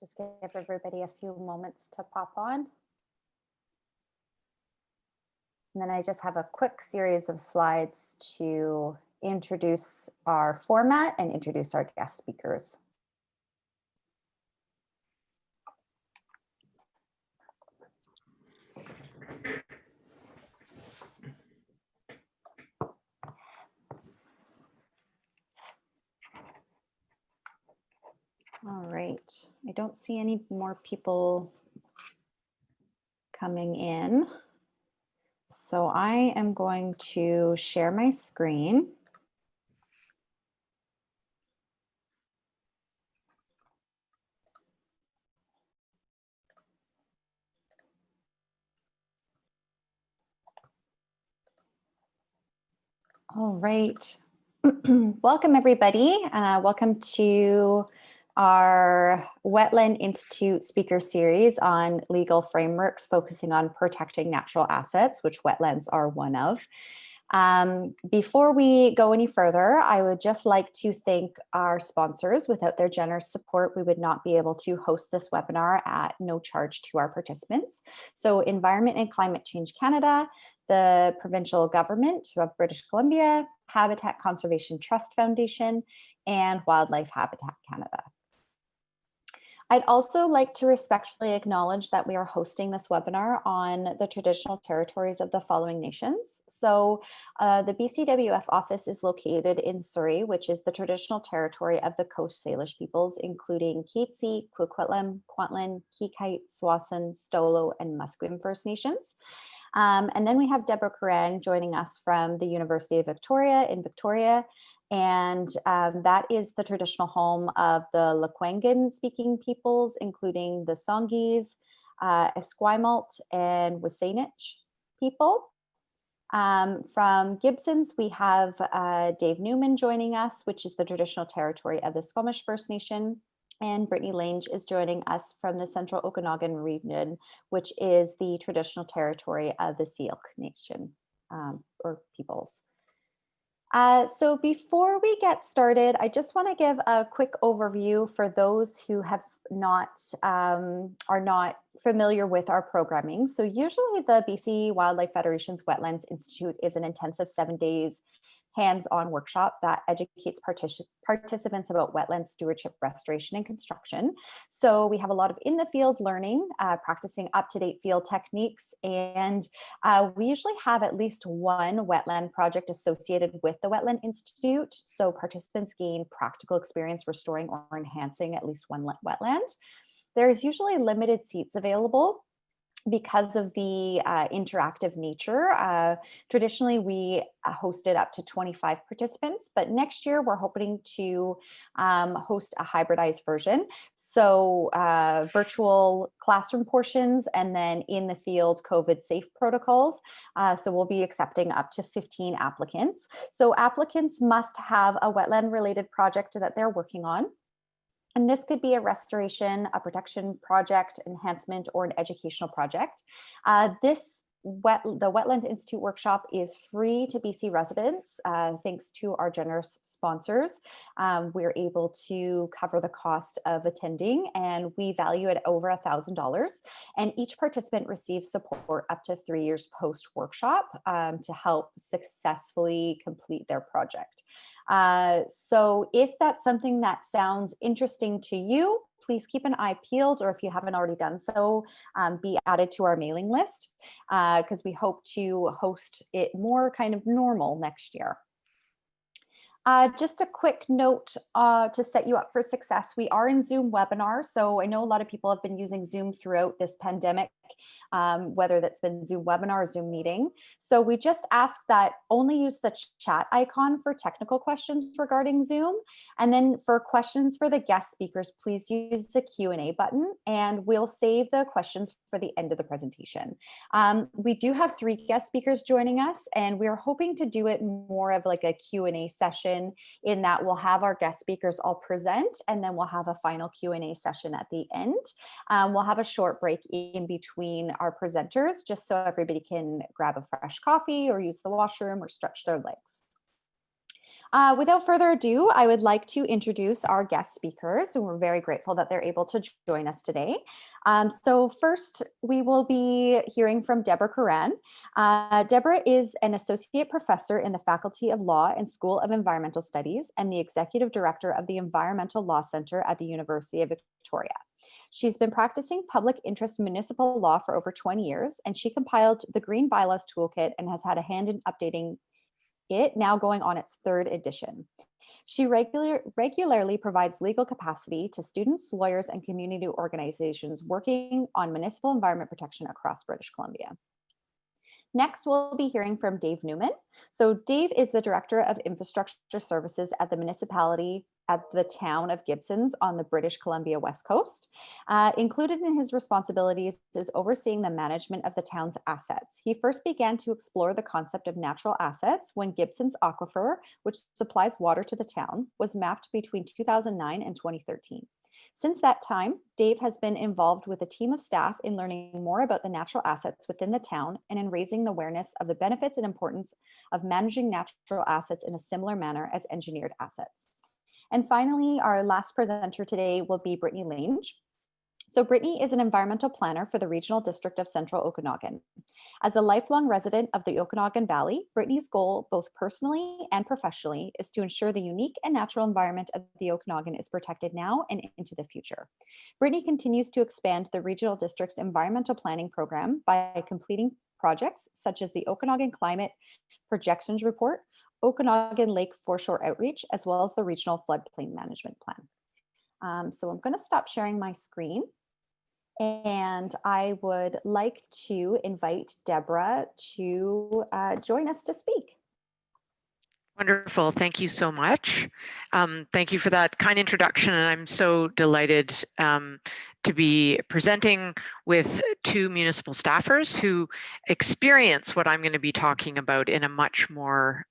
Just give everybody a few moments to pop on. And then I just have a quick series of slides to introduce our format and introduce our guest speakers. All right, I don't see any more people coming in. So I am going to share my screen. All right. Welcome, everybody. Welcome to our Wetland Institute speaker series on legal frameworks focusing on protecting natural assets, which wetlands are one of. Before we go any further, I would just like to thank our sponsors. Without their generous support, we would not be able to host this webinar at no charge to our participants. So Environment and Climate Change Canada, the provincial government of British Columbia, Habitat Conservation Trust Foundation, and Wildlife Habitat Canada. I'd also like to respectfully acknowledge that we are hosting this webinar on the traditional territories of the following nations. So the BCWF office is located in Surrey, which is the traditional territory of the Coast Salish peoples, including Katzie, Coquitlam, Kwantlen, Kikite, Tsawwassen, Stolo, and Musqueam First Nations. And then we have Deborah Curran joining us from the University of Victoria in Victoria. And that is the traditional home of the Lekwungen speaking peoples, including the Songhees, Esquimalt, and Wasanich people. From Gibsons, we have Dave Newman joining us, which is the traditional territory of the Squamish First Nation. And Brittany Lange is joining us from the Central Okanagan region, which is the traditional territory of the Syilx Nation or peoples. So before we get started, I just want to give a quick overview for those who have not are not familiar with our programming. So usually the BC Wildlife Federation's Wetlands Institute is an intensive 7 days hands-on workshop that educates participants about wetland stewardship, restoration, and construction. So we have a lot of in the field learning, practicing up-to-date field techniques, and we usually have at least one wetland project associated with the Wetland Institute. So participants gain practical experience restoring or enhancing at least one wetland. There's usually limited seats available because of the interactive nature. Traditionally, we hosted up to 25 participants, but next year we're hoping to host a hybridized version. So virtual classroom portions and then in the field COVID safe protocols. So we'll be accepting up to 15 applicants. So applicants must have a wetland related project that they're working on. And this could be a restoration, a protection project, enhancement, or an educational project. The Wetland Institute workshop is free to BC residents, thanks to our generous sponsors. We're able to cover the cost of attending, and we value it over $1,000. And each participant receives support up to 3 years post-workshop to help successfully complete their project. So if that's something that sounds interesting to you, please keep an eye peeled, or if you haven't already done so, be added to our mailing list because we hope to host it more kind of normal next year. Just a quick note to set you up for success. We are in Zoom webinar, so I know a lot of people have been using Zoom throughout this pandemic, whether that's been Zoom webinar or Zoom meeting. So we just ask that only use the chat icon for technical questions regarding Zoom. And then for questions for the guest speakers, please use the Q&A button, and we'll save the questions for the end of the presentation. We do have 3 guest speakers joining us, and we're hoping to do it more of like a Q&A session, in that we'll have our guest speakers all present, and then we'll have a final Q&A session at the end. We'll have a short break in between our presenters, just so everybody can grab a fresh coffee or use the washroom or stretch their legs. Without further ado, I would like to introduce our guest speakers, and we're very grateful that they're able to join us today. So first, we will be hearing from Deborah Curran. Deborah is an associate professor in the Faculty of Law and School of Environmental Studies and the executive director of the Environmental Law Center at the University of Victoria. She's been practicing public interest municipal law for over 20 years, and she compiled the Green Bylaws Toolkit and has had a hand in updating it, now going on its third edition. She regularly provides legal capacity to students, lawyers, and community organizations working on municipal environment protection across British Columbia. Next, we'll be hearing from Dave Newman. So Dave is the Director of Infrastructure Services at the municipality at the town of Gibsons on the British Columbia West Coast. Included in his responsibilities is overseeing the management of the town's assets. He first began to explore the concept of natural assets when Gibsons Aquifer, which supplies water to the town, was mapped between 2009 and 2013. Since that time, Dave has been involved with a team of staff in learning more about the natural assets within the town and in raising the awareness of the benefits and importance of managing natural assets in a similar manner as engineered assets. And finally, our last presenter today will be Brittany Lange. So Brittany is an environmental planner for the Regional District of Central Okanagan. As a lifelong resident of the Okanagan Valley, Brittany's goal, both personally and professionally, is to ensure the unique and natural environment of the Okanagan is protected now and into the future. Brittany continues to expand the Regional District's environmental planning program by completing projects such as the Okanagan Climate Projections Report, Okanagan Lake Foreshore Outreach, as well as the Regional Floodplain Management Plan. So I'm going to stop sharing my screen. And I would like to invite Deborah to join us to speak. Wonderful. Thank you so much. Thank you for that kind introduction. And I'm so delighted to be presenting with two municipal staffers who experience what I'm going to be talking about in a much more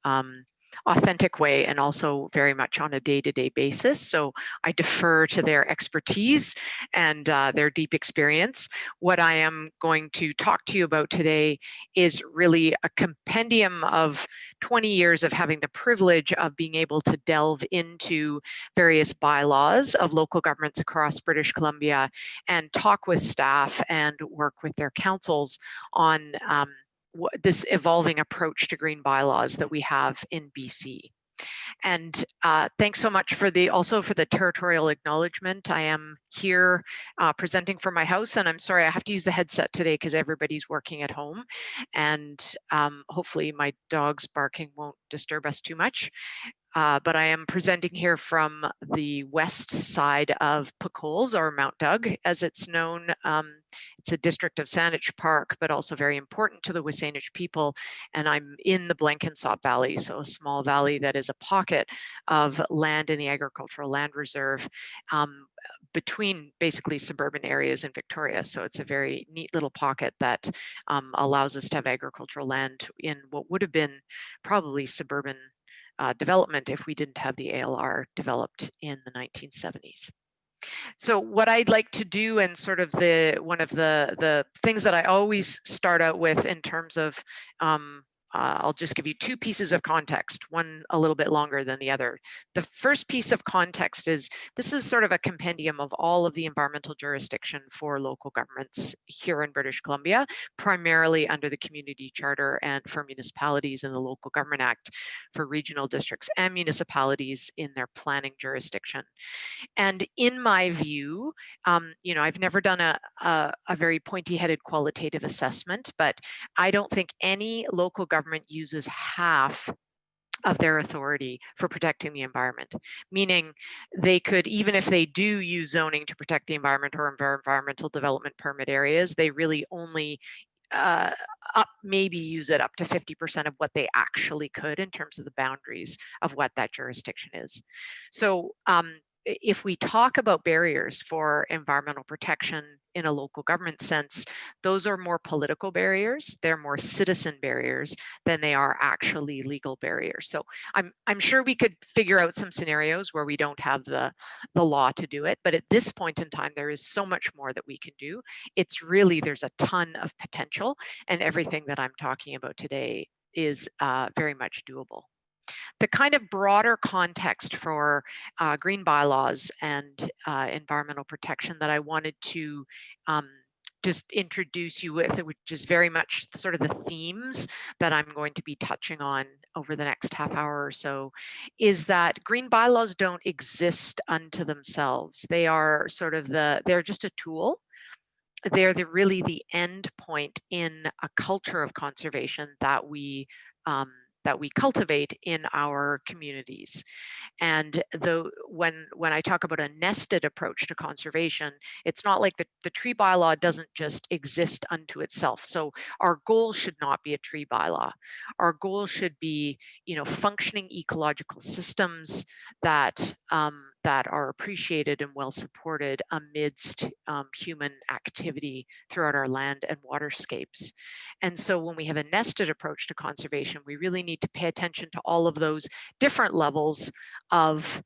authentic way and also very much on a day-to-day basis. So I defer to their expertise and their deep experience. What I am going to talk to you about today is really a compendium of 20 years of having the privilege of being able to delve into various bylaws of local governments across British Columbia and talk with staff and work with their councils on this evolving approach to green bylaws that we have in BC. And thanks so much for also for the territorial acknowledgement. I am here presenting from my house, and I'm sorry I have to use the headset today because everybody's working at home, and hopefully my dog's barking won't disturb us too much. But I am presenting here from the west side of Puckholes, or Mount Doug, as it's known. It's a district of Saanich Park, but also very important to the Wasanich people. And I'm in the Blenkinsop Valley, so a small valley that is a pocket of land in the Agricultural Land Reserve between basically suburban areas in Victoria. So it's a very neat little pocket that allows us to have agricultural land in what would have been probably suburban development if we didn't have the ALR developed in the 1970s. So what I'd like to do, and sort of one of the things that I always start out with in terms of I'll just give you two pieces of context, one a little bit longer than the other. The first piece of context is this is sort of a compendium of all of the environmental jurisdiction for local governments here in British Columbia, primarily under the Community Charter and for municipalities in the Local Government Act for regional districts and municipalities in their planning jurisdiction. And in my view, I've never done a very pointy-headed qualitative assessment, but I don't think any local government uses half of their authority for protecting the environment, meaning they could, even if they do use zoning to protect the environment or environmental development permit areas, they really only maybe use it up to 50% of what they actually could in terms of the boundaries of what that jurisdiction is. So if we talk about barriers for environmental protection in a local government sense, those are more political barriers. They're more citizen barriers than they are actually legal barriers. So I'm sure we could figure out some scenarios where we don't have the law to do it, but at this point in time, there is so much more that we can do. It's really, there's a ton of potential, and everything that I'm talking about today is very much doable. the kind of broader context for green bylaws and environmental protection that I wanted to just introduce you with, which is very much sort of the themes that I'm going to be touching on over the next half hour or so, is that green bylaws don't exist unto themselves. They are sort of they're just a tool. They're really the end point in a culture of conservation that we cultivate in our communities. And when I talk about a nested approach to conservation, it's not like the tree bylaw doesn't just exist unto itself. So our goal should not be a tree bylaw. Our goal should be, functioning ecological systems that that are appreciated and well supported amidst human activity throughout our land and waterscapes. And so when we have a nested approach to conservation, we really need to pay attention to all of those different levels of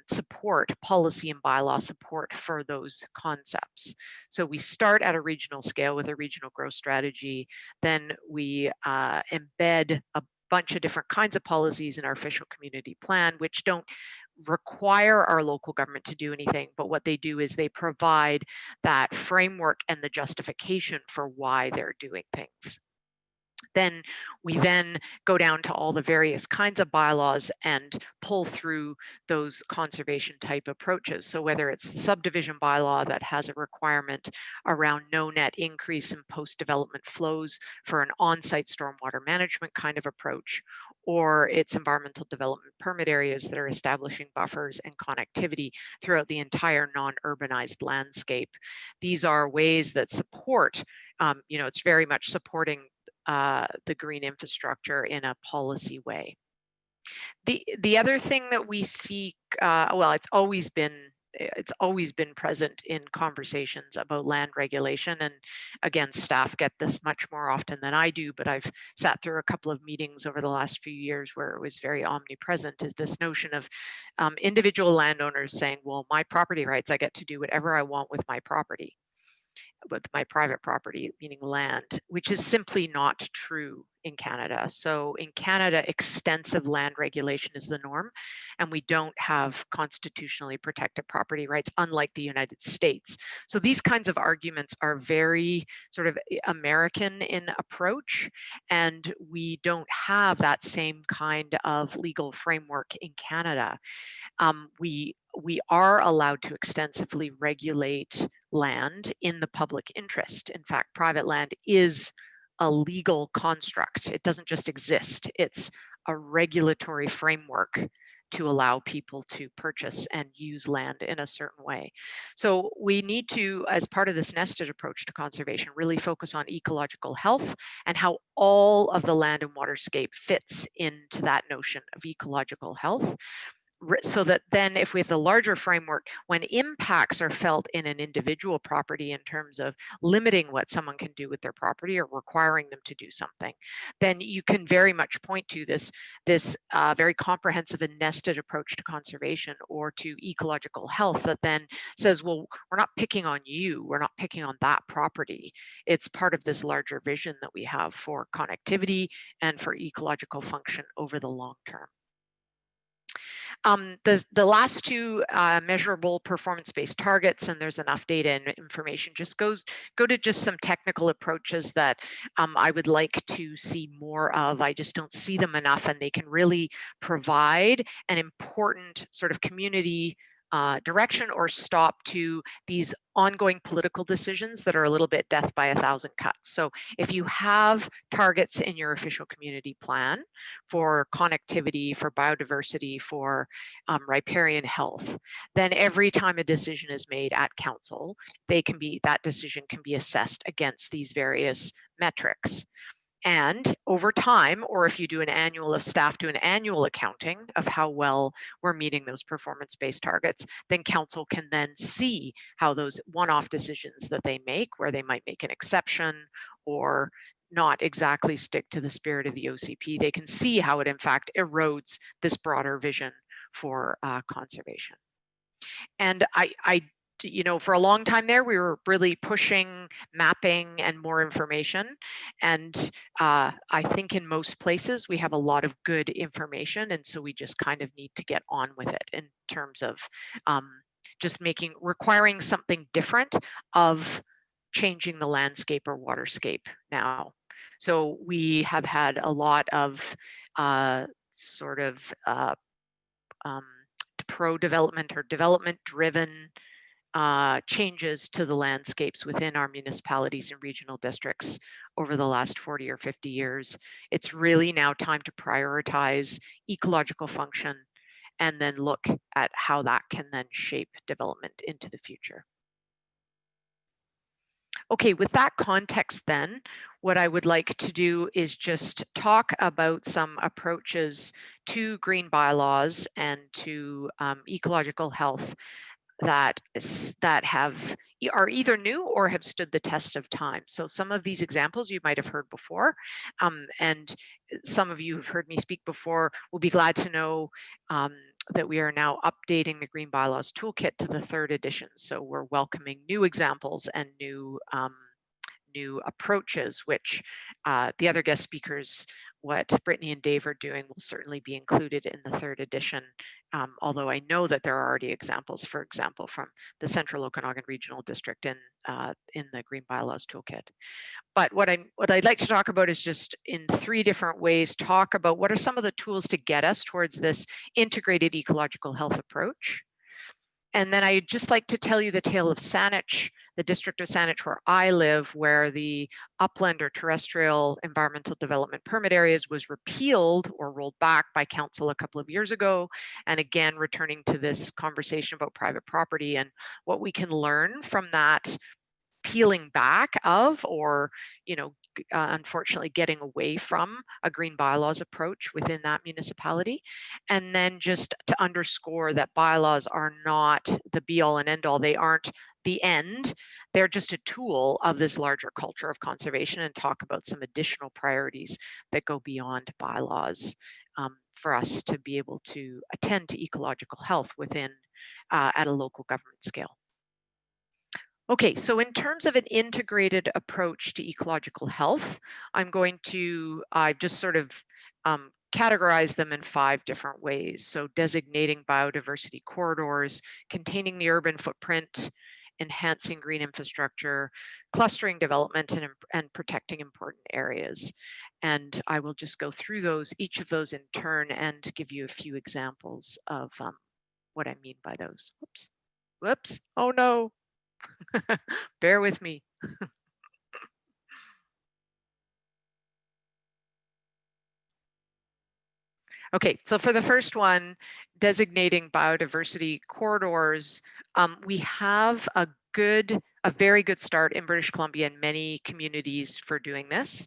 support, policy and bylaw support for those concepts. So we start at a regional scale with a regional growth strategy, then we embed a bunch of different kinds of policies in our official community plan, which don't require our local government to do anything, but what they do is they provide that framework and the justification for why they're doing things. Then we go down to all the various kinds of bylaws and pull through those conservation type approaches. So whether it's the subdivision bylaw that has a requirement around no net increase in post-development flows for an on-site stormwater management kind of approach, or it's environmental development permit areas that are establishing buffers and connectivity throughout the entire non-urbanized landscape. These are ways that support, it's very much supporting the green infrastructure in a policy way. The other thing that we seek, well, it's always been present in conversations about land regulation. And again, staff get this much more often than I do, but I've sat through a couple of meetings over the last few years where it was very omnipresent, is this notion of individual landowners saying, well, my property rights, I get to do whatever I want with my property, with my private property, meaning land, which is simply not true in Canada. So in Canada, extensive land regulation is the norm, and we don't have constitutionally protected property rights, unlike the United States. So these kinds of arguments are very sort of American in approach, and we don't have that same kind of legal framework in Canada. We are allowed to extensively regulate land in the public interest. In fact, private land is a legal construct. It doesn't just exist. It's a regulatory framework to allow people to purchase and use land in a certain way. So we need to, as part of this nested approach to conservation, really focus on ecological health and how all of the land and waterscape fits into that notion of ecological health. So that then if we have the larger framework, when impacts are felt in an individual property in terms of limiting what someone can do with their property or requiring them to do something, then you can very much point to this very comprehensive and nested approach to conservation or to ecological health that then says, well, we're not picking on you, we're not picking on that property. It's part of this larger vision that we have for connectivity and for ecological function over the long term. The last two measurable performance-based targets, and there's enough data and information, just go to just some technical approaches that I would like to see more of. I just don't see them enough, and they can really provide an important sort of community direction or stop to these ongoing political decisions that are a little bit death by a thousand cuts. So if you have targets in your official community plan for connectivity, for biodiversity, for riparian health, then every time a decision is made at council, that decision can be assessed against these various metrics. And over time, or if you do an annual, if staff do an annual accounting of how well we're meeting those performance-based targets, then council can then see how those one-off decisions that they make, where they might make an exception or not exactly stick to the spirit of the OCP, they can see how it in fact erodes this broader vision for conservation. And I you know, for a long time there, we were really pushing mapping and more information. And I think in most places we have a lot of good information. And so we just kind of need to get on with it in terms of just requiring something different of changing the landscape or waterscape now. So we have had a lot of sort of pro-development or development-driven changes to the landscapes within our municipalities and regional districts over the last 40 or 50 years. It's really now time to prioritize ecological function and then look at how that can then shape development into the future. Okay, with that context then, what I would like to do is just talk about some approaches to green bylaws and to ecological health that are either new or have stood the test of time. So some of these examples you might have heard before, and some of you who've heard me speak before will be glad to know that we are now updating the Green Bylaws Toolkit to the 3rd edition. So we're welcoming new examples and new approaches, which the other guest speakers, what Brittany and Dave are doing, will certainly be included in the 3rd edition. Although I know that there are already examples, for example, from the Central Okanagan Regional District in the Green Bylaws Toolkit. But what I'd like to talk about is just in 3 different ways, talk about what are some of the tools to get us towards this integrated ecological health approach. And then I'd just like to tell you the tale of Saanich, the district of Saanich where I live, where the upland or terrestrial environmental development permit areas was repealed or rolled back by council a couple of years ago. And again, returning to this conversation about private property and what we can learn from that peeling back of, or, you know, unfortunately getting away from a green bylaws approach within that municipality. And then just to underscore that bylaws are not the be all and end all. They aren't the end. They're just a tool of this larger culture of conservation, and talk about some additional priorities that go beyond bylaws for us to be able to attend to ecological health within at a local government scale. Okay, so in terms of an integrated approach to ecological health, I'm going to just sort of categorize them in 5 different ways. So designating biodiversity corridors, containing the urban footprint, enhancing green infrastructure, clustering development, and protecting important areas. And I will just go through each of those in turn and give you a few examples of what I mean by those. Whoops, oh no. Bear with me. Okay, so for the first one, designating biodiversity corridors, we have a very good start in British Columbia and many communities for doing this.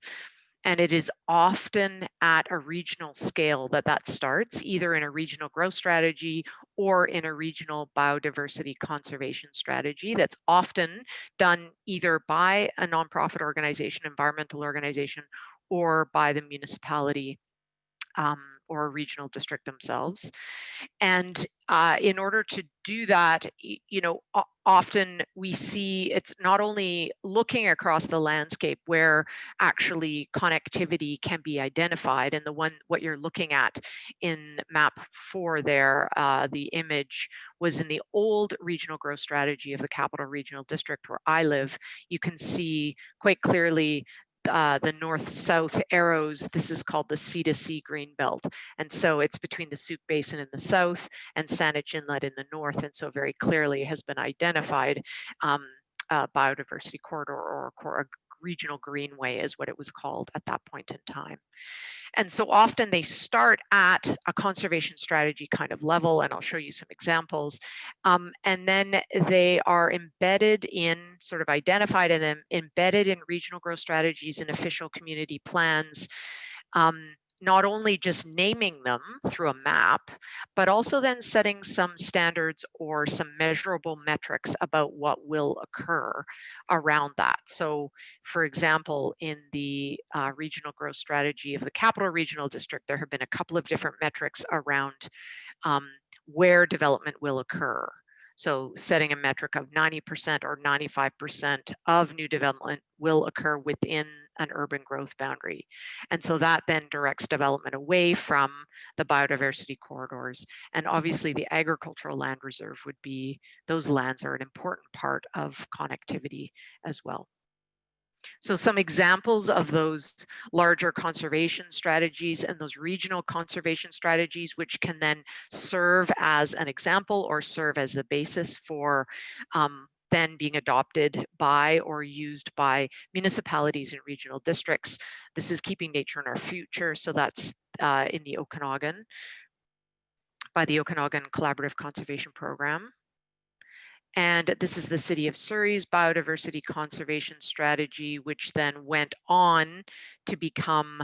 And it is often at a regional scale that starts, either in a regional growth strategy or in a regional biodiversity conservation strategy that's often done either by a nonprofit organization, environmental organization, or by the municipality or a regional district themselves. And in order to do that, you know, often we see it's not only looking across the landscape where actually connectivity can be identified, and what you're looking at in map 4 there, the image was in the old regional growth strategy of the Capital Regional District where I live. You can see quite clearly the north-south arrows. This is called the C2C green belt. And so it's between the Souk Basin in the south and Saanich Inlet in the north. And so very clearly has been identified biodiversity corridor, or a regional greenway is what it was called at that point in time. And so often they start at a conservation strategy kind of level, and I'll show you some examples. And then they are embedded in, sort of identified and then embedded in regional growth strategies and official community plans. Not only just naming them through a map, but also then setting some standards or some measurable metrics about what will occur around that. So for example, in the regional growth strategy of the Capital Regional District, there have been a couple of different metrics around where development will occur. So setting a metric of 90% or 95% of new development will occur within an urban growth boundary. And so that then directs development away from the biodiversity corridors. And obviously the agricultural land reserve would be, those lands are an important part of connectivity as well. So some examples of those larger conservation strategies and those regional conservation strategies, which can then serve as an example or serve as the basis for then being adopted by or used by municipalities and regional districts. This is Keeping Nature in Our Future. So that's in the Okanagan, by the Okanagan Collaborative Conservation Program. And this is the City of Surrey's biodiversity conservation strategy, which then went on to become,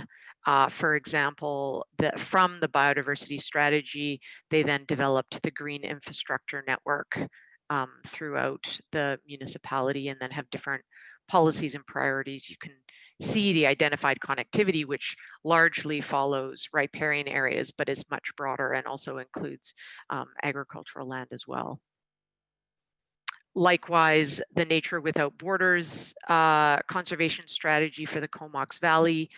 for example, from the biodiversity strategy, they then developed the green infrastructure network throughout the municipality, and then have different policies and priorities. You can see the identified connectivity, which largely follows riparian areas, but is much broader and also includes agricultural land as well. Likewise, the Nature Without Borders conservation strategy for the Comox Valley.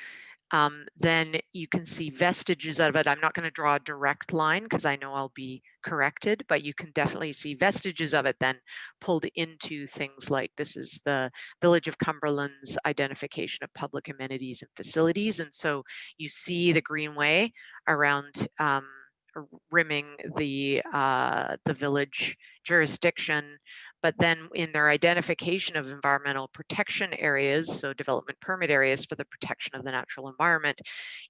Then you can see vestiges of it. I'm not going to draw a direct line because I know I'll be corrected, but you can definitely see vestiges of it then pulled into things like, this is the Village of Cumberland's identification of public amenities and facilities. And so you see the greenway around rimming the village jurisdiction. But then in their identification of environmental protection areas, so development permit areas for the protection of the natural environment,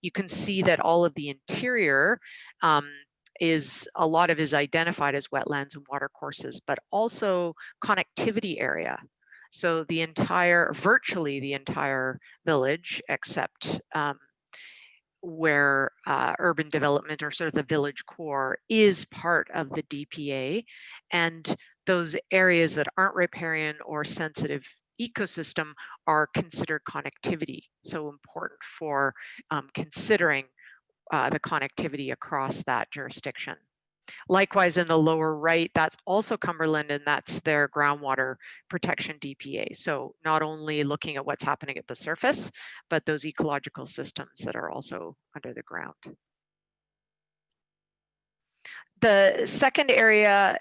you can see that all of the interior a lot of is identified as wetlands and watercourses, but also connectivity area. So virtually the entire village, except where urban development or sort of the village core is part of the DPA, and those areas that aren't riparian or sensitive ecosystem are considered connectivity. So important for considering the connectivity across that jurisdiction. Likewise, in the lower right, that's also Cumberland, and that's their groundwater protection DPA. So not only looking at what's happening at the surface, but those ecological systems that are also under the ground. The second area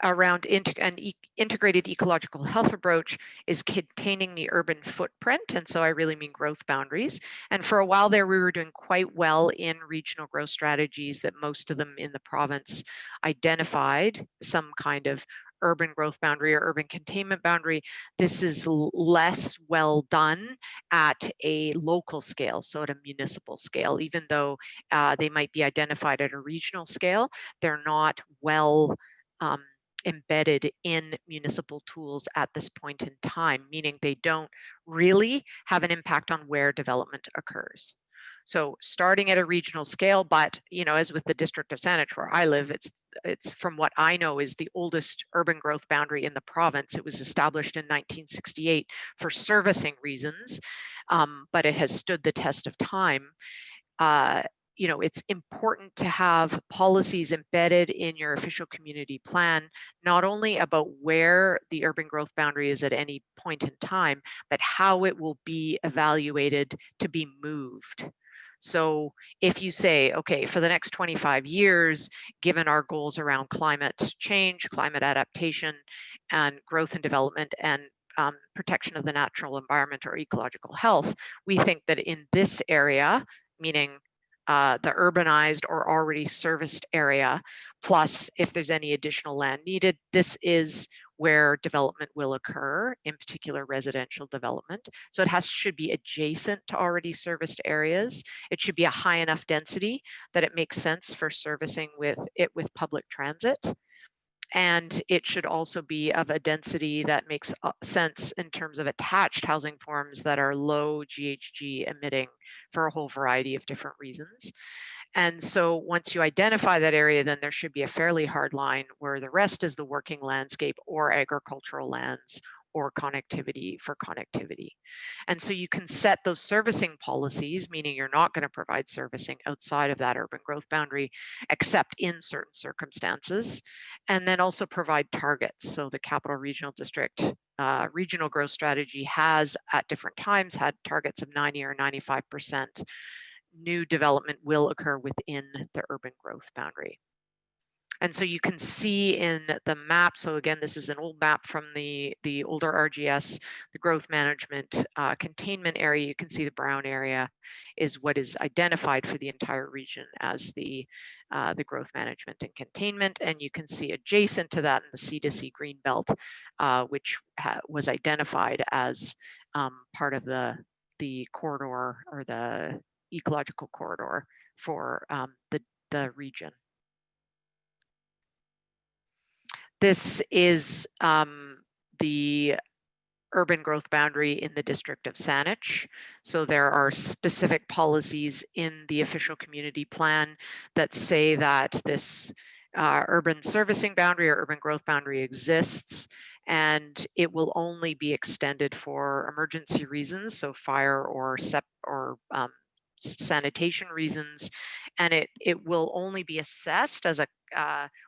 around an integrated ecological health approach is containing the urban footprint. And so I really mean growth boundaries. And for a while there, we were doing quite well in regional growth strategies that most of them in the province identified some kind of urban growth boundary or urban containment boundary. This is less well done at a local scale, so at a municipal scale. Even though they might be identified at a regional scale, they're not well embedded in municipal tools at this point in time, meaning they don't really have an impact on where development occurs. So starting at a regional scale, but as with the District of Saanich where I live, it's from what I know is the oldest urban growth boundary in the province. It was established in 1968 for servicing reasons, but it has stood the test of time. It's important to have policies embedded in your official community plan, not only about where the urban growth boundary is at any point in time, but how it will be evaluated to be moved. So if you say, okay, for the next 25 years, given our goals around climate change, climate adaptation, and growth and development, and protection of the natural environment or ecological health, we think that in this area, meaning the urbanized or already serviced area, plus if there's any additional land needed, this is where development will occur, in particular residential development. So it should be adjacent to already serviced areas. It should be a high enough density that it makes sense for servicing with public transit. And it should also be of a density that makes sense in terms of attached housing forms that are low GHG emitting for a whole variety of different reasons. And so once you identify that area, then there should be a fairly hard line where the rest is the working landscape or agricultural lands or connectivity for connectivity. And so you can set those servicing policies, meaning you're not going to provide servicing outside of that urban growth boundary, except in certain circumstances, and then also provide targets. So the Capital Regional District regional growth strategy has at different times had targets of 90 or 95% new development will occur within the urban growth boundary. And so you can see in the map, so again, this is an old map from the older RGS, the growth management containment area. You can see the brown area is what is identified for the entire region as the growth management and containment. And you can see adjacent to that in the C2C green belt, which was identified as part of the corridor or the ecological corridor for the region. This is the urban growth boundary in the district of Saanich. So there are specific policies in the official community plan that say that this urban servicing boundary or urban growth boundary exists, and it will only be extended for emergency reasons, so fire or sanitation reasons, and it will only be assessed as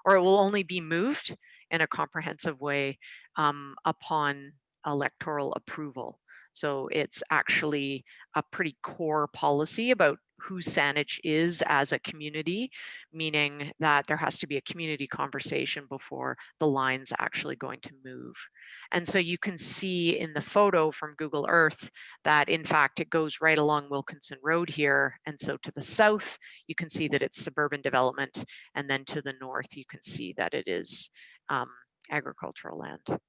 or it will only be moved in a comprehensive way upon electoral approval. So it's actually a pretty core policy about who Saanich is as a community, meaning that there has to be a community conversation before the line's actually going to move. And so you can see in the photo from Google Earth that in fact it goes right along Wilkinson Road here. And so to the south, you can see that it's suburban development. And then to the north, you can see that it is agricultural land.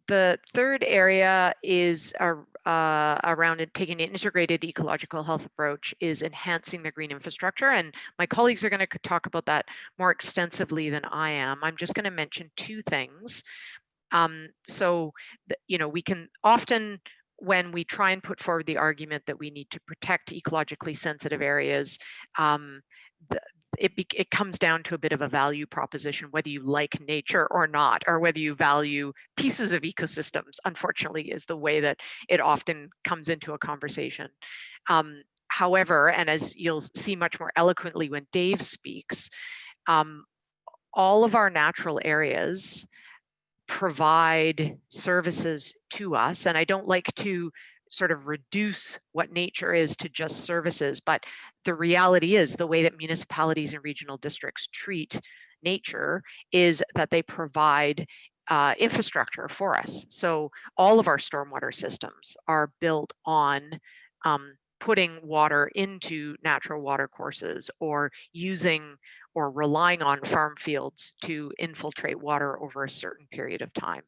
The third area is around taking an integrated ecological health approach is enhancing the green infrastructure. And my colleagues are going to talk about that more extensively than I am. I'm just going to mention two things. We can often, when we try and put forward the argument that we need to protect ecologically sensitive areas, it comes down to a bit of a value proposition, whether you like nature or not, or whether you value pieces of ecosystems, unfortunately, is the way that it often comes into a conversation. However, and as you'll see much more eloquently when Dave speaks, all of our natural areas provide services to us. And I don't like to sort of reduce what nature is to just services, but the reality is the way that municipalities and regional districts treat nature is that they provide infrastructure for us. So all of our stormwater systems are built on putting water into natural water courses or using or relying on farm fields to infiltrate water over a certain period of time.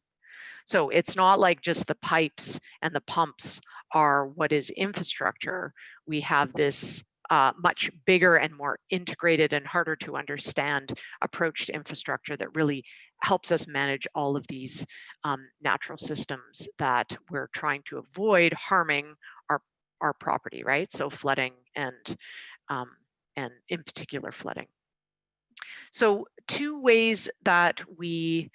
So it's not like just the pipes and the pumps are what is infrastructure. We have this much bigger and more integrated and harder to understand approach to infrastructure that really helps us manage all of these natural systems that we're trying to avoid harming our property, right? So flooding and in particular flooding. So two ways that we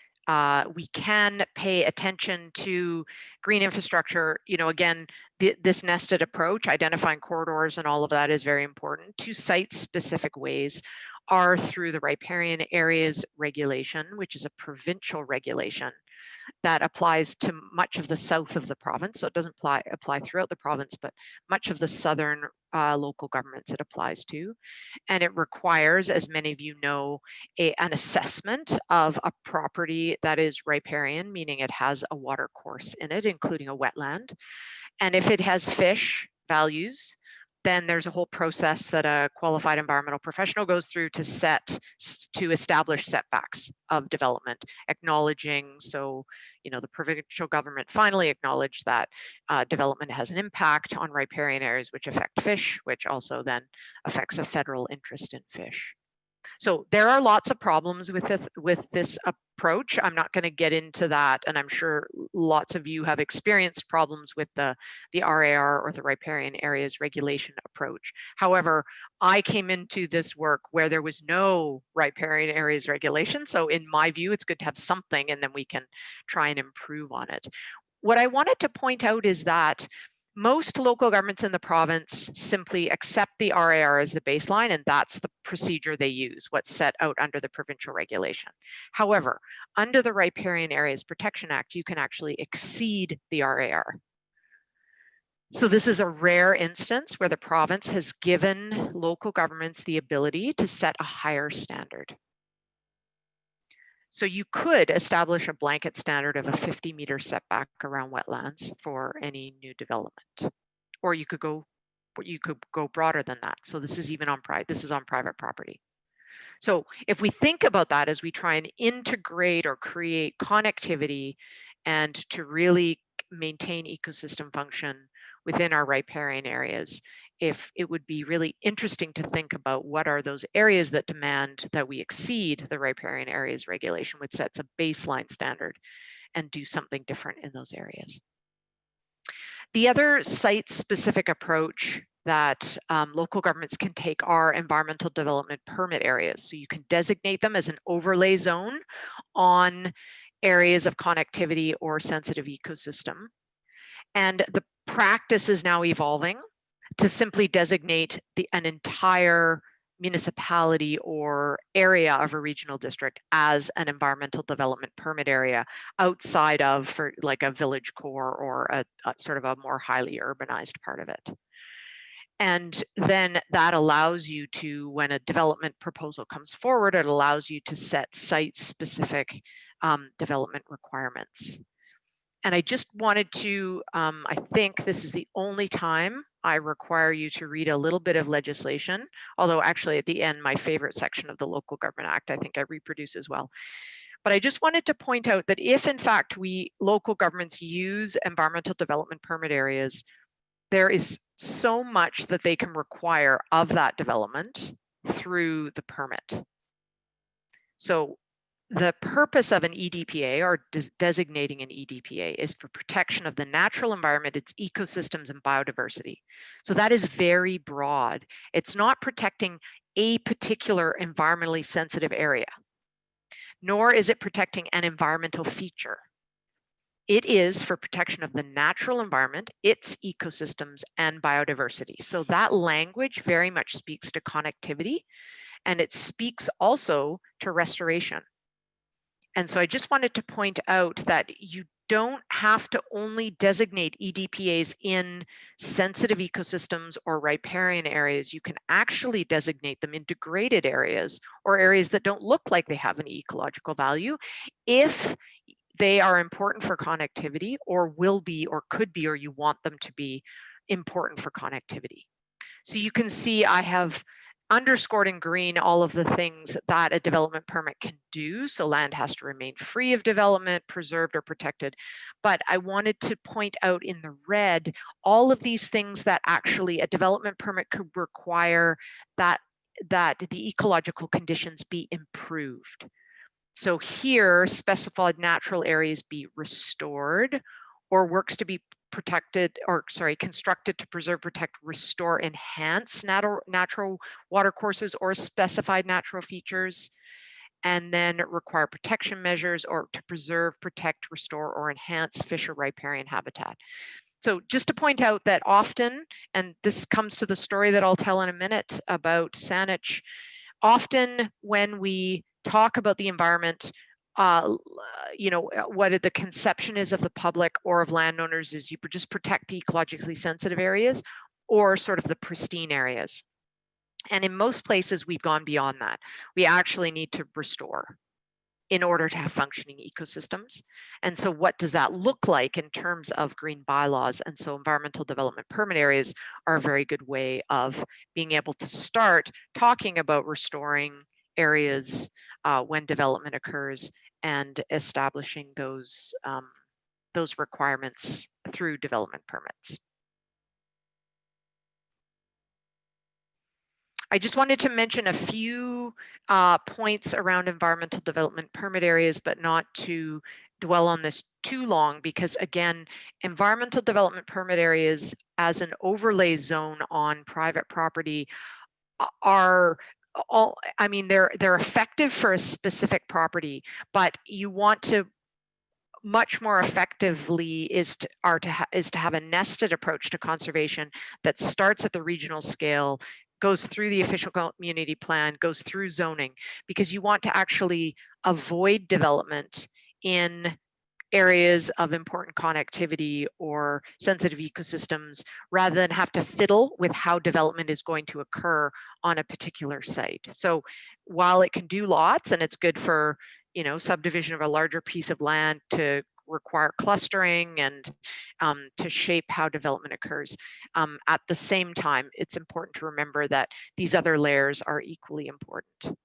can pay attention to green infrastructure, again, this nested approach, identifying corridors and all of that is very important. Two site-specific ways are through the Riparian Areas Regulation, which is a provincial regulation that applies to much of the south of the province. So it doesn't apply throughout the province, but much of the southern local governments it applies to. And it requires, as many of you know, an assessment of a property that is riparian, meaning it has a water course in it, including a wetland. And if it has fish values, then there's a whole process that a qualified environmental professional goes through to establish setbacks of development, acknowledging, so, the provincial government finally acknowledged that development has an impact on riparian areas which affect fish, which also then affects a federal interest in fish. So there are lots of problems with this approach. I'm not going to get into that, and I'm sure lots of you have experienced problems with the RAR, or the Riparian Areas Regulation approach. However, I came into this work where there was no Riparian Areas Regulation. So in my view, it's good to have something, and then we can try and improve on it. What I wanted to point out is that most local governments in the province simply accept the RAR as the baseline, and that's the procedure they use, what's set out under the provincial regulation. However, under the Riparian Areas Protection Act, you can actually exceed the RAR. So this is a rare instance where the province has given local governments the ability to set a higher standard. So you could establish a blanket standard of a 50-meter setback around wetlands for any new development, or you could go broader than that. So this is even on private property. So if we think about that as we try and integrate or create connectivity and to really maintain ecosystem function within our riparian areas, if it would be really interesting to think about what are those areas that demand that we exceed the Riparian Areas Regulation, which sets a baseline standard, and do something different in those areas. The other site-specific approach that local governments can take are environmental development permit areas. So you can designate them as an overlay zone on areas of connectivity or sensitive ecosystem. And the practice is now evolving to simply designate an entire municipality or area of a regional district as an environmental development permit area outside of, for like, a village core or a sort of a more highly urbanized part of it. And then that allows you to, when a development proposal comes forward, it allows you to set site-specific development requirements. And I just wanted to, I think this is the only time I require you to read a little bit of legislation, although actually at the end, my favorite section of the Local Government Act, I think I reproduce as well. But I just wanted to point out that if in fact local governments use environmental development permit areas, there is so much that they can require of that development through the permit. So the purpose of an EDPA, or designating an EDPA, is for protection of the natural environment, its ecosystems and biodiversity. So that is very broad. It's not protecting a particular environmentally sensitive area, nor is it protecting an environmental feature. It is for protection of the natural environment, its ecosystems and biodiversity. So that language very much speaks to connectivity, and it speaks also to restoration. And so I just wanted to point out that you don't have to only designate EDPAs in sensitive ecosystems or riparian areas. You can actually designate them in degraded areas or areas that don't look like they have an ecological value if they are important for connectivity, or will be, or could be, or you want them to be important for connectivity. So you can see I have underscored in green all of the things that a development permit can do. So land has to remain free of development, preserved or protected. But I wanted to point out in the red all of these things that actually a development permit could require that the ecological conditions be improved. So here, specified natural areas be restored, or works to be constructed to preserve, protect, restore, enhance natural water courses or specified natural features, and then require protection measures or to preserve, protect, restore, or enhance fish or riparian habitat. So just to point out that often, and this comes to the story that I'll tell in a minute about Saanich, often when we talk about the environment, what the conception is of the public or of landowners is you just protect the ecologically sensitive areas or sort of the pristine areas. And in most places, we've gone beyond that. We actually need to restore in order to have functioning ecosystems. And so what does that look like in terms of green bylaws? And so environmental development permit areas are a very good way of being able to start talking about restoring areas when development occurs and establishing those requirements through development permits. I just wanted to mention a few points around environmental development permit areas, but not to dwell on this too long, because again, environmental development permit areas as an overlay zone on private property are all, I mean, they're effective for a specific property, but you want to much more effectively is to have a nested approach to conservation that starts at the regional scale, goes through the official community plan, goes through zoning, because you want to actually avoid development in areas of important connectivity or sensitive ecosystems, rather than have to fiddle with how development is going to occur on a particular site. So while it can do lots, and it's good for, you know, subdivision of a larger piece of land to require clustering and to shape how development occurs, at the same time, it's important to remember that these other layers are equally important.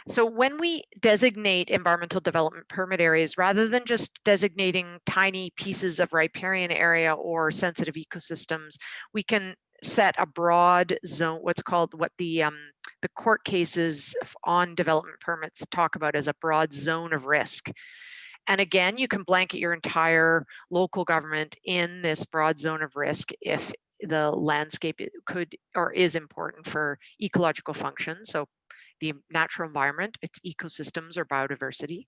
So when we designate environmental development permit areas, rather than just designating tiny pieces of riparian area or sensitive ecosystems, we can set a broad zone, what the court cases on development permits talk about as a broad zone of risk. And again, you can blanket your entire local government in this broad zone of risk if the landscape could or is important for ecological function. So the natural environment, its ecosystems or biodiversity.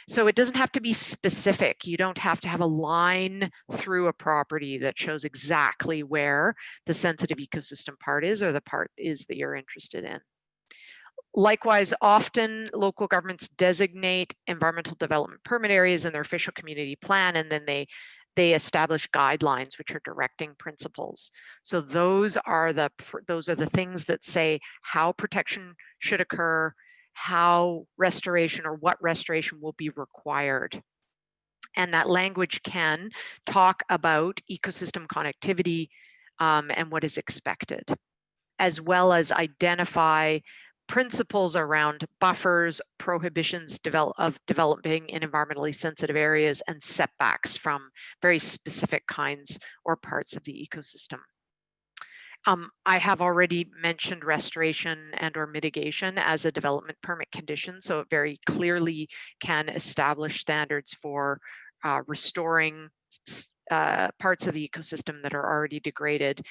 So it doesn't have to be specific. You don't have to have a line through a property that shows exactly where the sensitive ecosystem part is or the part is that you're interested in. Likewise, often local governments designate environmental development permit areas in their official community plan, and then they establish guidelines, which are directing principles. So those are the things that say how protection should occur, how restoration or what restoration will be required. And that language can talk about ecosystem connectivity and what is expected, as well as identify principles around buffers, prohibitions of developing in environmentally sensitive areas, and setbacks from very specific kinds or parts of the ecosystem. I have already mentioned restoration and or mitigation as a development permit condition, so it very clearly can establish standards for restoring parts of the ecosystem that are already degraded.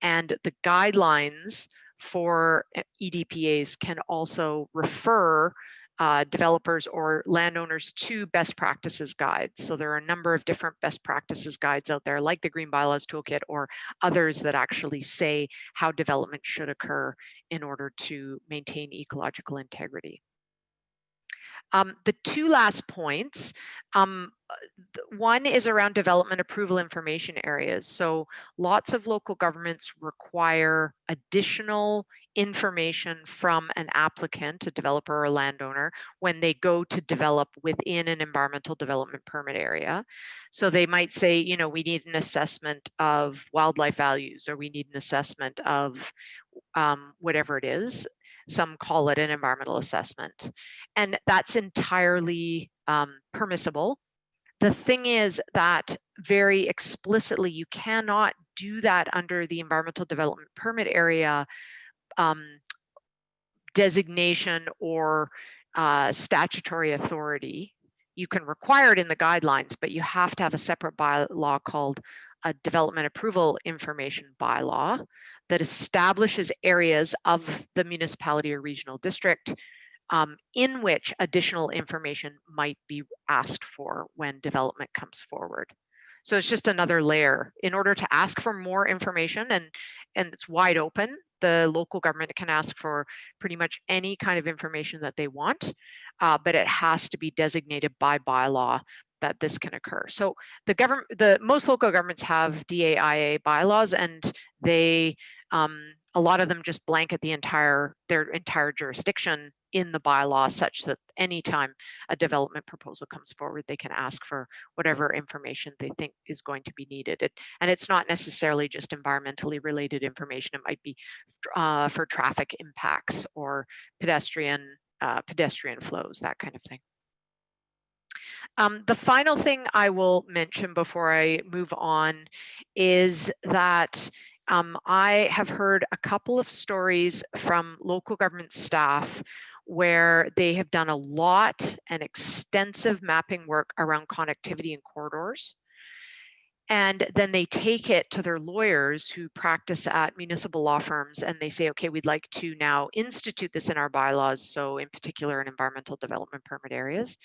And the guidelines for EDPAs can also refer developers or landowners to best practices guides. So there are a number of different best practices guides out there, like the Green Bylaws Toolkit or others that actually say how development should occur in order to maintain ecological integrity. The two last points, one is around development approval information areas. So lots of local governments require additional information from an applicant, a developer or a landowner, when they go to develop within an environmental development permit area. So they might say, you know, we need an assessment of wildlife values, or we need an assessment of whatever it is. Some call it an environmental assessment. And that's entirely permissible. The thing is that very explicitly, you cannot do that under the environmental development permit area designation or statutory authority. You can require it in the guidelines, but you have to have a separate bylaw called a development approval information bylaw that establishes areas of the municipality or regional district in which additional information might be asked for when development comes forward. So it's just another layer. In order to ask for more information, and it's wide open, the local government can ask for pretty much any kind of information that they want, but it has to be designated by bylaw that this can occur. So most local governments have DAIA bylaws, and they a lot of them just blanket their entire jurisdiction in the bylaw, such that anytime a development proposal comes forward, they can ask for whatever information they think is going to be needed. And it's not necessarily just environmentally related information. It might be for traffic impacts or pedestrian flows, that kind of thing. The final thing I will mention before I move on is that I have heard a couple of stories from local government staff where they have done a lot and extensive mapping work around connectivity and corridors. And then they take it to their lawyers who practice at municipal law firms, and they say, okay, we'd like to now institute this in our bylaws. So in particular in environmental development permit areas.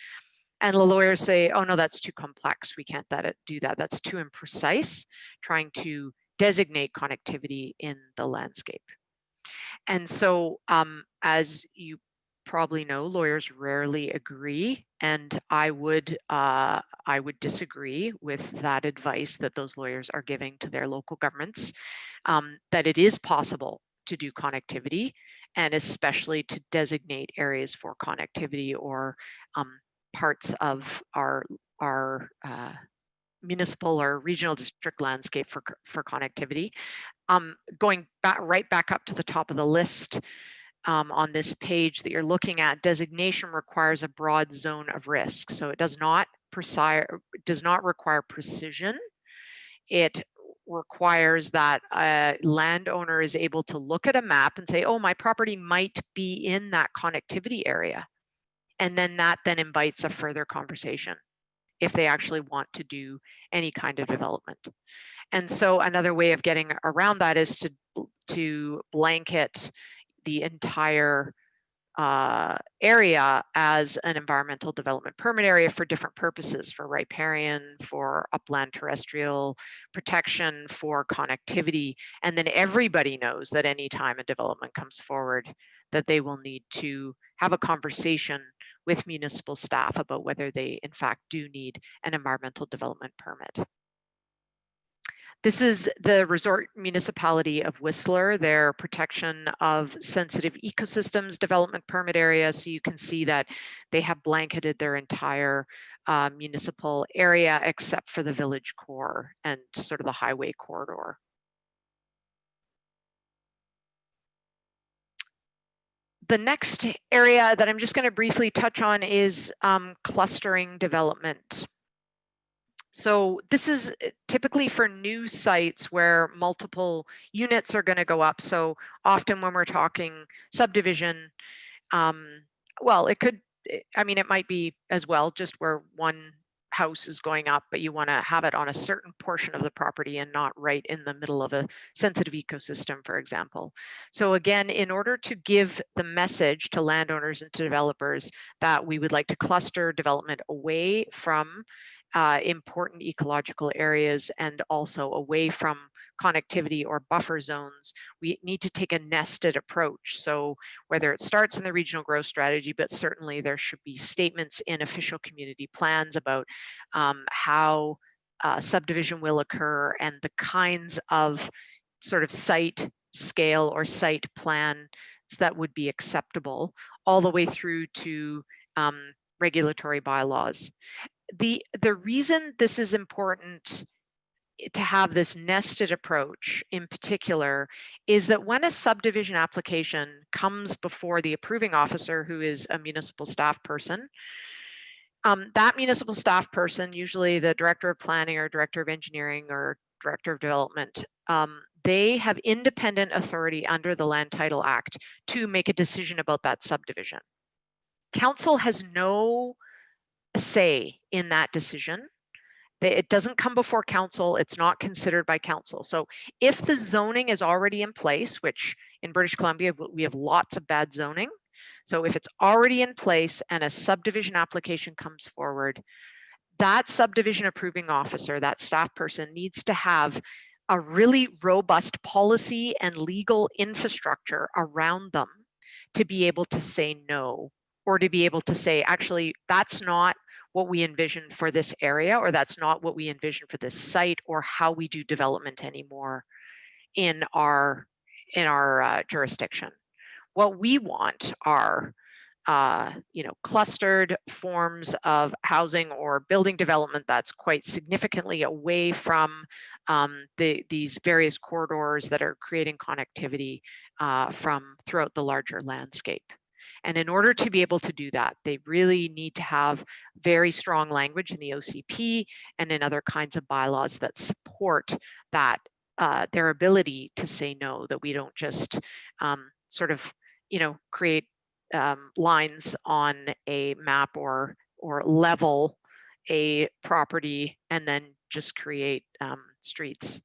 And the lawyers say, oh no, that's too complex. We can't do that. That's too imprecise, trying to designate connectivity in the landscape. And so as you probably know, lawyers rarely agree, and I would disagree with that advice that those lawyers are giving to their local governments, that it is possible to do connectivity, and especially to designate areas for connectivity or parts of our municipal or regional district landscape for connectivity. Going right back up to the top of the list, on this page that you're looking at, designation requires a broad zone of risk. So it does not require precision. It requires that a landowner is able to look at a map and say, oh, my property might be in that connectivity area. And then that invites a further conversation if they actually want to do any kind of development. And so another way of getting around that is to blanket the entire area as an environmental development permit area for different purposes, for riparian, for upland terrestrial protection, for connectivity. And then everybody knows that anytime a development comes forward, that they will need to have a conversation with municipal staff about whether they in fact do need an environmental development permit. This is the resort municipality of Whistler, their protection of sensitive ecosystems development permit area. So you can see that they have blanketed their entire municipal area except for the village core and sort of the highway corridor. The next area that I'm just going to briefly touch on is clustering development. So this is typically for new sites where multiple units are going to go up. So often when we're talking subdivision, well, it might be as well just where one house is going up, but you want to have it on a certain portion of the property and not right in the middle of a sensitive ecosystem, for example. So again, in order to give the message to landowners and to developers that we would like to cluster development away from important ecological areas and also away from connectivity or buffer zones, we need to take a nested approach. So whether it starts in the regional growth strategy, but certainly there should be statements in official community plans about how subdivision will occur and the kinds of sort of site scale or site plan that would be acceptable, all the way through to regulatory bylaws. The reason this is important to have this nested approach in particular is that when a subdivision application comes before the approving officer, who is a municipal staff person, that municipal staff person, usually the director of planning or director of engineering or director of development, they have independent authority under the Land Title Act to make a decision about that subdivision. Council has no say in that decision. It doesn't come before council. It's not considered by council. So if the zoning is already in place, which in British Columbia, we have lots of bad zoning. So if it's already in place and a subdivision application comes forward, that subdivision approving officer, that staff person, needs to have a really robust policy and legal infrastructure around them to be able to say no, or to be able to say, actually, that's not what we envision for this area, or that's not what we envision for this site, or how we do development anymore in our jurisdiction. What we want are clustered forms of housing or building development that's quite significantly away from these various corridors that are creating connectivity from throughout the larger landscape. And in order to be able to do that, they really need to have very strong language in the OCP and in other kinds of bylaws that support that their ability to say no, that we don't just sort of, create lines on a map or level a property and then just create streets.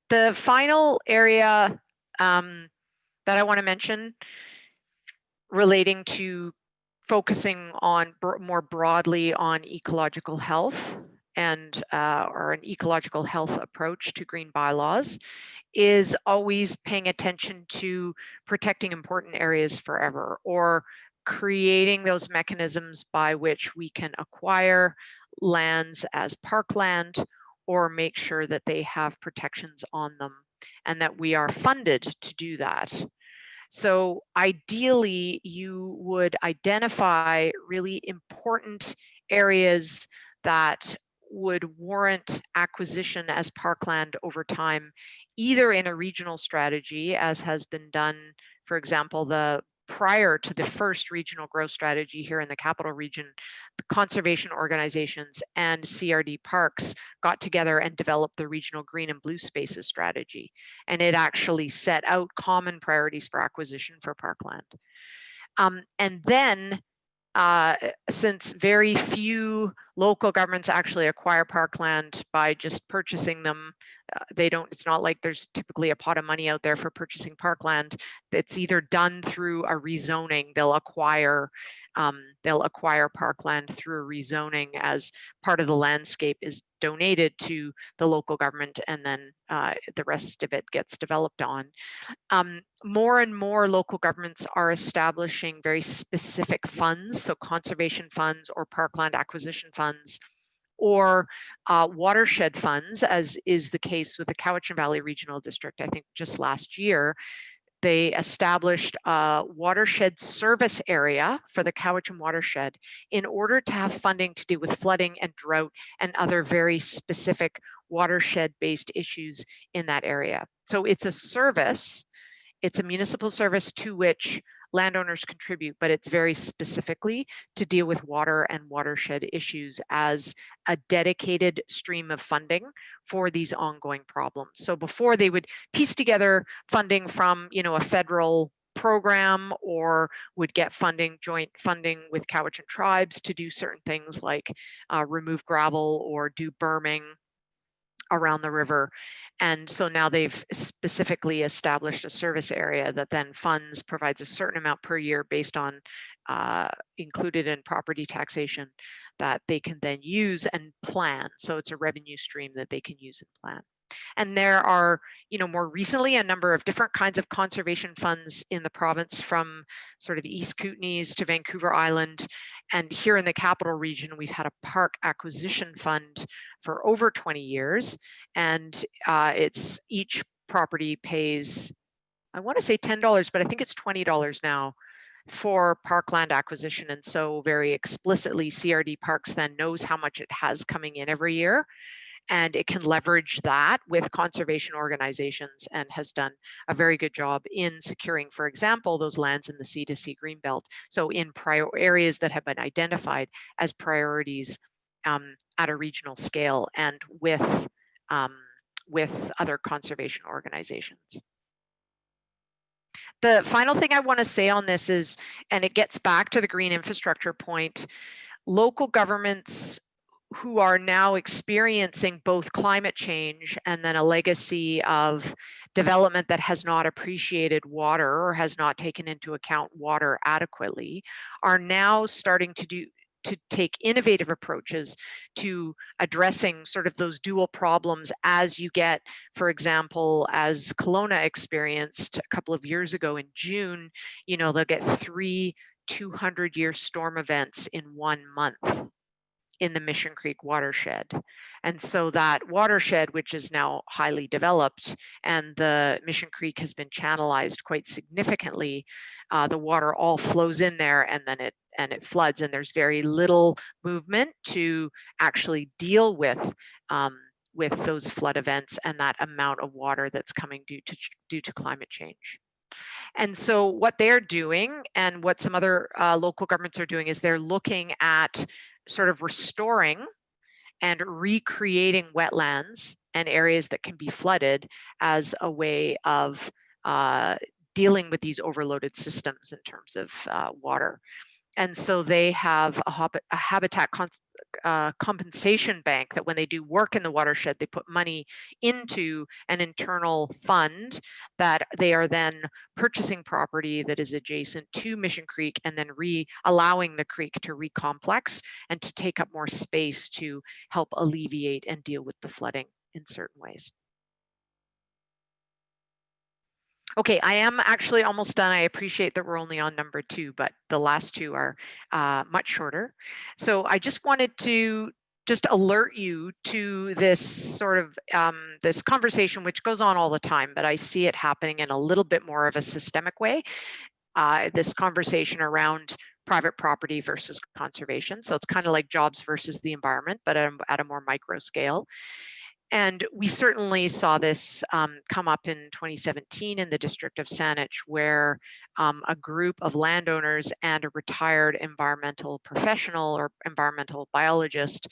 The final area that I want to mention relating to focusing on more broadly on ecological health and or an ecological health approach to green bylaws is always paying attention to protecting important areas forever, or creating those mechanisms by which we can acquire lands as parkland or make sure that they have protections on them and that we are funded to do that. So ideally, you would identify really important areas that would warrant acquisition as parkland over time, either in a regional strategy, as has been done, for example, prior to the first regional growth strategy here in the capital region, the conservation organizations and CRD parks got together and developed the regional green and blue spaces strategy. And it actually set out common priorities for acquisition for parkland. And then since very few local governments actually acquire parkland by just purchasing them, it's not like there's typically a pot of money out there for purchasing parkland. It's either done through a rezoning. They'll acquire parkland through a rezoning as part of the landscape is donated to the local government, and then the rest of it gets developed on. More and more local governments are establishing very specific funds, so conservation funds or parkland acquisition funds, or watershed funds, as is the case with the Cowichan Valley Regional District. I think just last year, they established a watershed service area for the Cowichan watershed in order to have funding to deal with flooding and drought and other very specific watershed-based issues in that area. So it's a service. It's a municipal service to which landowners contribute, but it's very specifically to deal with water and watershed issues as a dedicated stream of funding for these ongoing problems. So before, they would piece together funding from, a federal program, or would get joint funding with Cowichan tribes to do certain things like remove gravel or do berming around the river. And so now they've specifically established a service area that then provides a certain amount per year based on included in property taxation that they can then use and plan. So it's a revenue stream that they can use and plan. And there are, more recently, a number of different kinds of conservation funds in the province, from sort of the East Kootenays to Vancouver Island. And here in the capital region, we've had a park acquisition fund for over 20 years. And each property pays, I want to say $10, but I think it's $20 now for parkland acquisition. And so very explicitly, CRD Parks then knows how much it has coming in every year, and it can leverage that with conservation organizations, and has done a very good job in securing, for example, those lands in the C2C Greenbelt. So in areas that have been identified as priorities at a regional scale and with other conservation organizations. The final thing I want to say on this is, and it gets back to the green infrastructure point, local governments who are now experiencing both climate change and then a legacy of development that has not appreciated water or has not taken into account water adequately, are now starting to take innovative approaches to addressing sort of those dual problems as you get, for example, as Kelowna experienced a couple of years ago in June, they'll get 3 200-year storm events in 1 month in the Mission Creek watershed. And so that watershed, which is now highly developed, and the Mission Creek has been channelized quite significantly, the water all flows in there and then it floods, and there's very little movement to actually deal with those flood events and that amount of water that's coming due to climate change. And so what they're doing and what some other local governments are doing is they're looking at sort of restoring and recreating wetlands and areas that can be flooded as a way of dealing with these overloaded systems in terms of water. And so they have a habitat compensation bank that when they do work in the watershed, they put money into an internal fund that they are then purchasing property that is adjacent to Mission Creek and then allowing the creek to recomplex and to take up more space to help alleviate and deal with the flooding in certain ways. Okay, I am actually almost done. I appreciate that we're only on number 2, but the last 2 are much shorter. So I just wanted to just alert you to this sort of this conversation, which goes on all the time, but I see it happening in a little bit more of a systemic way. This conversation around private property versus conservation. So it's kind of like jobs versus the environment, but at a more micro scale. And we certainly saw this come up in 2017 in the district of Saanich, where a group of landowners and a retired environmental professional or environmental biologist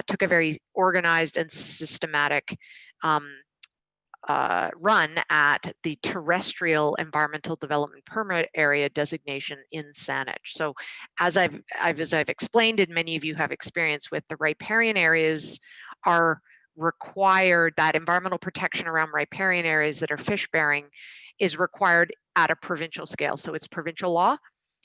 took a very organized and systematic run at the terrestrial environmental development permit area designation in Saanich. So as I've explained, and many of you have experience with, the riparian areas are required, that environmental protection around riparian areas that are fish bearing is required at a provincial scale. So it's provincial law.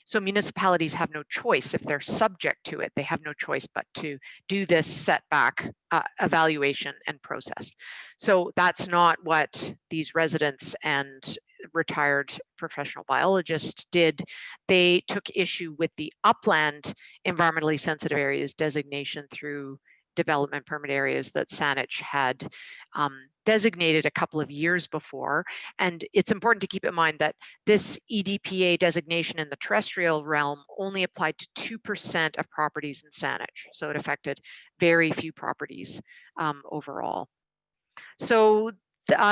So municipalities have no choice if they're subject to it. They have no choice but to do this setback evaluation and process. So that's not what these residents and retired professional biologists did. They took issue with the upland environmentally sensitive areas designation through development permit areas that Saanich had designated a couple of years before. And it's important to keep in mind that this EDPA designation in the terrestrial realm only applied to 2% of properties in Saanich. So it affected very few properties overall. So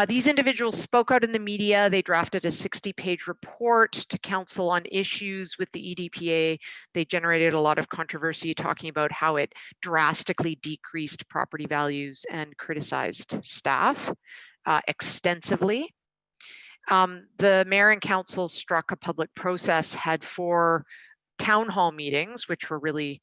these individuals spoke out in the media. They drafted a 60-page report to council on issues with the EDPA. They generated a lot of controversy talking about how it drastically decreased property values and criticized staff extensively. The mayor and council struck a public process, had 4 town hall meetings, which were really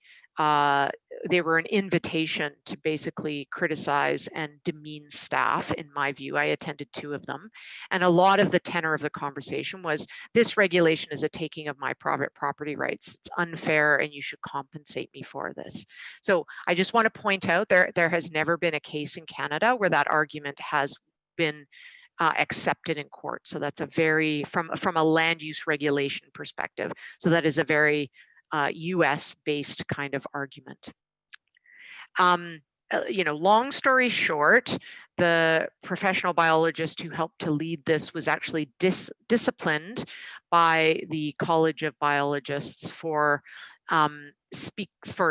they were an invitation to basically criticize and demean staff, in my view. I attended 2 of them. And a lot of the tenor of the conversation was, this regulation is a taking of my private property rights. It's unfair and you should compensate me for this. So I just want to point out there has never been a case in Canada where that argument has been accepted in court. So that's a very, from a land use regulation perspective, so that is a very US-based kind of argument. Long story short, the professional biologist who helped to lead this was actually disciplined by the College of Biologists for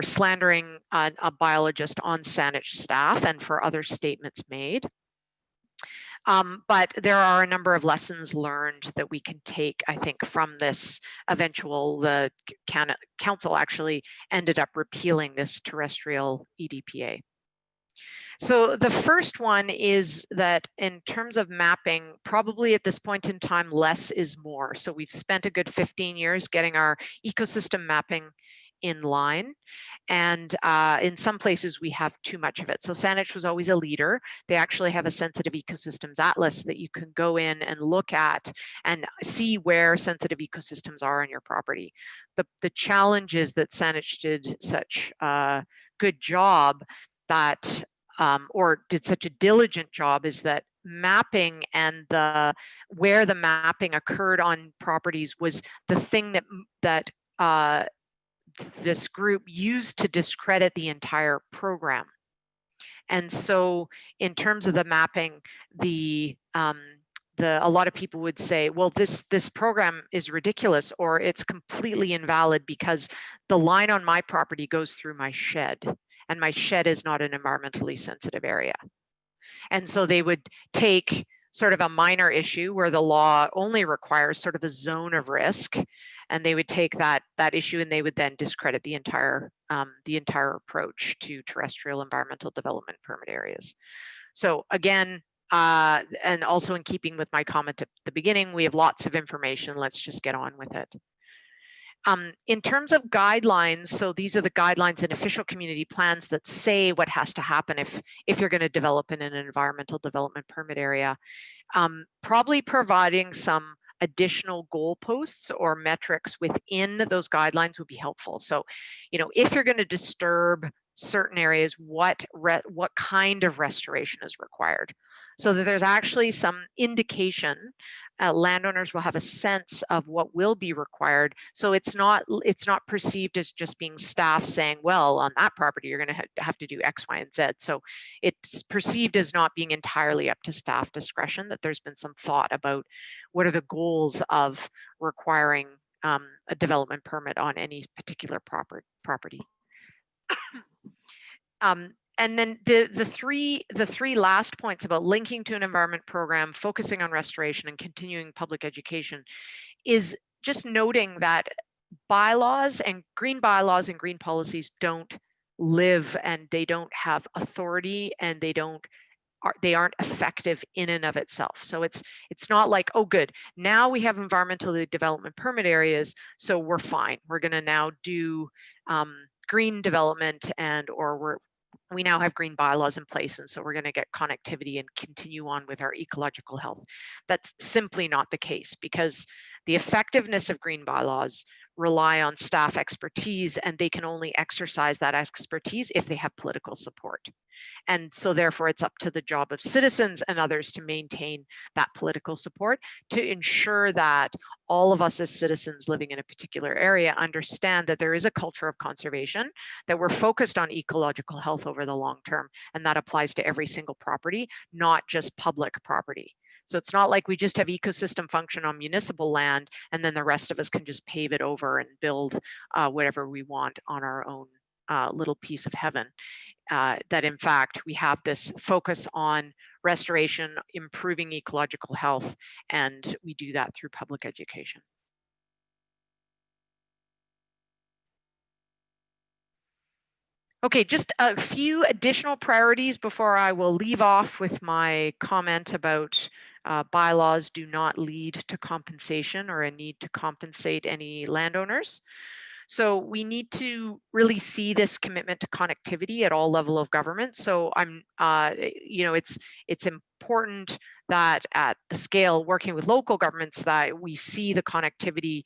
slandering a biologist on Saanich staff and for other statements made. But there are a number of lessons learned that we can take, I think, from this the council actually ended up repealing this terrestrial EDPA. So the first one is that in terms of mapping, probably at this point in time, less is more. So we've spent a good 15 years getting our ecosystem mapping in line. And in some places we have too much of it. So Saanich was always a leader. They actually have a sensitive ecosystems atlas that you can go in and look at and see where sensitive ecosystems are on your property. The challenge is that Saanich did such a good job that, or did such a diligent job, is that mapping and where the mapping occurred on properties was the thing that this group used to discredit the entire program. And so in terms of the mapping, a lot of people would say, well, this program is ridiculous, or it's completely invalid because the line on my property goes through my shed, and my shed is not an environmentally sensitive area. And so they would take sort of a minor issue where the law only requires sort of a zone of risk, and they would take that issue and they would then discredit the entire approach to terrestrial environmental development permit areas. So again, and also in keeping with my comment at the beginning, we have lots of information. Let's just get on with it. In terms of guidelines, so these are the guidelines and official community plans that say what has to happen if you're going to develop in an environmental development permit area. Probably providing some additional goalposts or metrics within those guidelines would be helpful. So, if you're going to disturb certain areas, what kind of restoration is required, so that there's actually some indication. Landowners will have a sense of what will be required, so it's not perceived as just being staff saying, well, on that property you're going to have to do X, Y, and Z. So it's perceived as not being entirely up to staff discretion, that there's been some thought about what are the goals of requiring a development permit on any particular property. And then the three last points about linking to an environment program, focusing on restoration, and continuing public education is just noting that bylaws and green policies don't live, and they don't have authority, and they aren't effective in and of itself. So it's not like, oh good, now we have environmentally development permit areas, so we're fine. We're going to now do green development, or we now have green bylaws in place, and so we're going to get connectivity and continue on with our ecological health. That's simply not the case, because the effectiveness of green bylaws rely on staff expertise, and they can only exercise that expertise if they have political support. And so therefore it's up to the job of citizens and others to maintain that political support, to ensure that all of us as citizens living in a particular area understand that there is a culture of conservation, that we're focused on ecological health over the long term, and that applies to every single property, not just public property. So it's not like we just have ecosystem function on municipal land and then the rest of us can just pave it over and build whatever we want on our own little piece of heaven. That in fact, we have this focus on restoration, improving ecological health, and we do that through public education. Okay, just a few additional priorities before I will leave off with my comment about bylaws do not lead to compensation or a need to compensate any landowners. So we need to really see this commitment to connectivity at all level of government. So it's important that at the scale working with local governments that we see the connectivity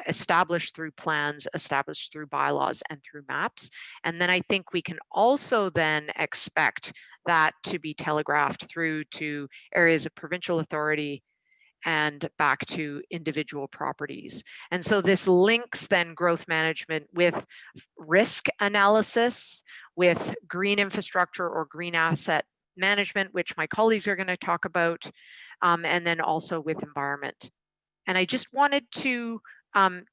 established through plans, established through bylaws and through maps. And then I think we can also then expect that to be telegraphed through to areas of provincial authority and back to individual properties. And so this links then growth management with risk analysis, with green infrastructure or green asset management, which my colleagues are going to talk about, and then also with environment. And I just wanted to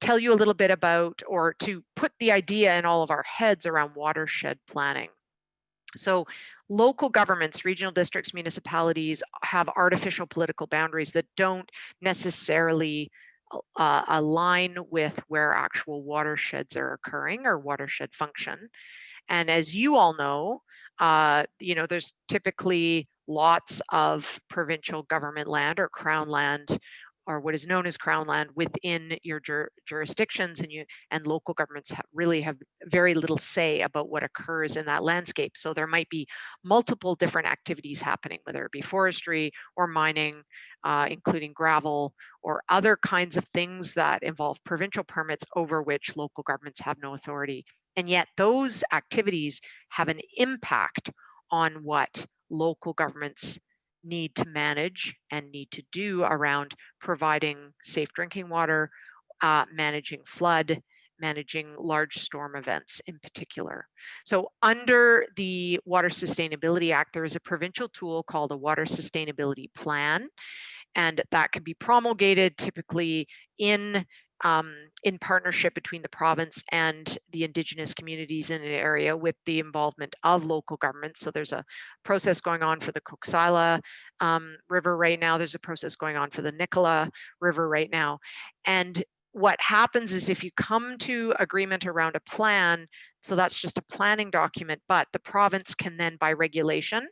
tell you a little bit about, or to put the idea in all of our heads around watershed planning. So local governments, regional districts, municipalities have artificial political boundaries that don't necessarily align with where actual watersheds are occurring or watershed function. And as you all know, there's typically lots of provincial government land or crown land, or what is known as crown land, within your jurisdictions, and local governments really have very little say about what occurs in that landscape. So there might be multiple different activities happening, whether it be forestry or mining, including gravel or other kinds of things that involve provincial permits over which local governments have no authority. And yet those activities have an impact on what local governments need to manage and need to do around providing safe drinking water, managing flood, managing large storm events in particular. So under the Water Sustainability Act, there is a provincial tool called a Water Sustainability Plan, and that can be promulgated typically in in partnership between the province and the Indigenous communities in an area with the involvement of local governments. So there's a process going on for the Coxsala River right now. There's a process going on for the Nicola River right now. And what happens is if you come to agreement around a plan, so that's just a planning document, but the province can then by regulation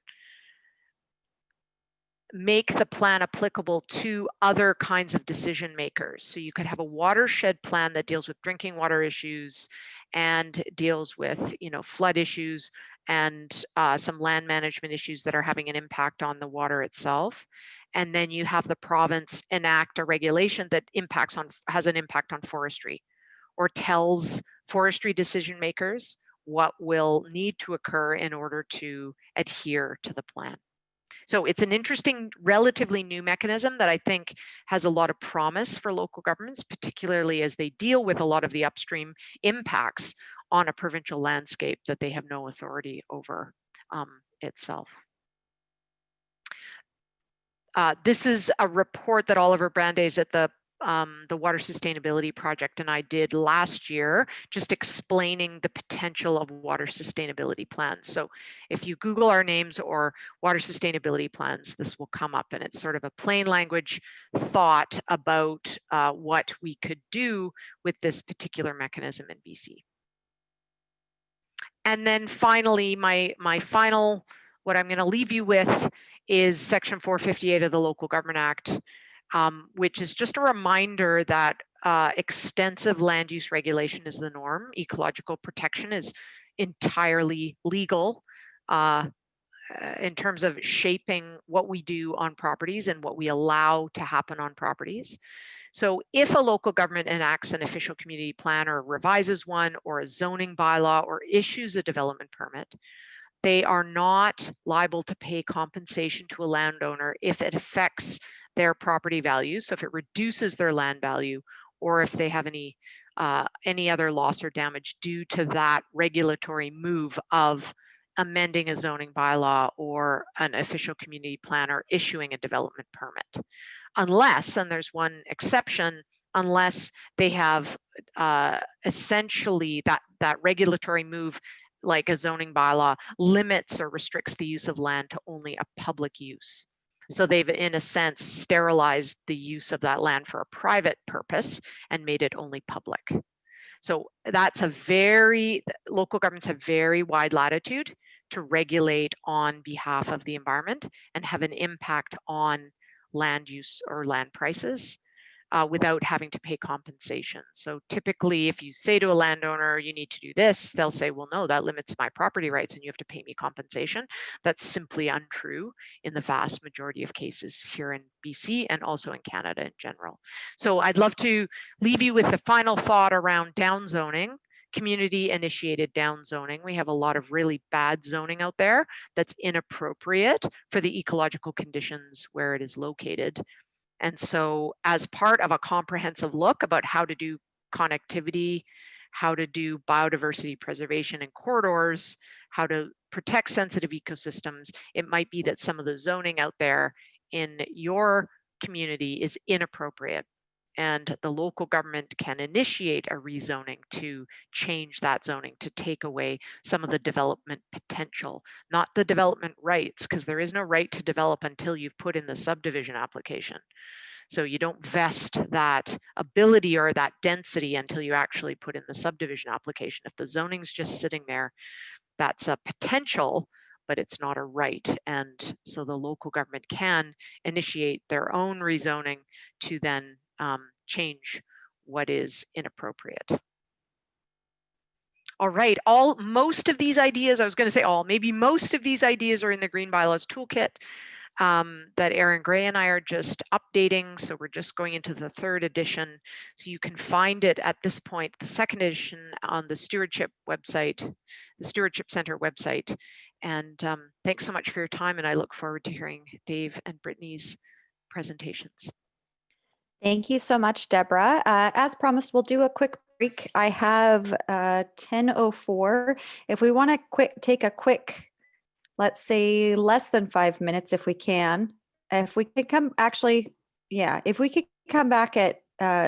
make the plan applicable to other kinds of decision makers. So you could have a watershed plan that deals with drinking water issues and deals with, flood issues and some land management issues that are having an impact on the water itself. And then you have the province enact a regulation that has an impact on forestry, or tells forestry decision makers what will need to occur in order to adhere to the plan. So it's an interesting, relatively new mechanism that I think has a lot of promise for local governments, particularly as they deal with a lot of the upstream impacts on a provincial landscape that they have no authority over itself. This is a report that Oliver Brandeis at the Water Sustainability Project and I did last year, just explaining the potential of water sustainability plans. So if you Google our names or water sustainability plans, this will come up, and it's sort of a plain language thought about what we could do with this particular mechanism in BC. And then finally, my final, what I'm going to leave you with is Section 458 of the Local Government Act, which is just a reminder that extensive land use regulation is the norm. Ecological protection is entirely legal in terms of shaping what we do on properties and what we allow to happen on properties. So if a local government enacts an official community plan or revises one or a zoning bylaw or issues a development permit, they are not liable to pay compensation to a landowner if it affects their property value. So if it reduces their land value, or if they have any other loss or damage due to that regulatory move of amending a zoning bylaw or an official community plan or issuing a development permit. Unless, and there's one exception, unless they have essentially that regulatory move, like a zoning bylaw, limits or restricts the use of land to only a public use. So they've, in a sense, sterilized the use of that land for a private purpose and made it only public. So that's local governments have very wide latitude to regulate on behalf of the environment and have an impact on land use or land prices without having to pay compensation. So typically, if you say to a landowner, you need to do this, they'll say, well, no, that limits my property rights and you have to pay me compensation. That's simply untrue in the vast majority of cases here in BC and also in Canada in general. So I'd love to leave you with the final thought around downzoning. Community initiated downzoning. We have a lot of really bad zoning out there that's inappropriate for the ecological conditions where it is located. And so as part of a comprehensive look about how to do connectivity, how to do biodiversity preservation in corridors, how to protect sensitive ecosystems, it might be that some of the zoning out there in your community is inappropriate. And the local government can initiate a rezoning to change that zoning, to take away some of the development potential, not the development rights, because there is no right to develop until you've put in the subdivision application. So you don't vest that ability or that density until you actually put in the subdivision application. If the zoning's just sitting there, that's a potential, but it's not a right. And so the local government can initiate their own rezoning to then change what is inappropriate. All right, most of these ideas, I was going to say all, maybe most of these ideas are in the Green Bylaws Toolkit that Aaron Gray and I are just updating. So we're just going into the 3rd edition. So you can find it at this point, the 2nd edition, on the Stewardship website, the Stewardship Center website. And thanks so much for your time. And I look forward to hearing Dave and Brittany's presentations. Thank you so much, Deborah. As promised, we'll do a quick break. I have 10:04. If we want to take a quick, let's say less than 5 minutes, if we can. If we could come, actually, yeah, if we could come back at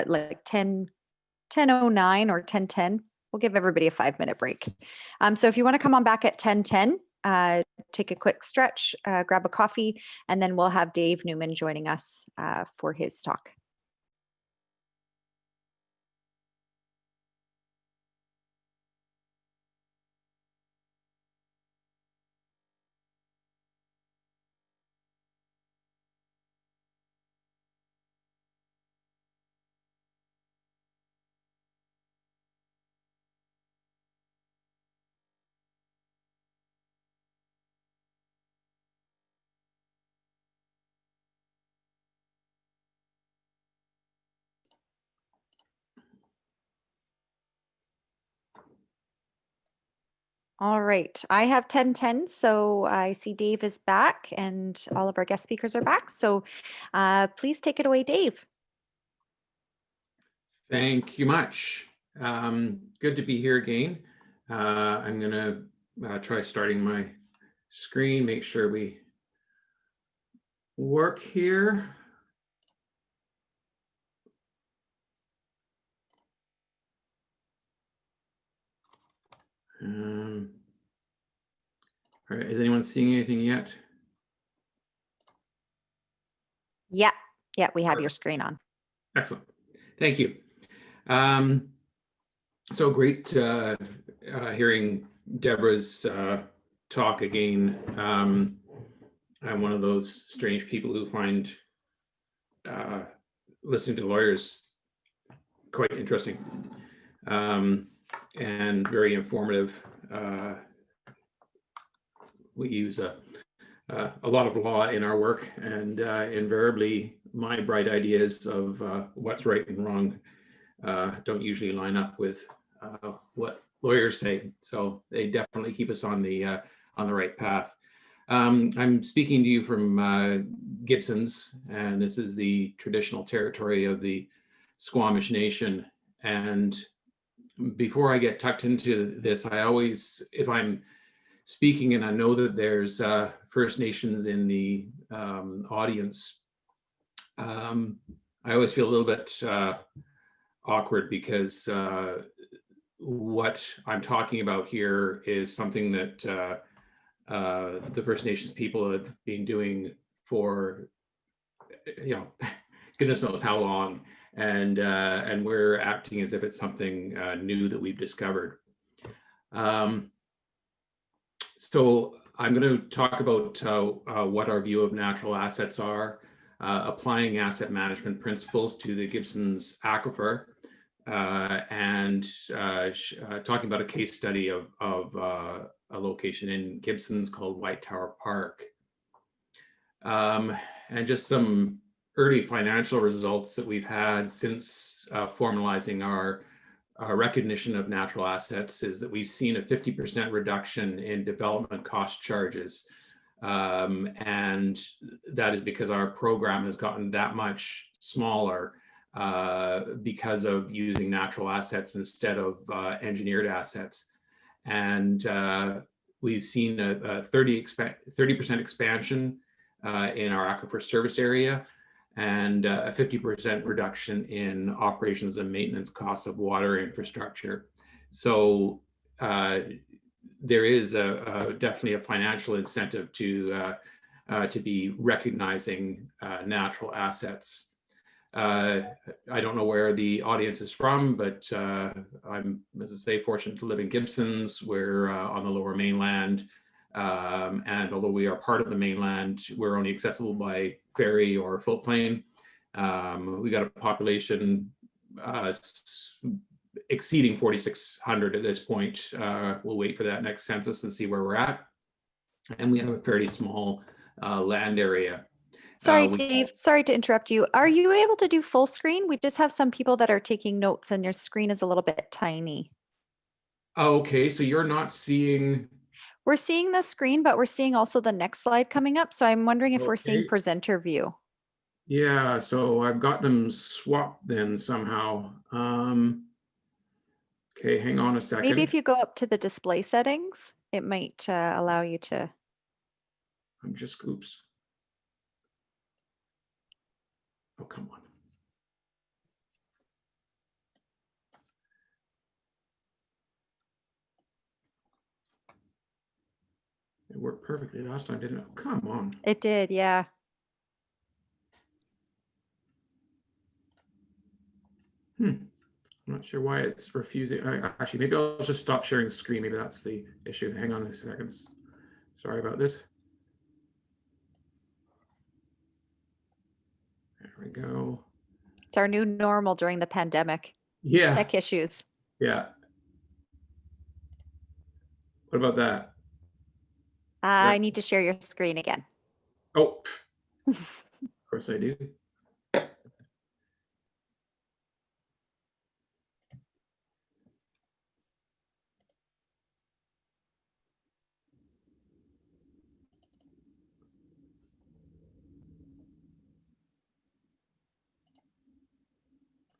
like 10 10:09 or 10:10. We'll give everybody a 5-minute break. So if you want to come on back at 10:10, take a quick stretch, grab a coffee, and then we'll have Dave Newman joining us for his talk. All right, I have 10:10, so I see Dave is back and all of our guest speakers are back. So please take it away, Dave. Thank you much. Good to be here again. I'm going to try starting my screen, make sure we work here. All right, is anyone seeing anything yet? Yeah, we have your screen on. Excellent, thank you. So great hearing Deborah's talk again. I'm one of those strange people who find listening to lawyers quite interesting and very informative. We use a lot of law in our work, and invariably my bright ideas of what's right and wrong don't usually line up with what lawyers say. So they definitely keep us on the right path. I'm speaking to you from Gibsons, and this is the traditional territory of the Squamish Nation. And before I get tucked into this, I always, if I'm speaking and I know that there's First Nations in the audience, I always feel a little bit awkward because what I'm talking about here is something that the First Nations people have been doing for, goodness knows how long, and we're acting as if it's something new that we've discovered. So I'm going to talk about what our view of natural assets are, applying asset management principles to the Gibsons aquifer, and talking about a case study of a location in Gibsons called White Tower Park. And just some early financial results that we've had since formalizing our recognition of natural assets is that we've seen a 50% reduction in development cost charges. And that is because our program has gotten that much smaller because of using natural assets instead of engineered assets. And we've seen a 30% expansion in our aquifer service area, and a 50% reduction in operations and maintenance costs of water infrastructure. So there is definitely a financial incentive to be recognizing natural assets. I don't know where the audience is from, but I'm, as I say, fortunate to live in Gibsons. We're on the Lower Mainland. And although we are part of the mainland, we're only accessible by ferry or floatplane. We got a population exceeding 4,600 at this point. We'll wait for that next census and see where we're at. And we have a fairly small land area. Sorry, Dave, sorry to interrupt you. Are you able to do full screen? We just have some people that are taking notes and your screen is a little bit tiny. Okay, so you're not seeing... We're seeing the screen, but we're seeing also the next slide coming up. So I'm wondering if we're seeing presenter view. Yeah, so I've got them swapped then somehow. Okay, hang on a second. Maybe if you go up to the display settings, it might allow you to. I'm just, oops. Oh, come on. It worked perfectly last time, didn't it? Come on. It did, yeah. I'm not sure why it's refusing. Actually, maybe I'll just stop sharing the screen. Maybe that's the issue. Hang on a second. Sorry about this. There we go. It's our new normal during the pandemic. Yeah. Tech issues. Yeah. What about that? I need to share your screen again. Oh, of course I do.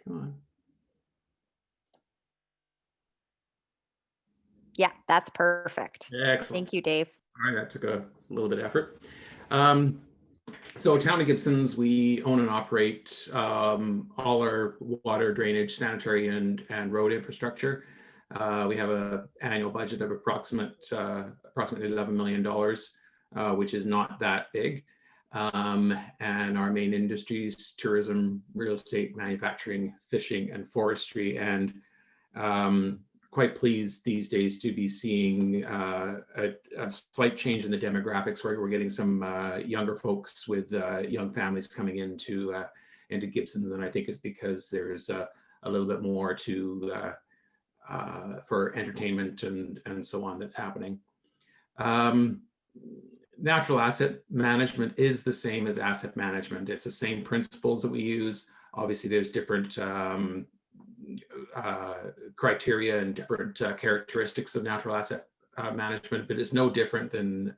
Come on. Yeah, that's perfect. Excellent. Thank you, Dave. All right, that took a little bit of effort. So Town of Gibson's, we own and operate all our water, drainage, sanitary, and road infrastructure. We have an annual budget of approximately $11 million, which is not that big. And our main industries: tourism, real estate, manufacturing, fishing, and forestry. And quite pleased these days to be seeing a slight change in the demographics, where we're getting some younger folks with young families coming into Gibson's, and I think it's because there's a little bit more to for entertainment and so on that's happening. Natural asset management is the same as asset management. It's the same principles that we use. Obviously, there's different criteria and different characteristics of natural asset management, but it's no different than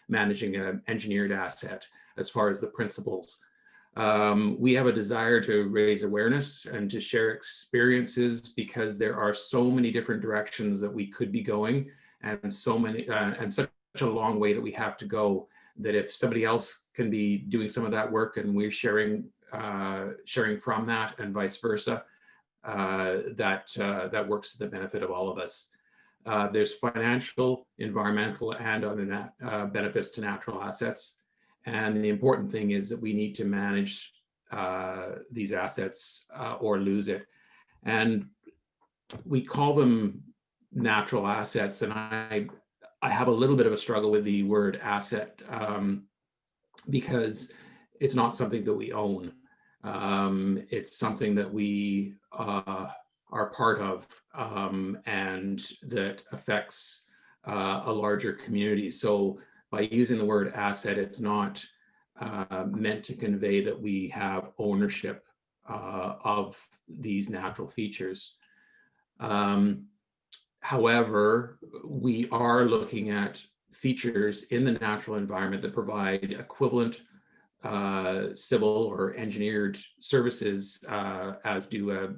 managing an engineered asset as far as the principles. We have a desire to raise awareness and to share experiences, because there are so many different directions that we could be going, and so many and such a long way that we have to go, that if somebody else can be doing some of that work and we're sharing from that, and vice versa, that works to the benefit of all of us. There's financial, environmental, and other benefits to natural assets. And the important thing is that we need to manage these assets or lose it. And we call them natural assets. And I have a little bit of a struggle with the word asset because it's not something that we own. It's something that we are part of, and that affects a larger community. So by using the word asset, it's not meant to convey that we have ownership of these natural features. However, we are looking at features in the natural environment that provide equivalent civil or engineered services as do a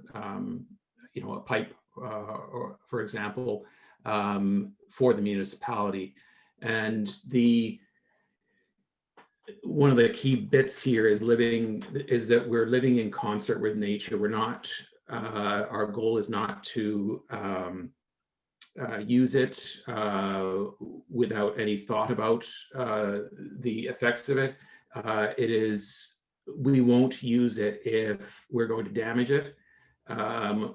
pipe, or for example, for the municipality. And one of the key bits here is that we're living in concert with nature. We're not, our goal is not to use it without any thought about the effects of it. It is, we won't use it if we're going to damage it.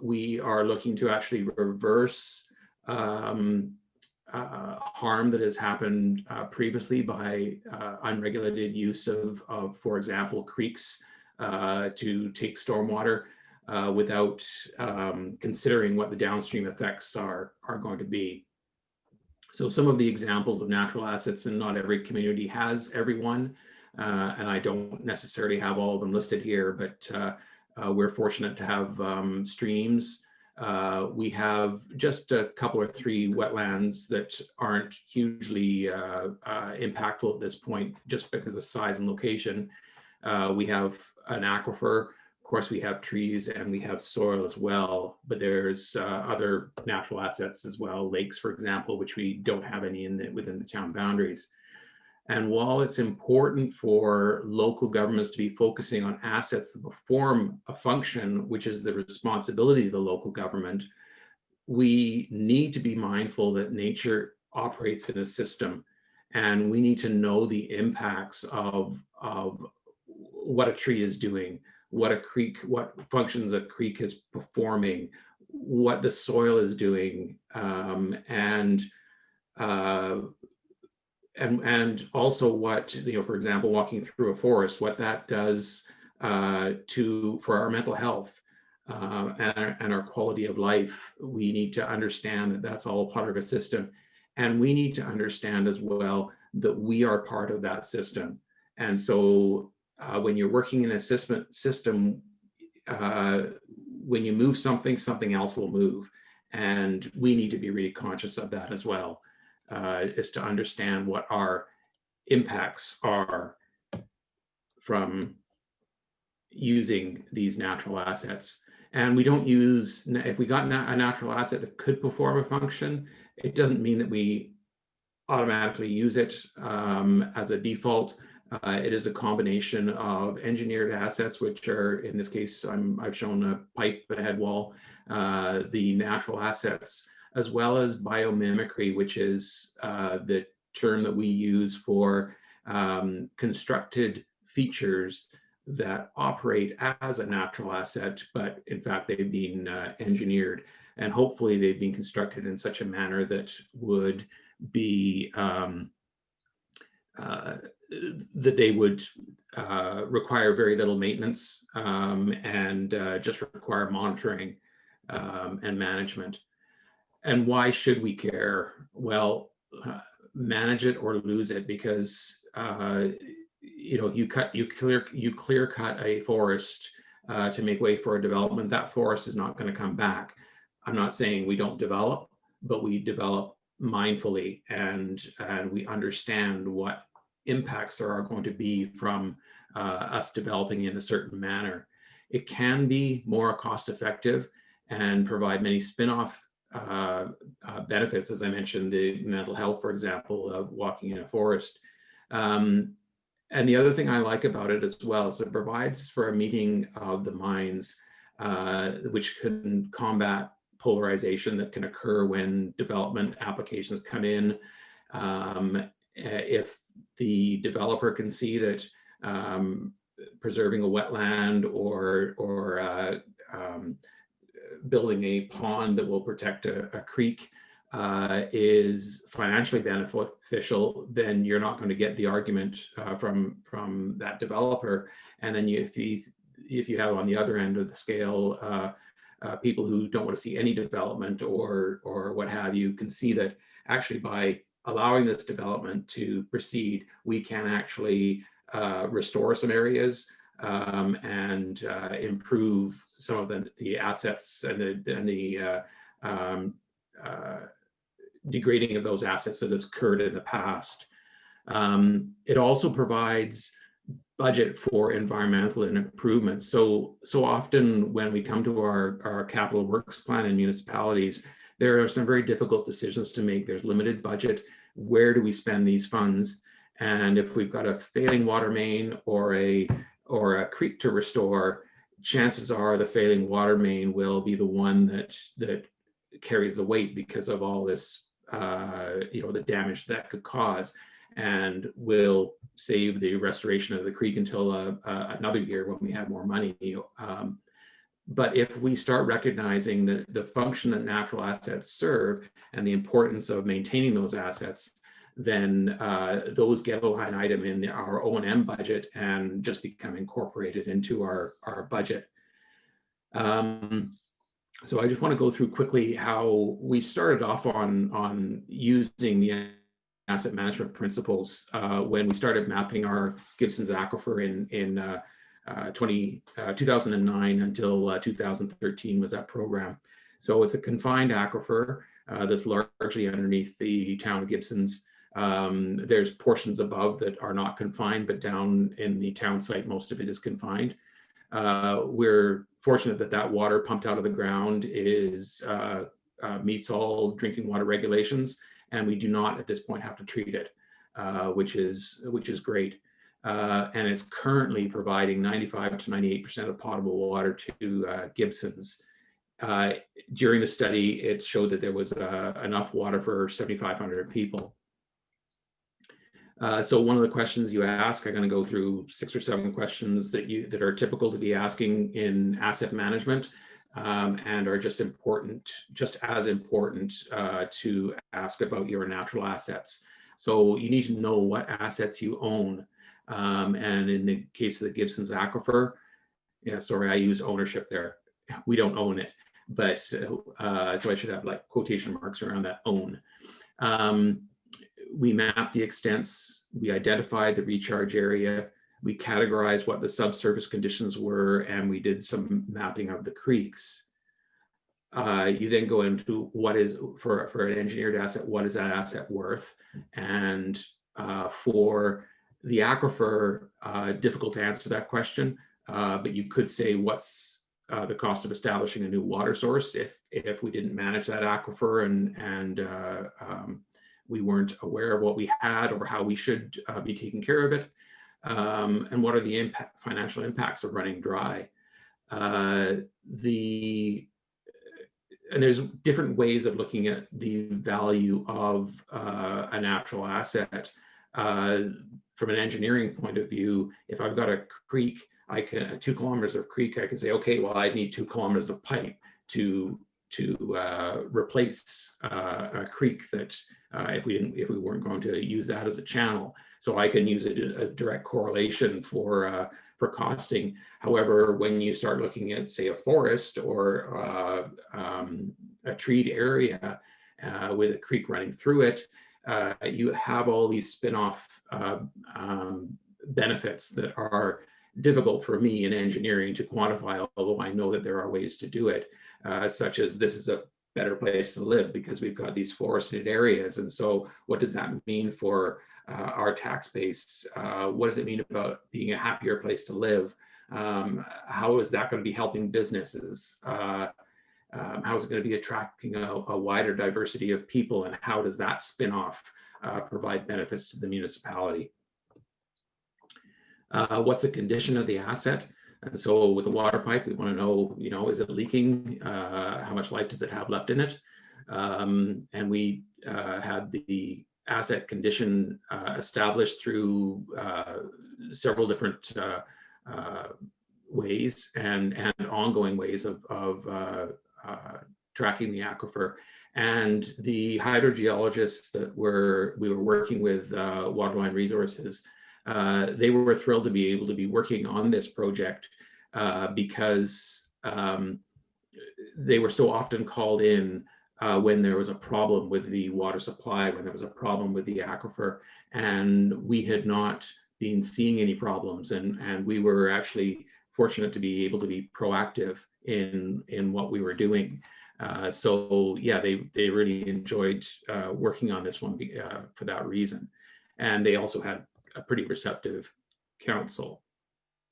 We are looking to actually reverse harm that has happened previously by unregulated use of, for example, creeks to take stormwater without considering what the downstream effects are going to be. So some of the examples of natural assets, and not every community has every one, and I don't necessarily have all of them listed here, but we're fortunate to have streams. We have just a couple or three wetlands that aren't hugely impactful at this point, just because of size and location. We have an aquifer. Of course, we have trees and we have soil as well, but there's other natural assets as well, lakes, for example, which we don't have any within the town boundaries. And while it's important for local governments to be focusing on assets that perform a function, which is the responsibility of the local government, we need to be mindful that nature operates in a system, and we need to know the impacts of what a tree is doing, what functions a creek is performing, what the soil is doing, and also what, for example, walking through a forest, what that does for our mental health and our quality of life. We need to understand that that's all part of a system. And we need to understand as well that we are part of that system. And so when you're working in a system, when you move something, something else will move. And we need to be really conscious of that as well, is to understand what our impacts are from using these natural assets. And we don't use, if we got a natural asset that could perform a function, it doesn't mean that we automatically use it as a default. It is a combination of engineered assets, which are, in this case, I've shown a pipe and a head wall, the natural assets, as well as biomimicry, which is the term that we use for constructed features that operate as a natural asset, but in fact, they've been engineered, and hopefully they've been constructed in such a manner that would be that they would require very little maintenance and just require monitoring and management. And why should we care? Well, manage it or lose it, because you clear cut a forest to make way for a development. That forest is not going to come back. I'm not saying we don't develop, but we develop mindfully, and we understand what impacts there are going to be from us developing in a certain manner. It can be more cost effective and provide many spin-off benefits, as I mentioned, the mental health, for example, of walking in a forest. And the other thing I like about it as well is it provides for a meeting of the minds, which can combat polarization that can occur when development applications come in. If the developer can see that preserving a wetland or building a pond that will protect a creek is financially beneficial, then you're not going to get the argument from that developer. And then if you have on the other end of the scale people who don't want to see any development or what have you, can see that actually by allowing this development to proceed, we can actually restore some areas and improve some of the assets and the degrading of those assets that has occurred in the past. It also provides budget for environmental improvements. So often when we come to our capital works plan in municipalities, there are some very difficult decisions to make. There's limited budget. Where do we spend these funds? And if we've got a failing water main or a creek to restore, chances are the failing water main will be the one that carries the weight because of all this, the damage that could cause, and will save the restoration of the creek until another year when we have more money. But if we start recognizing the function that natural assets serve and the importance of maintaining those assets, then those get a line item in our O&M budget and just become incorporated into our budget. So I just want to go through quickly how we started off on using the asset management principles when we started mapping our Gibson's Aquifer in 2009 until 2013 was that program. So it's a confined aquifer that's largely underneath the town of Gibson's. There's portions above that are not confined, but down in the town site, most of it is confined. We're fortunate that water pumped out of the ground meets all drinking water regulations, and we do not at this point have to treat it, which is great. And it's currently providing 95 to 98% of potable water to Gibson's. during the study, it showed that there was enough water for 7,500 people. So one of the questions you ask, I'm going to go through 6 or 7 questions that are typical to be asking in asset management, and are just as important to ask about your natural assets. So you need to know what assets you own. And in the case of the Gibson's Aquifer, yeah, sorry, I use ownership there. We don't own it, but so I should have like quotation marks around that own. We mapped the extents, we identified the recharge area, we categorized what the subsurface conditions were, and we did some mapping of the creeks. You then go into what is, for an engineered asset, what is that asset worth? And for the aquifer, difficult to answer that question, but you could say what's the cost of establishing a new water source if we didn't manage that aquifer and we weren't aware of what we had or how we should be taking care of it, and what are the financial impacts of running dry. And there's different ways of looking at the value of a natural asset. From an engineering point of view, if I've got a creek, 2 kilometers of creek, I can say, okay, well, I need 2 kilometers of pipe to replace a creek that if we weren't going to use that as a channel. So I can use a direct correlation for costing. However, when you start looking at, say, a forest or a treed area with a creek running through it, you have all these spin-off benefits that are difficult for me in engineering to quantify, although I know that there are ways to do it, such as this is a better place to live because we've got these forested areas. And so what does that mean for our tax base? What does it mean about being a happier place to live? How is that going to be helping businesses? How is it going to be attracting a wider diversity of people? And how does that spin off provide benefits to the municipality? What's the condition of the asset? And so with a water pipe, we want to know, is it leaking? How much life does it have left in it? And we had the asset condition established through several different ways and ongoing ways of tracking the aquifer. And the hydrogeologists that we were working with, Waterline Resources, they were thrilled to be able to be working on this project because they were so often called in when there was a problem with the water supply, when there was a problem with the aquifer, and we had not been seeing any problems. And we were actually fortunate to be able to be proactive in what we were doing. So yeah, they really enjoyed working on this one for that reason. And they also had a pretty receptive council.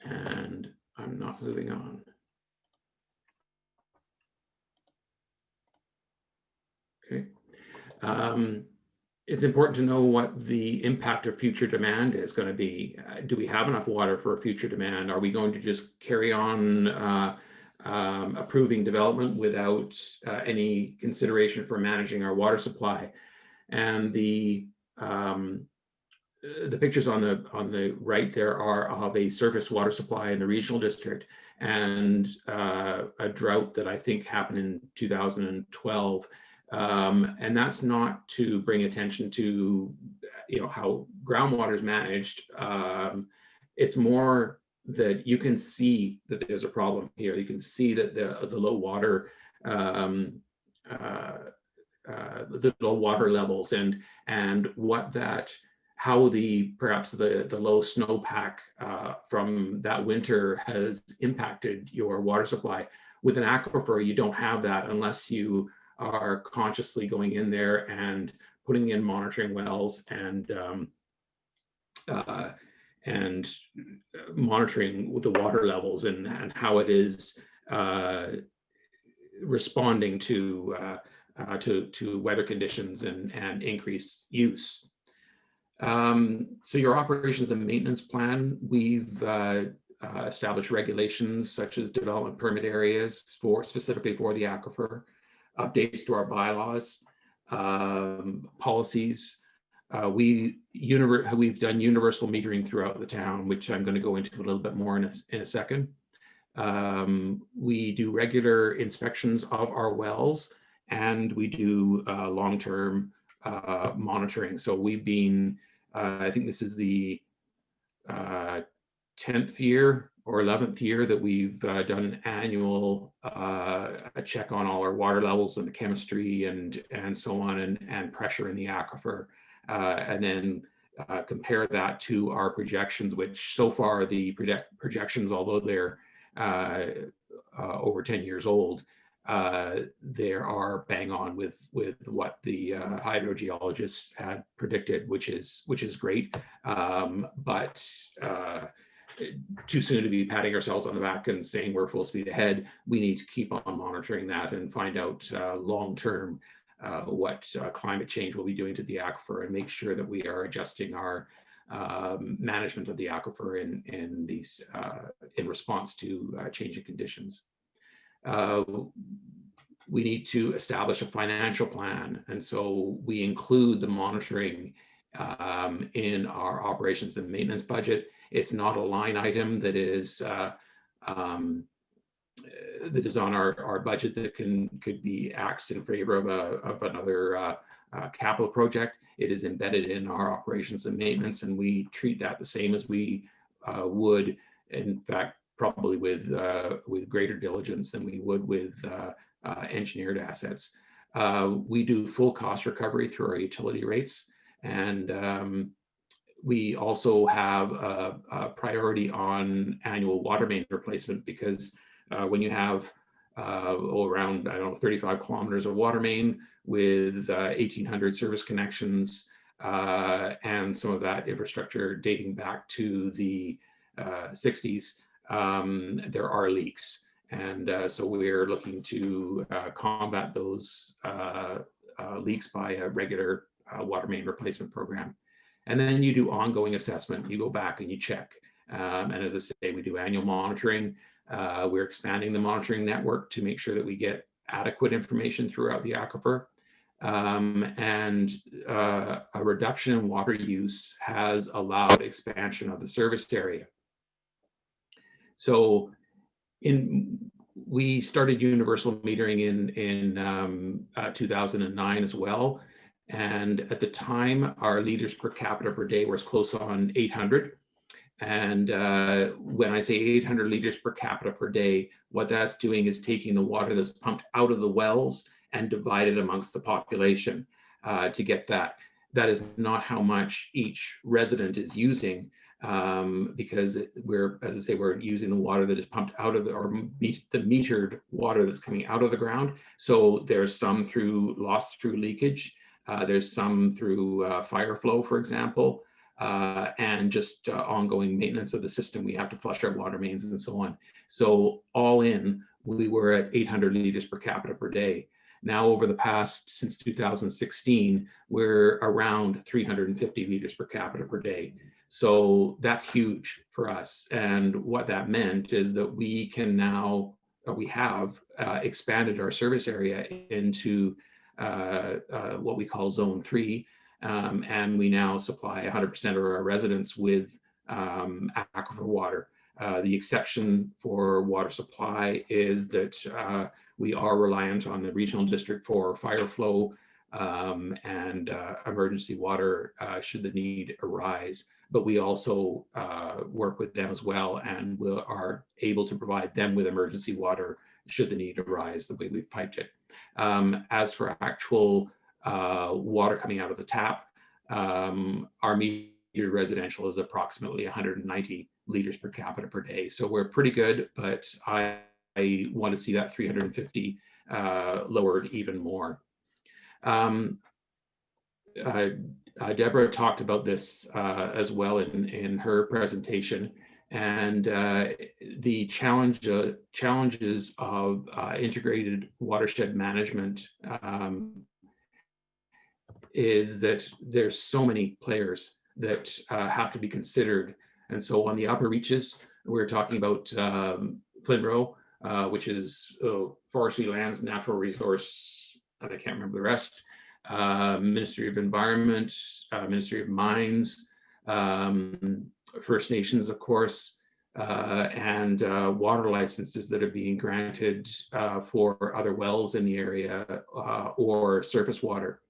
And I'm not moving on. Okay. It's important to know what the impact of future demand is going to be. Do we have enough water for future demand? Are we going to just carry on approving development without any consideration for managing our water supply? And the pictures on the right there are of a surface water supply in the regional district and a drought that I think happened in 2012. And that's not to bring attention to how groundwater is managed. It's more that you can see that there's a problem here. You can see that the low water levels and what that, how perhaps the low snowpack from that winter has impacted your water supply. With an aquifer, you don't have that unless you are consciously going in there and putting in monitoring wells and monitoring the water levels and how it is responding to weather conditions and increased use. So your operations and maintenance plan, we've establish regulations such as development permit areas specifically for the aquifer, updates to our bylaws, policies. We've done universal metering throughout the town, which I'm going to go into a little bit more in a second. We do regular inspections of our wells, and we do long-term monitoring. So we've been, I think this is the 10th year or 11th year that we've done an annual a check on all our water levels and the chemistry and so on, and pressure in the aquifer, and then compare that to our projections, which so far the projections, although they're over 10 years old, they are bang on with what the hydrogeologists had predicted, which is great, but too soon to be patting ourselves on the back and saying we're full speed ahead. We need to keep on monitoring that and find out long term what climate change will be doing to the aquifer, and make sure that we are adjusting our management of the aquifer in these in response to changing conditions. We need to establish a financial plan, and so we include the monitoring in our operations and maintenance budget. It's not a line item that is on our budget that could be axed in favor of another capital project. It is embedded in our operations and maintenance, and we treat that the same as we would, in fact, probably with greater diligence than we would with engineered assets. We do full cost recovery through our utility rates, and we also have a priority on annual water main replacement, because when you have around, I don't know, 35 kilometers of water main with 1,800 service connections, and some of that infrastructure dating back to the 60s, there are leaks. And so we're looking to combat those leaks by a regular water main replacement program. And then you do ongoing assessment. You go back and you check. And as I say, we do annual monitoring. We're expanding the monitoring network to make sure that we get adequate information throughout the aquifer. And a reduction in water use has allowed expansion of the service area. So we started universal metering in 2009 as well. And at the time, our liters per capita per day was close on 800. And when I say 800 liters per capita per day, what that's doing is taking the water that's pumped out of the wells and divided amongst the population to get that. That is not how much each resident is using, because as I say, we're using the water that is pumped out of the metered water that's coming out of the ground. So there's some lost through leakage. There's some through fire flow, for example, and just ongoing maintenance of the system. We have to flush our water mains and so on. So all in, we were at 800 liters per capita per day. Now, over the past, since 2016, we're around 350 liters per capita per day. So that's huge for us. And what that meant is that we can now, we have expanded our service area into what we call Zone 3, and we now supply 100% of our residents with aquifer water. The exception for water supply is that we are reliant on the regional district for fire flow and emergency water should the need arise. But we also work with them as well, and are able to provide them with emergency water should the need arise, the way we've piped it. As for actual water coming out of the tap, our metered residential is approximately 190 liters per capita per day. So we're pretty good, but I want to see that 350 lowered even more. Deborah talked about this as well in her presentation, and the challenges of integrated watershed management is that there's so many players that have to be considered. And so on the upper reaches, we're talking about Flint Row, which is forestry lands, natural resource, and I can't remember the rest, Ministry of Environment, Ministry of Mines, First Nations, of course, and water licenses that are being granted for other wells in the area or surface water.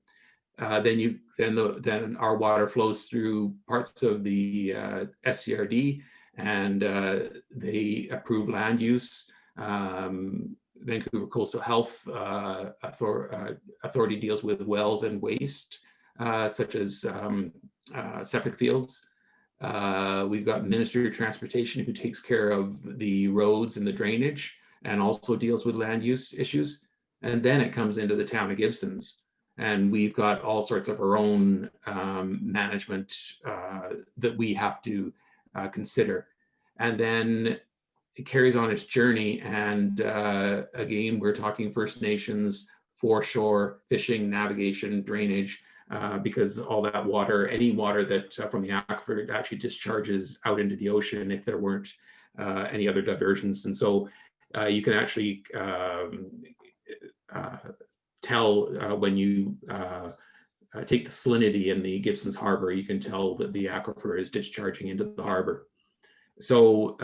Then our water flows through parts of the SCRD, and they approve land use. Vancouver Coastal Health Authority deals with wells and waste, such as septic fields. We've got Ministry of Transportation, who takes care of the roads and the drainage and also deals with land use issues. And then it comes into the town of Gibson's. And we've got all sorts of our own management that we have to consider. And then it carries on its journey. And again, we're talking First Nations, foreshore, fishing, navigation, drainage, because all that water, any water that from the aquifer actually discharges out into the ocean if there weren't any other diversions. And so you can actually tell when you take the salinity in the Gibson's Harbor, you can tell that the aquifer is discharging into the harbor. So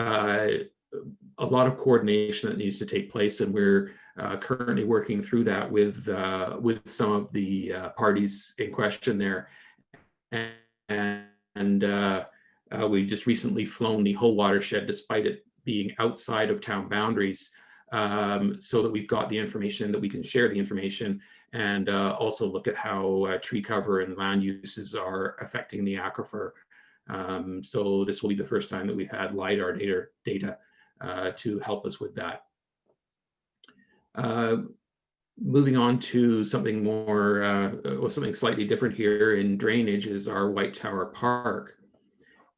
a lot of coordination that needs to take place, and we're currently working through that with some of the parties in question there. And we just recently flown the whole watershed, despite it being outside of town boundaries, so that we've got the information, that we can share the information, and also look at how tree cover and land uses are affecting the aquifer. So this will be the first time that we've had LiDAR data to help us with that. Moving on to something more, something slightly different here in drainage is our White Tower Park.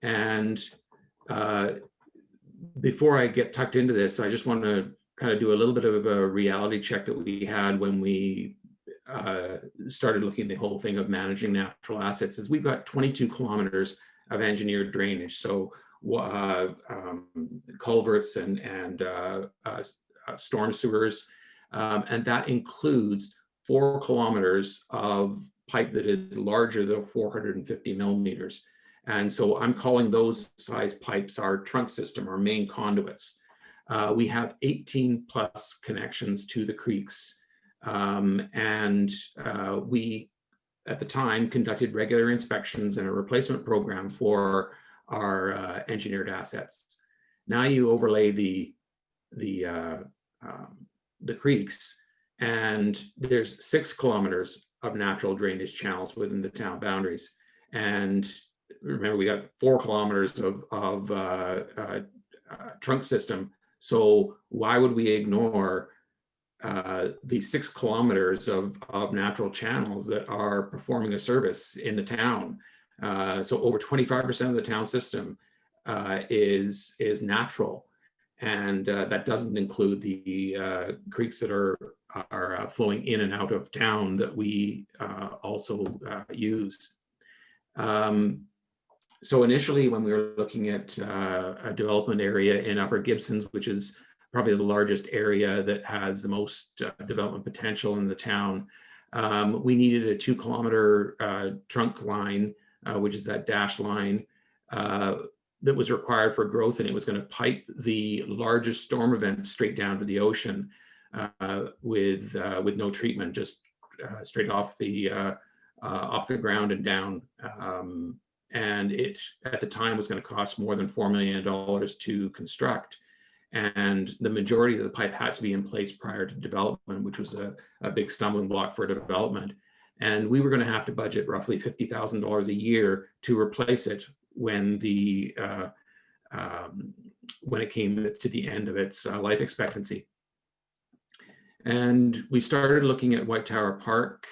And before I get tucked into this, I just want to kind of do a little bit of a reality check that we had when we started looking at the whole thing of managing natural assets. Is we've got 22 kilometers of engineered drainage, so culverts and storm sewers, and that includes 4 kilometers of pipe that is larger than 450 millimeters. And so I'm calling those size pipes our trunk system, our main conduits. We have 18 plus connections to the creeks. And we, at the time, conducted regular inspections and a replacement program for our engineered assets. Now you overlay the creeks, and there's 6 kilometers of natural drainage channels within the town boundaries. And remember, we got 4 kilometers of trunk system. So why would we ignore the 6 kilometers of natural channels that are performing a service in the town? So over 25% of the town system is natural, and that doesn't include the creeks that are flowing in and out of town that we also use. So initially, when we were looking at a development area in Upper Gibsons, which is probably the largest area that has the most development potential in the town, we needed a 2 kilometer trunk line, which is that dashed line, that was required for growth, and it was going to pipe the largest storm events straight down to the ocean with no treatment, just straight off the ground and down. And it, at the time, was going to cost more than $4 million to construct. And the majority of the pipe had to be in place prior to development, which was a big stumbling block for development. And we were going to have to budget roughly $50,000 a year to replace it when when it came to the end of its life expectancy. And we started looking at White Tower Park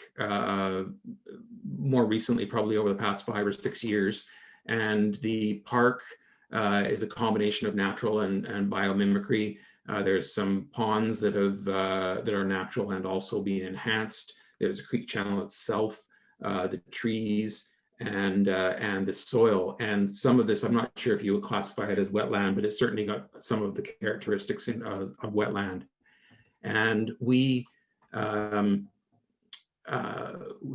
more recently, probably over the past 5 or 6 years. And the park is a combination of natural and biomimicry. There's some ponds that are natural and also being enhanced. There's a creek channel itself, the trees, and the soil. And some of this, I'm not sure if you would classify it as wetland, but it's certainly got some of the characteristics of wetland. And we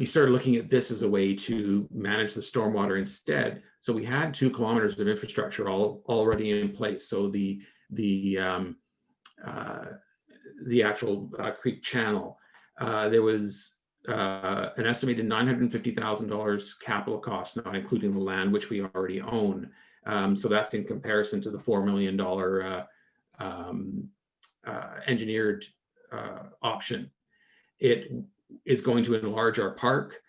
started looking at this as a way to manage the stormwater instead. So we had 2 kilometers of infrastructure already in place. So the actual creek channel, there was an estimated $950,000 capital cost, not including the land, which we already own. So that's in comparison to the $4 million engineered option. It is going to enlarge our park.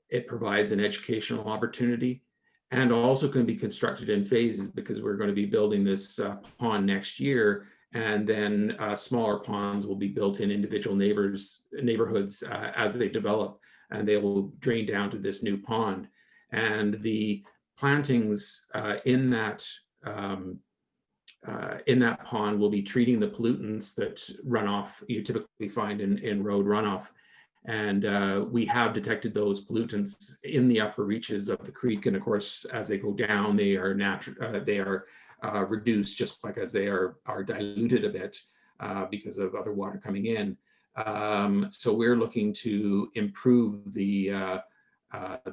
It provides an educational opportunity, and also can be constructed in phases, because we're going to be building this pond next year, and then smaller ponds will be built in individual neighborhoods as they develop, and they will drain down to this new pond. And the plantings in that pond will be treating the pollutants that runoff you typically find in road runoff. And we have detected those pollutants in the upper reaches of the creek. And of course, as they go down, they are reduced, just like as they are diluted a bit because of other water coming in. So we're looking to improve the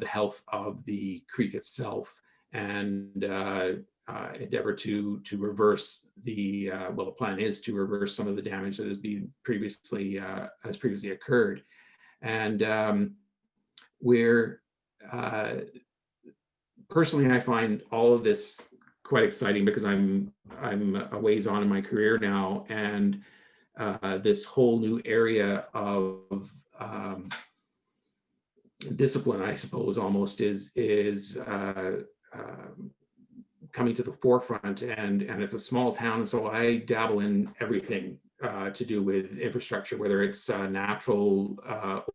health of the creek itself, and endeavor to reverse the well, the plan is to reverse some of the damage that has previously occurred. And we're personally, I find all of this quite exciting, because I'm a ways on in my career now, and this whole new area of discipline, I suppose, almost is coming to the forefront. And it's a small town, so I dabble in everything to do with infrastructure, whether it's natural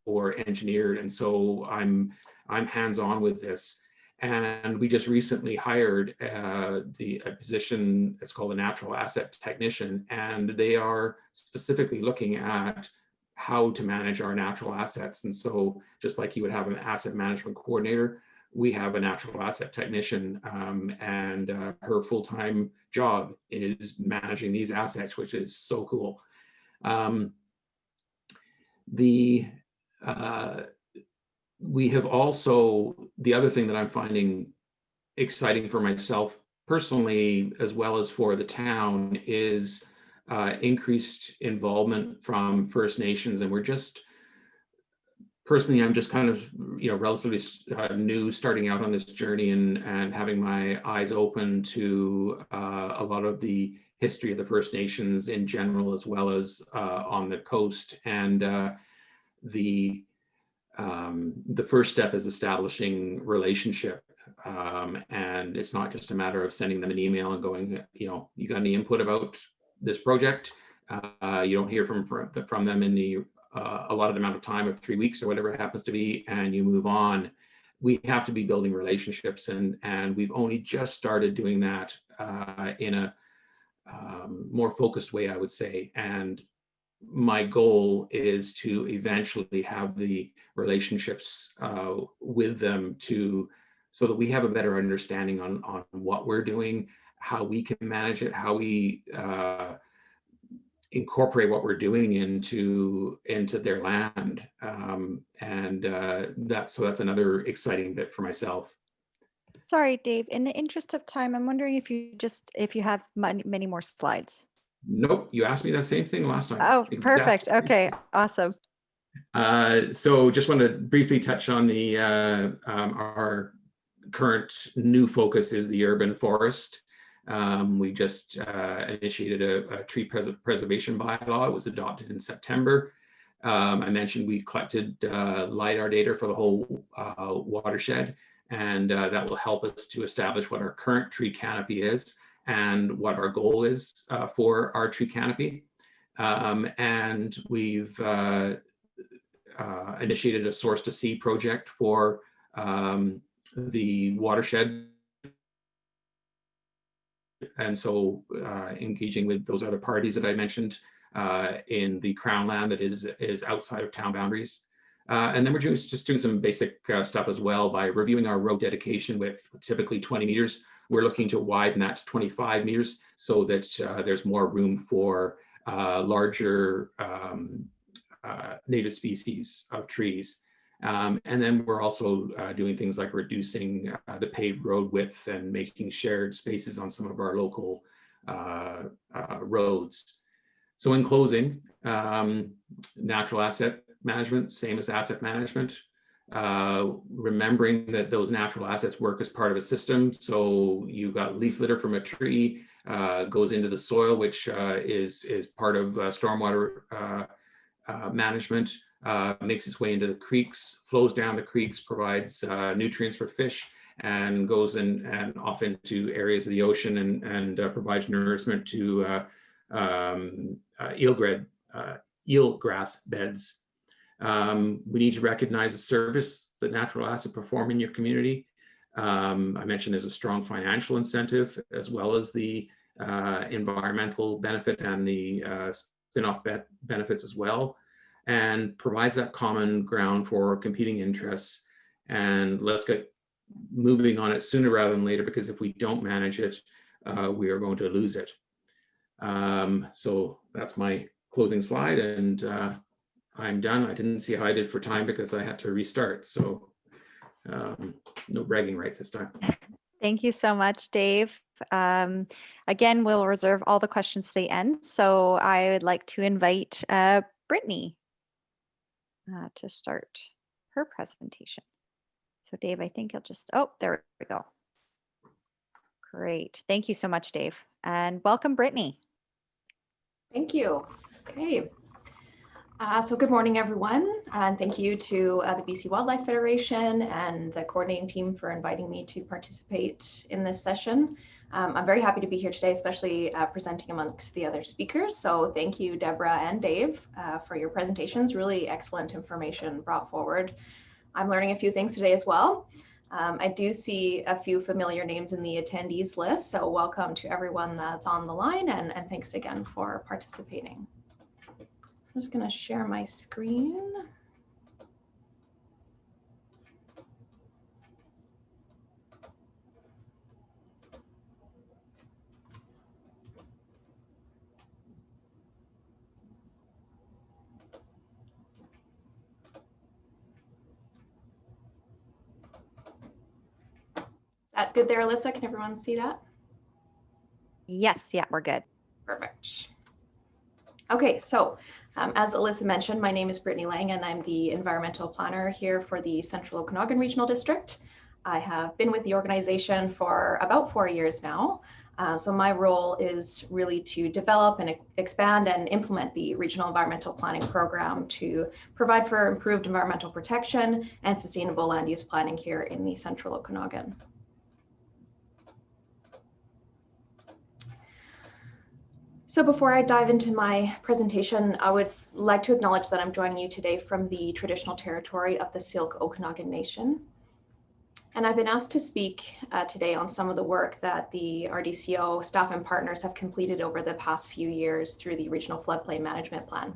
or engineered. And so I'm hands-on with this. And we just recently hired a position, it's called a natural asset technician, and they are specifically looking at how to manage our natural assets. And so just like you would have an asset management coordinator, we have a natural asset technician, and her full-time job is managing these assets, which is so cool. We have also, the other thing that I'm finding exciting for myself personally, as well as for the town, is increased involvement from First Nations. And we're just, personally, I'm just kind of, relatively new, starting out on this journey, and having my eyes open to a lot of the history of the First Nations in general, as well as on the coast. And the first step is establishing relationship. And it's not just a matter of sending them an email and going, you got any input about this project? You don't hear from them in the allotted amount of time of 3 weeks or whatever it happens to be, and you move on. We have to be building relationships, and we've only just started doing that in a more focused way, I would say. And my goal is to eventually have the relationships with them, so that we have a better understanding on what we're doing, how we can manage it, how we incorporate what we're doing into their land. That's another exciting bit for myself. Sorry, Dave, in the interest of time, I'm wondering if you have many more slides. Nope, you asked me that same thing last time. Oh, perfect. Okay, awesome. So just want to briefly touch on the our current new focus is the urban forest. We just initiated a tree preservation bylaw. It was adopted in September. I mentioned we collected LiDAR data for the whole watershed, and that will help us to establish what our current tree canopy is and what our goal is for our tree canopy. And we've initiated a source to sea project for the watershed. And so engaging with those other parties that I mentioned in the Crown land that is outside of town boundaries. And then we're just doing some basic stuff as well by reviewing our road dedication width, typically 20 meters. We're looking to widen that to 25 meters so that there's more room for larger native species of trees. And then we're also doing things like reducing the paved road width and making shared spaces on some of our local roads. So in closing, natural asset management, same as asset management, remembering that those natural assets work as part of a system. So you've got leaf litter from a tree, goes into the soil, which is part of stormwater management, makes its way into the creeks, flows down the creeks, provides nutrients for fish, and goes in and off into areas of the ocean and provides nourishment to eelgrass beds. We need to recognize the service that natural assets perform in your community. I mentioned there's a strong financial incentive as well as the environmental benefit and the spin-off benefits as well, and provides that common ground for competing interests. And let's get moving on it sooner rather than later, because if we don't manage it, we are going to lose it. So that's my closing slide, and I'm done. I didn't see how I did for time because I had to restart. So no bragging rights this time. Thank you so much, Dave. Again, we'll reserve all the questions to the end. So I would like to invite Brittany to start her presentation. So Dave, I think you'll just, oh, there we go. Great. Thank you so much, Dave. And welcome, Brittany. Thank you. Okay. So good morning, everyone. And thank you to the BC Wildlife Federation and the coordinating team for inviting me to participate in this session. I'm very happy to be here today, especially presenting amongst the other speakers. So thank you, Deborah and Dave, for your presentations. Really excellent information brought forward. I'm learning a few things today as well. I do see a few familiar names in the attendees list, so welcome to everyone that's on the line, and thanks again for participating. So I'm just going to share my screen. Is that good there, Alyssa? Can everyone see that? Yes, yeah, we're good. Perfect. Okay, so as Alyssa mentioned, my name is Brittany Lang, and I'm the environmental planner here for the Central Okanagan Regional District. I have been with the organization for about 4 years now. So my role is really to develop and expand and implement the regional environmental planning program to provide for improved environmental protection and sustainable land use planning here in the Central Okanagan. So before I dive into my presentation, I would like to acknowledge that I'm joining you today from the traditional territory of the Syilx Okanagan Nation. And I've been asked to speak today on some of the work that the RDCO staff and partners have completed over the past few years through the Regional Floodplain Management Plan.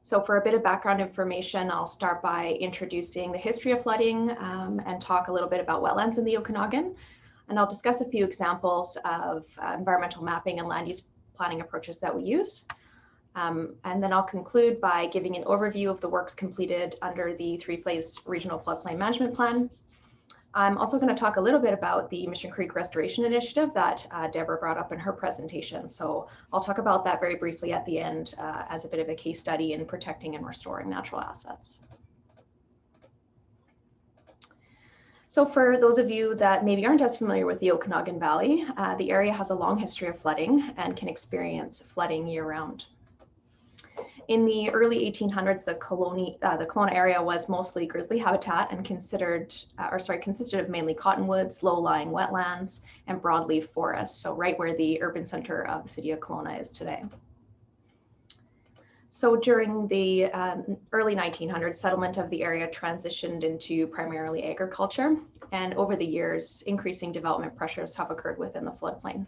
So for a bit of background information, I'll start by introducing the history of flooding and talk a little bit about wetlands in the Okanagan. And I'll discuss a few examples of environmental mapping and land use planning approaches that we use. And then I'll conclude by giving an overview of the works completed under the three-phase Regional Floodplain Management Plan. I'm also going to talk a little bit about the Mission Creek Restoration Initiative that Deborah brought up in her presentation. So I'll talk about that very briefly at the end as a bit of a case study in protecting and restoring natural assets. So for those of you that maybe aren't as familiar with the Okanagan Valley, the area has a long history of flooding and can experience flooding year-round. In the early 1800s, the Kelowna area was mostly grizzly habitat and consisted of mainly cottonwoods, low-lying wetlands, and broadleaf forests, so right where the urban center of the city of Kelowna is today. So during the early 1900s, settlement of the area transitioned into primarily agriculture, and over the years, increasing development pressures have occurred within the floodplain.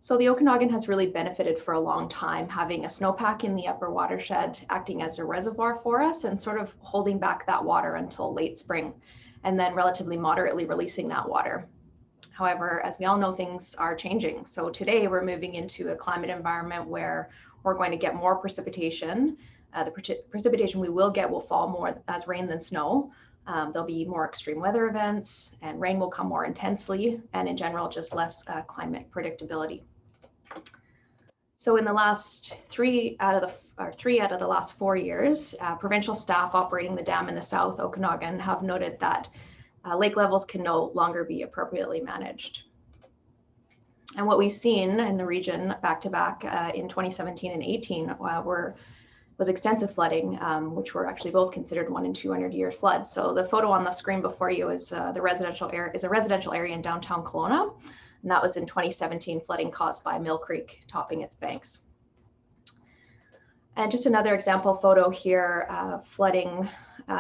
So the Okanagan has really benefited for a long time, having a snowpack in the upper watershed acting as a reservoir for us and sort of holding back that water until late spring, and then relatively moderately releasing that water. However, as we all know, things are changing. So today we're moving into a climate environment where we're going to get more precipitation. The precipitation we will get will fall more as rain than snow. There'll be more extreme weather events, and rain will come more intensely, and in general, just less climate predictability. So in the last three out of the last 4 years, provincial staff operating the dam in the South Okanagan have noted that lake levels can no longer be appropriately managed. And what we've seen in the region back to back in 2017 and 18 was extensive flooding, which were actually both considered 1 in 200 year floods. So the photo on the screen before you is a residential area in downtown Kelowna. And that was in 2017, flooding caused by Mill Creek topping its banks. And just another example photo here, flooding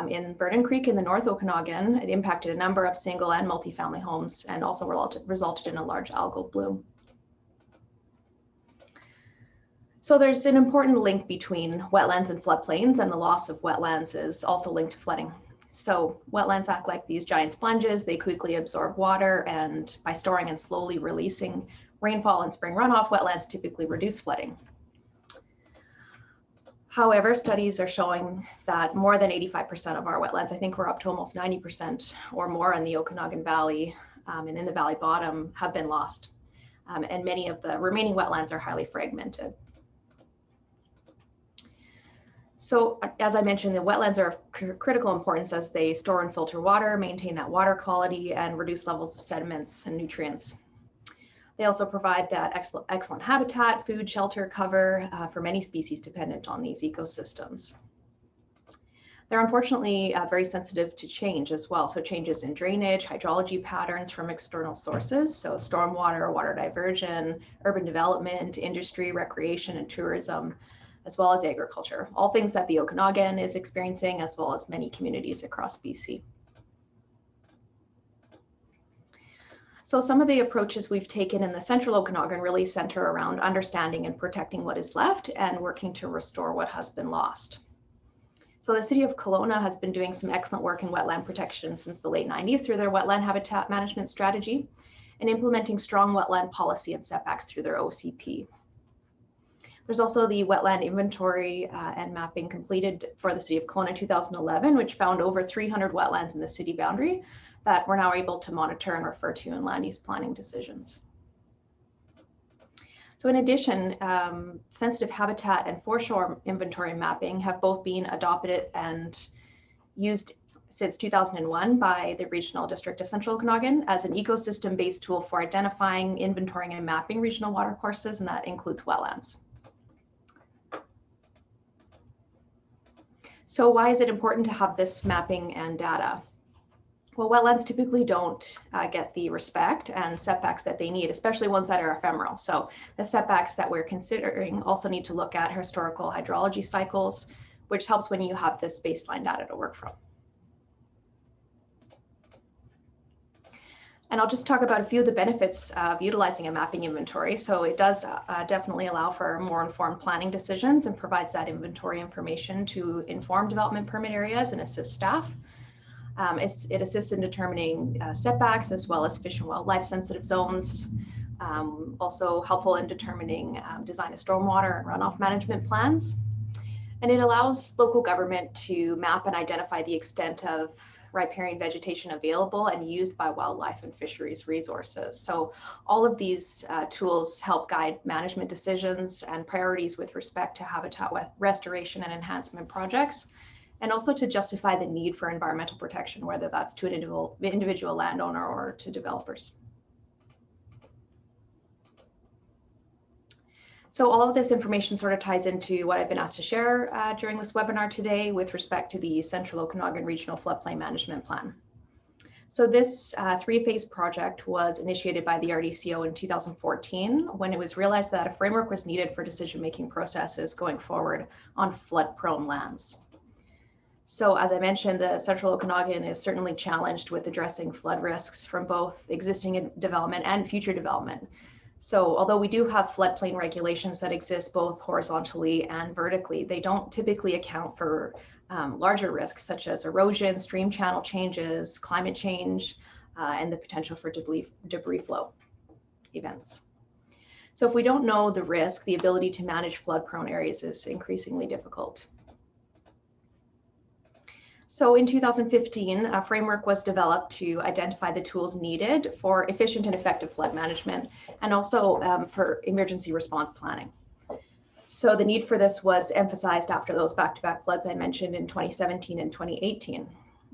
in Vernon Creek in the North Okanagan. It impacted a number of single and multifamily homes and also resulted in a large algal bloom. So there's an important link between wetlands and floodplains, and the loss of wetlands is also linked to flooding. So wetlands act like these giant sponges. They quickly absorb water, and by storing and slowly releasing rainfall and spring runoff, wetlands typically reduce flooding. However, studies are showing that more than 85% of our wetlands, I think we're up to almost 90% or more in the Okanagan Valley and in the Valley bottom, have been lost. And many of the remaining wetlands are highly fragmented. So as I mentioned, the wetlands are of critical importance as they store and filter water, maintain that water quality, and reduce levels of sediments and nutrients. They also provide that excellent habitat, food, shelter, cover for many species dependent on these ecosystems. They're unfortunately very sensitive to change as well. So changes in drainage, hydrology patterns from external sources, so stormwater, water diversion, urban development, industry, recreation, and tourism, as well as agriculture, all things that the Okanagan is experiencing, as well as many communities across BC. So some of the approaches we've taken in the central Okanagan really center around understanding and protecting what is left and working to restore what has been lost. So the city of Kelowna has been doing some excellent work in wetland protection since the late 90s through their wetland habitat management strategy and implementing strong wetland policy and setbacks through their OCP. There's also the wetland inventory and mapping completed for the city of Kelowna in 2011, which found over 300 wetlands in the city boundary that we're now able to monitor and refer to in land use planning decisions. So in addition, sensitive habitat and foreshore inventory mapping have both been adopted and used since 2001 by the Regional District of Central Okanagan as an ecosystem-based tool for identifying, inventorying, and mapping regional watercourses, and that includes wetlands. So why is it important to have this mapping and data? Well, wetlands typically don't get the respect and setbacks that they need, especially ones that are ephemeral. So the setbacks that we're considering also need to look at historical hydrology cycles, which helps when you have this baseline data to work from. And I'll just talk about a few of the benefits of utilizing a mapping inventory. So it does definitely allow for more informed planning decisions and provides that inventory information to inform development permit areas and assist staff. It assists in determining setbacks as well as fish and wildlife sensitive zones. Also helpful in determining design of stormwater and runoff management plans. And it allows local government to map and identify the extent of riparian vegetation available and used by wildlife and fisheries resources. So all of these tools help guide management decisions and priorities with respect to habitat restoration and enhancement projects, and also to justify the need for environmental protection, whether that's to an individual landowner or to developers. So all of this information sort of ties into what I've been asked to share during this webinar today with respect to the Central Okanagan Regional Floodplain Management Plan. So this three-phase project was initiated by the RDCO in 2014 when it was realized that a framework was needed for decision-making processes going forward on flood-prone lands. So as I mentioned, the Central Okanagan is certainly challenged with addressing flood risks from both existing development and future development. So although we do have floodplain regulations that exist both horizontally and vertically, they don't typically account for larger risks such as erosion, stream channel changes, climate change, and the potential for debris flow events. So if we don't know the risk, the ability to manage flood-prone areas is increasingly difficult. So in 2015, a framework was developed to identify the tools needed for efficient and effective flood management, and also for emergency response planning. So the need for this was emphasized after those back-to-back floods I mentioned in 2017 and 2018.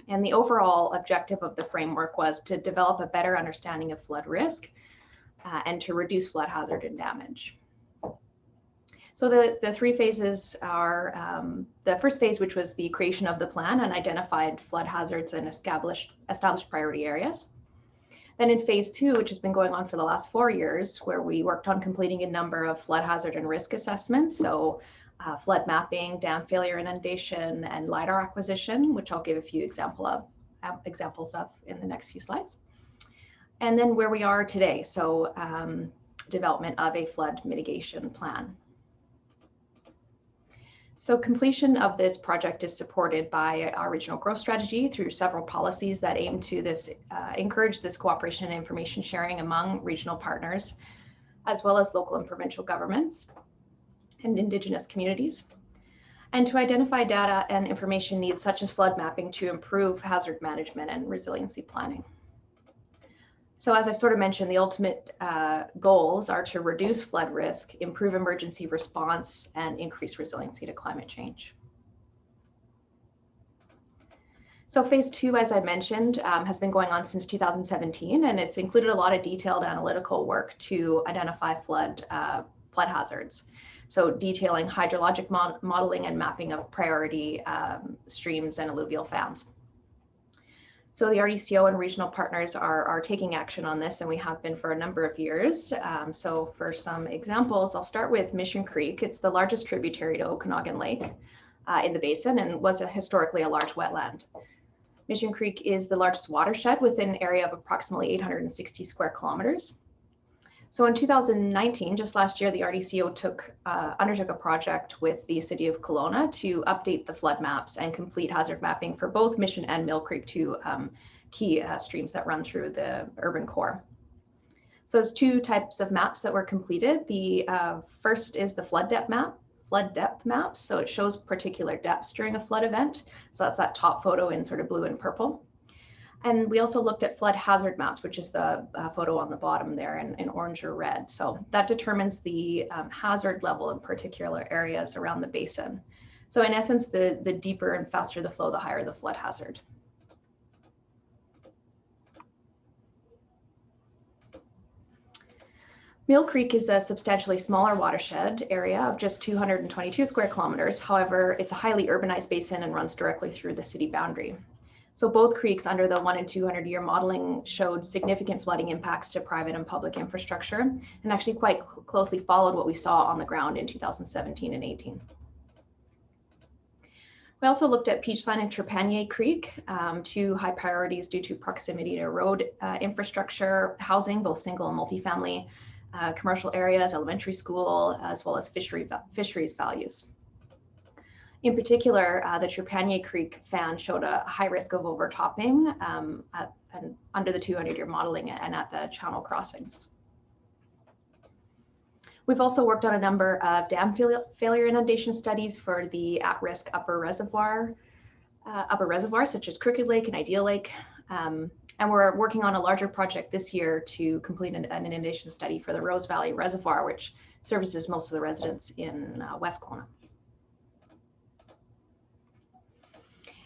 And the overall objective of the framework was to develop a better understanding of flood risk and to reduce flood hazard and damage. So the three phases are the first phase, which was the creation of the plan and identified flood hazards and established priority areas. Then in phase two, which has been going on for the last 4 years, where we worked on completing a number of flood hazard and risk assessments. So flood mapping, dam failure inundation, and LiDAR acquisition, which I'll give a few examples of in the next few slides. And then where we are today, so development of a flood mitigation plan. So completion of this project is supported by our regional growth strategy through several policies that aim to encourage this cooperation and information sharing among regional partners, as well as local and provincial governments and Indigenous communities, and to identify data and information needs such as flood mapping to improve hazard management and resiliency planning. So as I've sort of mentioned, the ultimate goals are to reduce flood risk, improve emergency response, and increase resiliency to climate change. So phase two, as I mentioned, has been going on since 2017, and it's included a lot of detailed analytical work to identify flood hazards. So detailing hydrologic modeling and mapping of priority streams and alluvial fans. So the RDCO and regional partners are taking action on this, and we have been for a number of years. So for some examples, I'll start with Mission Creek. It's the largest tributary to Okanagan Lake in the basin and was historically a large wetland. Mission Creek is the largest watershed with an area of approximately 860 square kilometers. So in 2019, just last year, the RDCO undertook a project with the city of Kelowna to update the flood maps and complete hazard mapping for both Mission and Mill Creek, two key streams that run through the urban core. So there's two types of maps that were completed. The first is the flood depth map. So it shows particular depths during a flood event. So that's that top photo in sort of blue and purple. And we also looked at flood hazard maps, which is the photo on the bottom there in orange or red. So that determines the hazard level in particular areas around the basin. So in essence, the deeper and faster the flow, the higher the flood hazard. Mill Creek is a substantially smaller watershed area of just 222 square kilometers. However, it's a highly urbanized basin and runs directly through the city boundary. So both creeks under the 1 in 200 year modeling showed significant flooding impacts to private and public infrastructure, and actually quite closely followed what we saw on the ground in 2017 and 18. We also looked at Peachline and Trepanier Creek, two high priorities due to proximity to road infrastructure, housing, both single and multifamily, commercial areas, elementary school, as well as fisheries values. In particular, the Trepanier Creek fan showed a high risk of overtopping under the 200-year modeling and at the channel crossings. We've also worked on a number of dam failure inundation studies for the at-risk upper reservoirs such as Crooked Lake and Ideal Lake. And we're working on a larger project this year to complete an inundation study for the Rose Valley Reservoir, which services most of the residents in West Kelowna.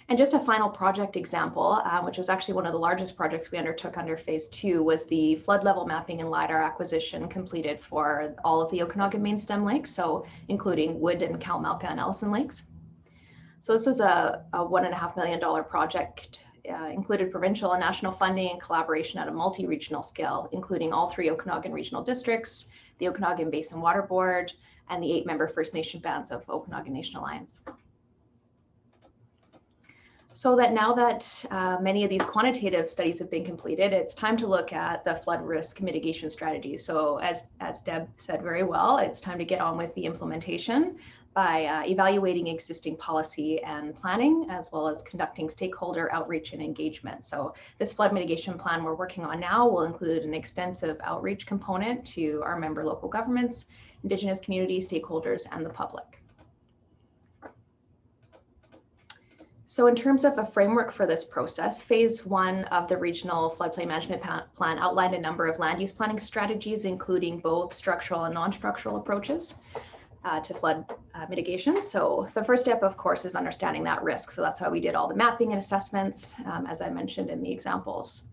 And just a final project example, which was actually one of the largest projects we undertook under phase two, was the flood level mapping and LiDAR acquisition completed for all of the Okanagan main stem lakes, so including Wood and Kalmalka and Ellison lakes. So this was a $1.5 million project, included provincial and national funding and collaboration at a multi-regional scale, including all 3 Okanagan regional districts, the Okanagan Basin Water Board, and the 8-member First Nation bands of Okanagan Nation Alliance. So that now that many of these quantitative studies have been completed, it's time to look at the flood risk mitigation strategies. So as Deb said very well, it's time to get on with the implementation by evaluating existing policy and planning, as well as conducting stakeholder outreach and engagement. So this flood mitigation plan we're working on now will include an extensive outreach component to our member local governments, Indigenous communities, stakeholders, and the public. So in terms of a framework for this process, phase 1 of the regional floodplain management plan outlined a number of land use planning strategies, including both structural and non-structural approaches to flood mitigation. So the first step, of course, is understanding that risk. So that's how we did all the mapping and assessments, as I mentioned in the examples.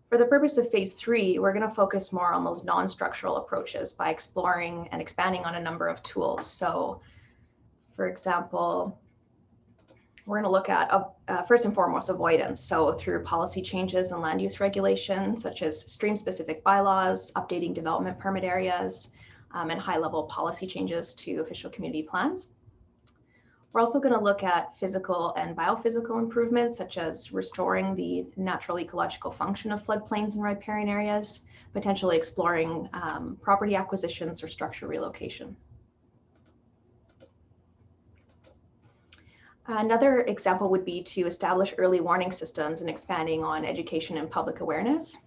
For the purpose of phase 3, we're going to focus more on those non-structural approaches by exploring and expanding on a number of tools. So for example, we're going to look at, first and foremost, avoidance. So through policy changes and land use regulation, such as stream-specific bylaws, updating development permit areas, and high-level policy changes to official community plans. We're also going to look at physical and biophysical improvements, such as restoring the natural ecological function of floodplains and riparian areas, potentially exploring property acquisitions or structure relocation. Another example would be to establish early warning systems and expanding on education and public awareness,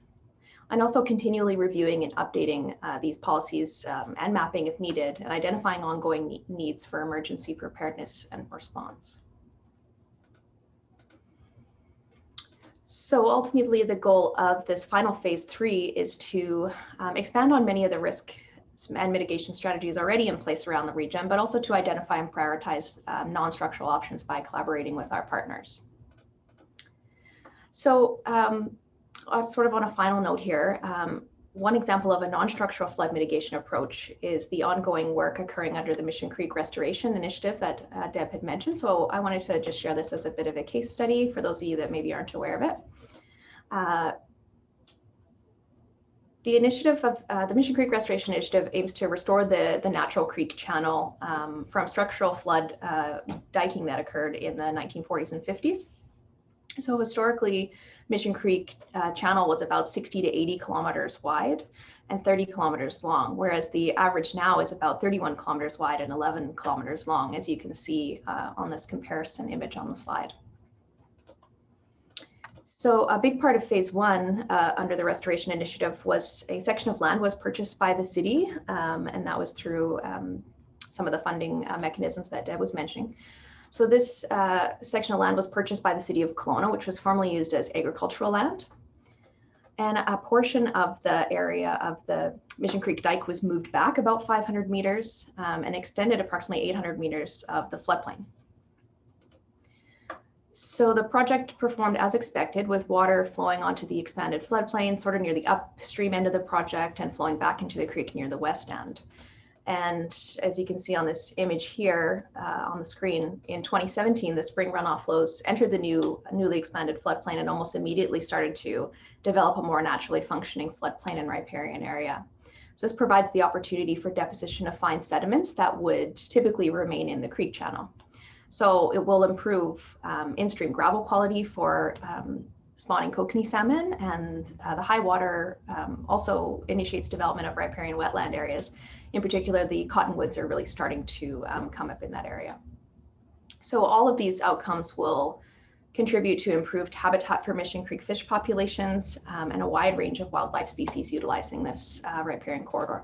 and also continually reviewing and updating these policies and mapping if needed, and identifying ongoing needs for emergency preparedness and response. So ultimately, the goal of this final phase 3 is to expand on many of the risk and mitigation strategies already in place around the region, but also to identify and prioritize non-structural options by collaborating with our partners. So sort of on a final note here, one example of a non-structural flood mitigation approach is the ongoing work occurring under the Mission Creek Restoration Initiative that Deb had mentioned. So I wanted to just share this as a bit of a case study for those of you that maybe aren't aware of it. The initiative of the Mission Creek Restoration Initiative aims to restore the natural creek channel from structural flood diking that occurred in the 1940s and 50s. So historically, Mission Creek channel was about 60 to 80 kilometers wide and 30 kilometers long, whereas the average now is about 31 kilometers wide and 11 kilometers long, as you can see on this comparison image on the slide. So a big part of phase 1 under the restoration initiative was a section of land was purchased by the city, and that was through some of the funding mechanisms that Deb was mentioning. So this section of land was purchased by the city of Kelowna, which was formerly used as agricultural land. And a portion of the area of the Mission Creek dike was moved back about 500 meters and extended approximately 800 meters of the floodplain. So the project performed as expected, with water flowing onto the expanded floodplain sort of near the upstream end of the project and flowing back into the creek near the west end. And as you can see on this image here on the screen, in 2017, the spring runoff flows entered the newly expanded floodplain and almost immediately started to develop a more naturally functioning floodplain and riparian area. So this provides the opportunity for deposition of fine sediments that would typically remain in the creek channel. So it will improve in-stream gravel quality for spawning kokanee salmon, and the high water also initiates development of riparian wetland areas. In particular, the cottonwoods are really starting to come up in that area. So all of these outcomes will contribute to improved habitat for Mission Creek fish populations and a wide range of wildlife species utilizing this riparian corridor.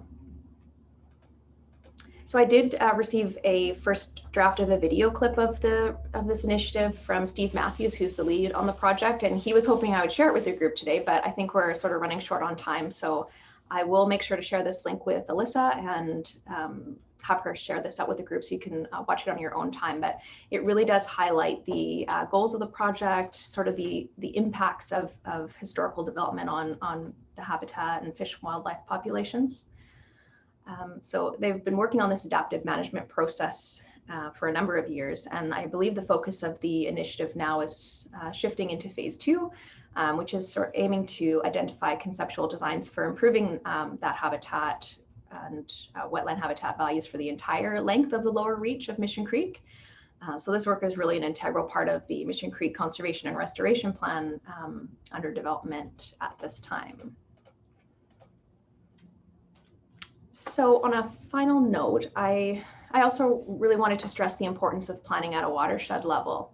So I did receive a first draft of a video clip of this initiative from Steve Matthews, who's the lead on the project, and he was hoping I would share it with the group today, but I think we're sort of running short on time. So I will make sure to share this link with Alyssa and have her share this out with the group so you can watch it on your own time. But it really does highlight the goals of the project, sort of the impacts of historical development on the habitat and fish and wildlife populations. So they've been working on this adaptive management process for a number of years, and I believe the focus of the initiative now is shifting into phase 2, which is sort of aiming to identify conceptual designs for improving that habitat and wetland habitat values for the entire length of the lower reach of Mission Creek, So this work is really an integral part of the Mission Creek Conservation and Restoration Plan under development at this time. So on a final note, I also really wanted to stress the importance of planning at a watershed level.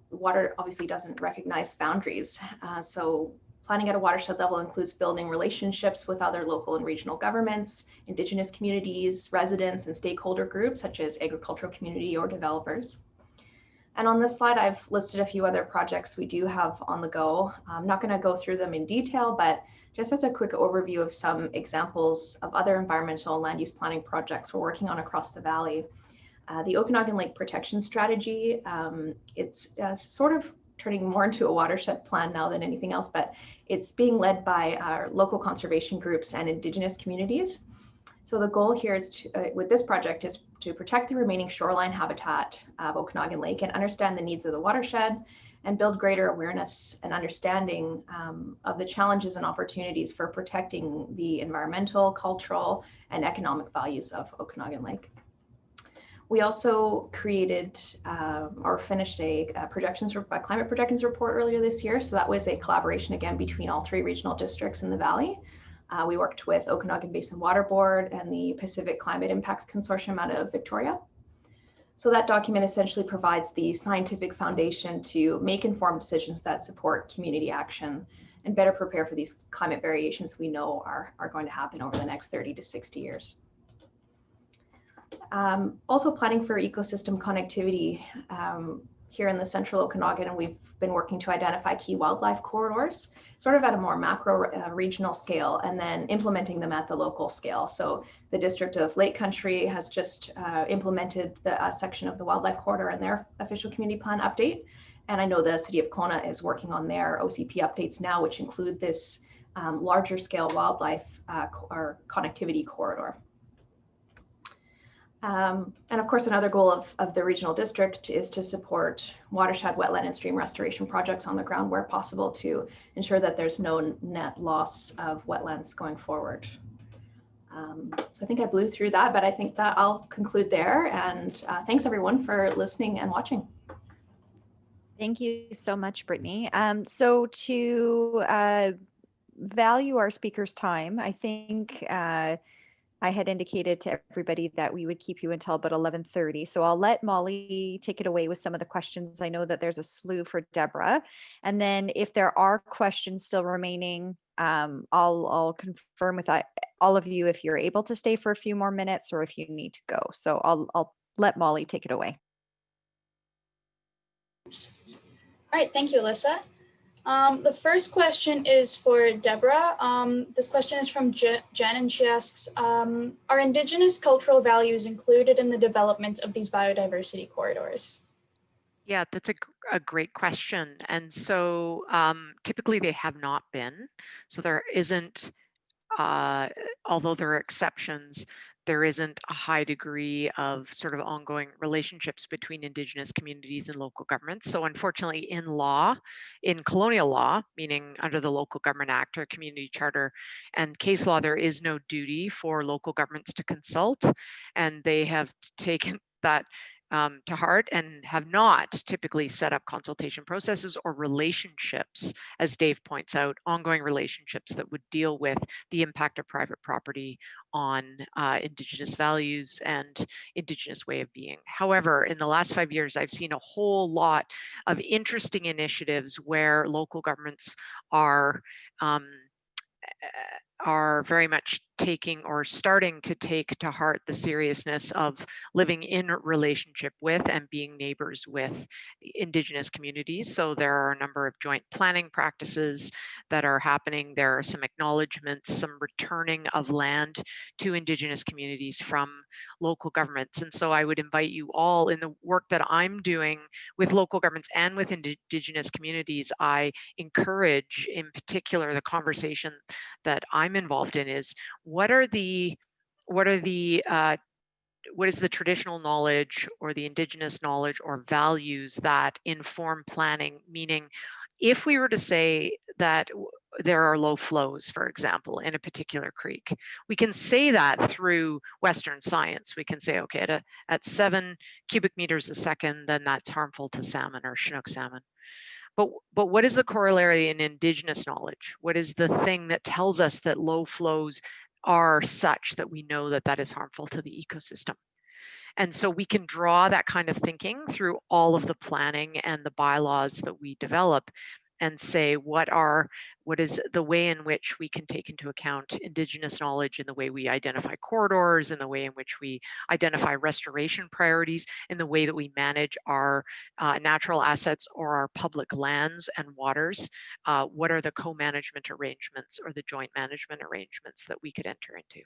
Water obviously doesn't recognize boundaries. So planning at a watershed level includes building relationships with other local and regional governments, Indigenous communities, residents, and stakeholder groups such as agricultural community or developers. And on this slide, I've listed a few other projects we do have on the go. I'm not going to go through them in detail, but just as a quick overview of some examples of other environmental and land use planning projects we're working on across the valley. The Okanagan Lake Protection Strategy, it's sort of turning more into a watershed plan now than anything else, but it's being led by our local conservation groups and Indigenous communities. So the goal here is to, with this project is to protect the remaining shoreline habitat of Okanagan Lake and understand the needs of the watershed and build greater awareness and understanding of the challenges and opportunities for protecting the environmental, cultural, and economic values of Okanagan Lake. We also created or finished a climate projections report earlier this year. So that was a collaboration again between all 3 regional districts in the valley. We worked with Okanagan Basin Water Board and the Pacific Climate Impacts Consortium out of Victoria. So that document essentially provides the scientific foundation to make informed decisions that support community action and better prepare for these climate variations we know are going to happen over the next 30 to 60 years. Also planning for ecosystem connectivity here in the central Okanagan, and we've been working to identify key wildlife corridors, sort of at a more macro regional scale, and then implementing them at the local scale. So the District of Lake Country has just implemented the section of the wildlife corridor in their official community plan update. And I know the City of Kelowna is working on their OCP updates now, which include this larger scale wildlife or connectivity corridor. And of course, another goal of the regional district is to support watershed, wetland, and stream restoration projects on the ground where possible to ensure that there's no net loss of wetlands going forward. So I think I blew through that, but I think that I'll conclude there. And thanks everyone for listening and watching. Thank you so much, Brittany. So to value our speakers' time, I think I had indicated to everybody that we would keep you until about 11:30. So I'll let Molly take it away with some of the questions. I know that there's a slew for Deborah. And then if there are questions still remaining, I'll confirm with all of you if you're able to stay for a few more minutes or if you need to go. So I'll let Molly take it away. All right, thank you, Alyssa. The first question is for Deborah. This question is from Jen, and she asks, are Indigenous cultural values included in the development of these biodiversity corridors? Yeah, that's a great question. And so typically they have not been. So there isn't, although there are exceptions, there isn't a high degree of sort of ongoing relationships between Indigenous communities and local governments. So unfortunately in law, in colonial law, meaning under the Local Government Act or Community Charter and case law, there is no duty for local governments to consult. And they have taken that to heart and have not typically set up consultation processes or relationships, as Dave points out, ongoing relationships that would deal with the impact of private property on Indigenous values and Indigenous way of being. However, in the last 5 years, I've seen a whole lot of interesting initiatives where local governments are very much taking or starting to take to heart the seriousness of living in relationship with and being neighbors with Indigenous communities. So there are a number of joint planning practices that are happening. There are some acknowledgements, some returning of land to Indigenous communities from local governments. And so I would invite you all in the work that I'm doing with local governments and with Indigenous communities. I encourage in particular the conversation that I'm involved in is what is the traditional knowledge or the Indigenous knowledge or values that inform planning? Meaning, if we were to say that there are low flows, for example, in a particular creek. We can say that through Western science. We can say, okay, at 7 cubic meters a second, then that's harmful to salmon or Chinook salmon. But what is the corollary in Indigenous knowledge? What is the thing that tells us that low flows are such that we know that that is harmful to the ecosystem? And so we can draw that kind of thinking through all of the planning and the bylaws that we develop and say what is the way in which we can take into account Indigenous knowledge in the way we identify corridors, in the way in which we identify restoration priorities, in the way that we manage our natural assets or our public lands and waters. What are the co-management arrangements or the joint management arrangements that we could enter into?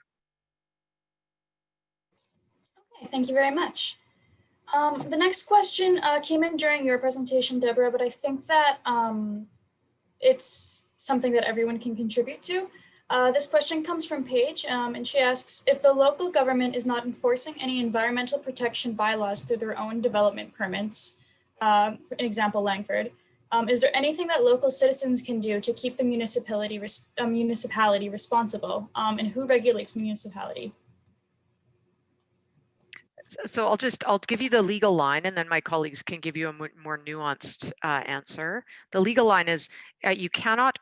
Okay, thank you very much. The next question came in during your presentation, Deborah, but I think that it's something that everyone can contribute to. This question comes from Paige, and she asks, if the local government is not enforcing any environmental protection bylaws through their own development permits, for example, Langford, is there anything that local citizens can do to keep the municipality responsible? And who regulates municipality? So I'll give you the legal line, and then my colleagues can give you a more nuanced answer. The legal line is you cannot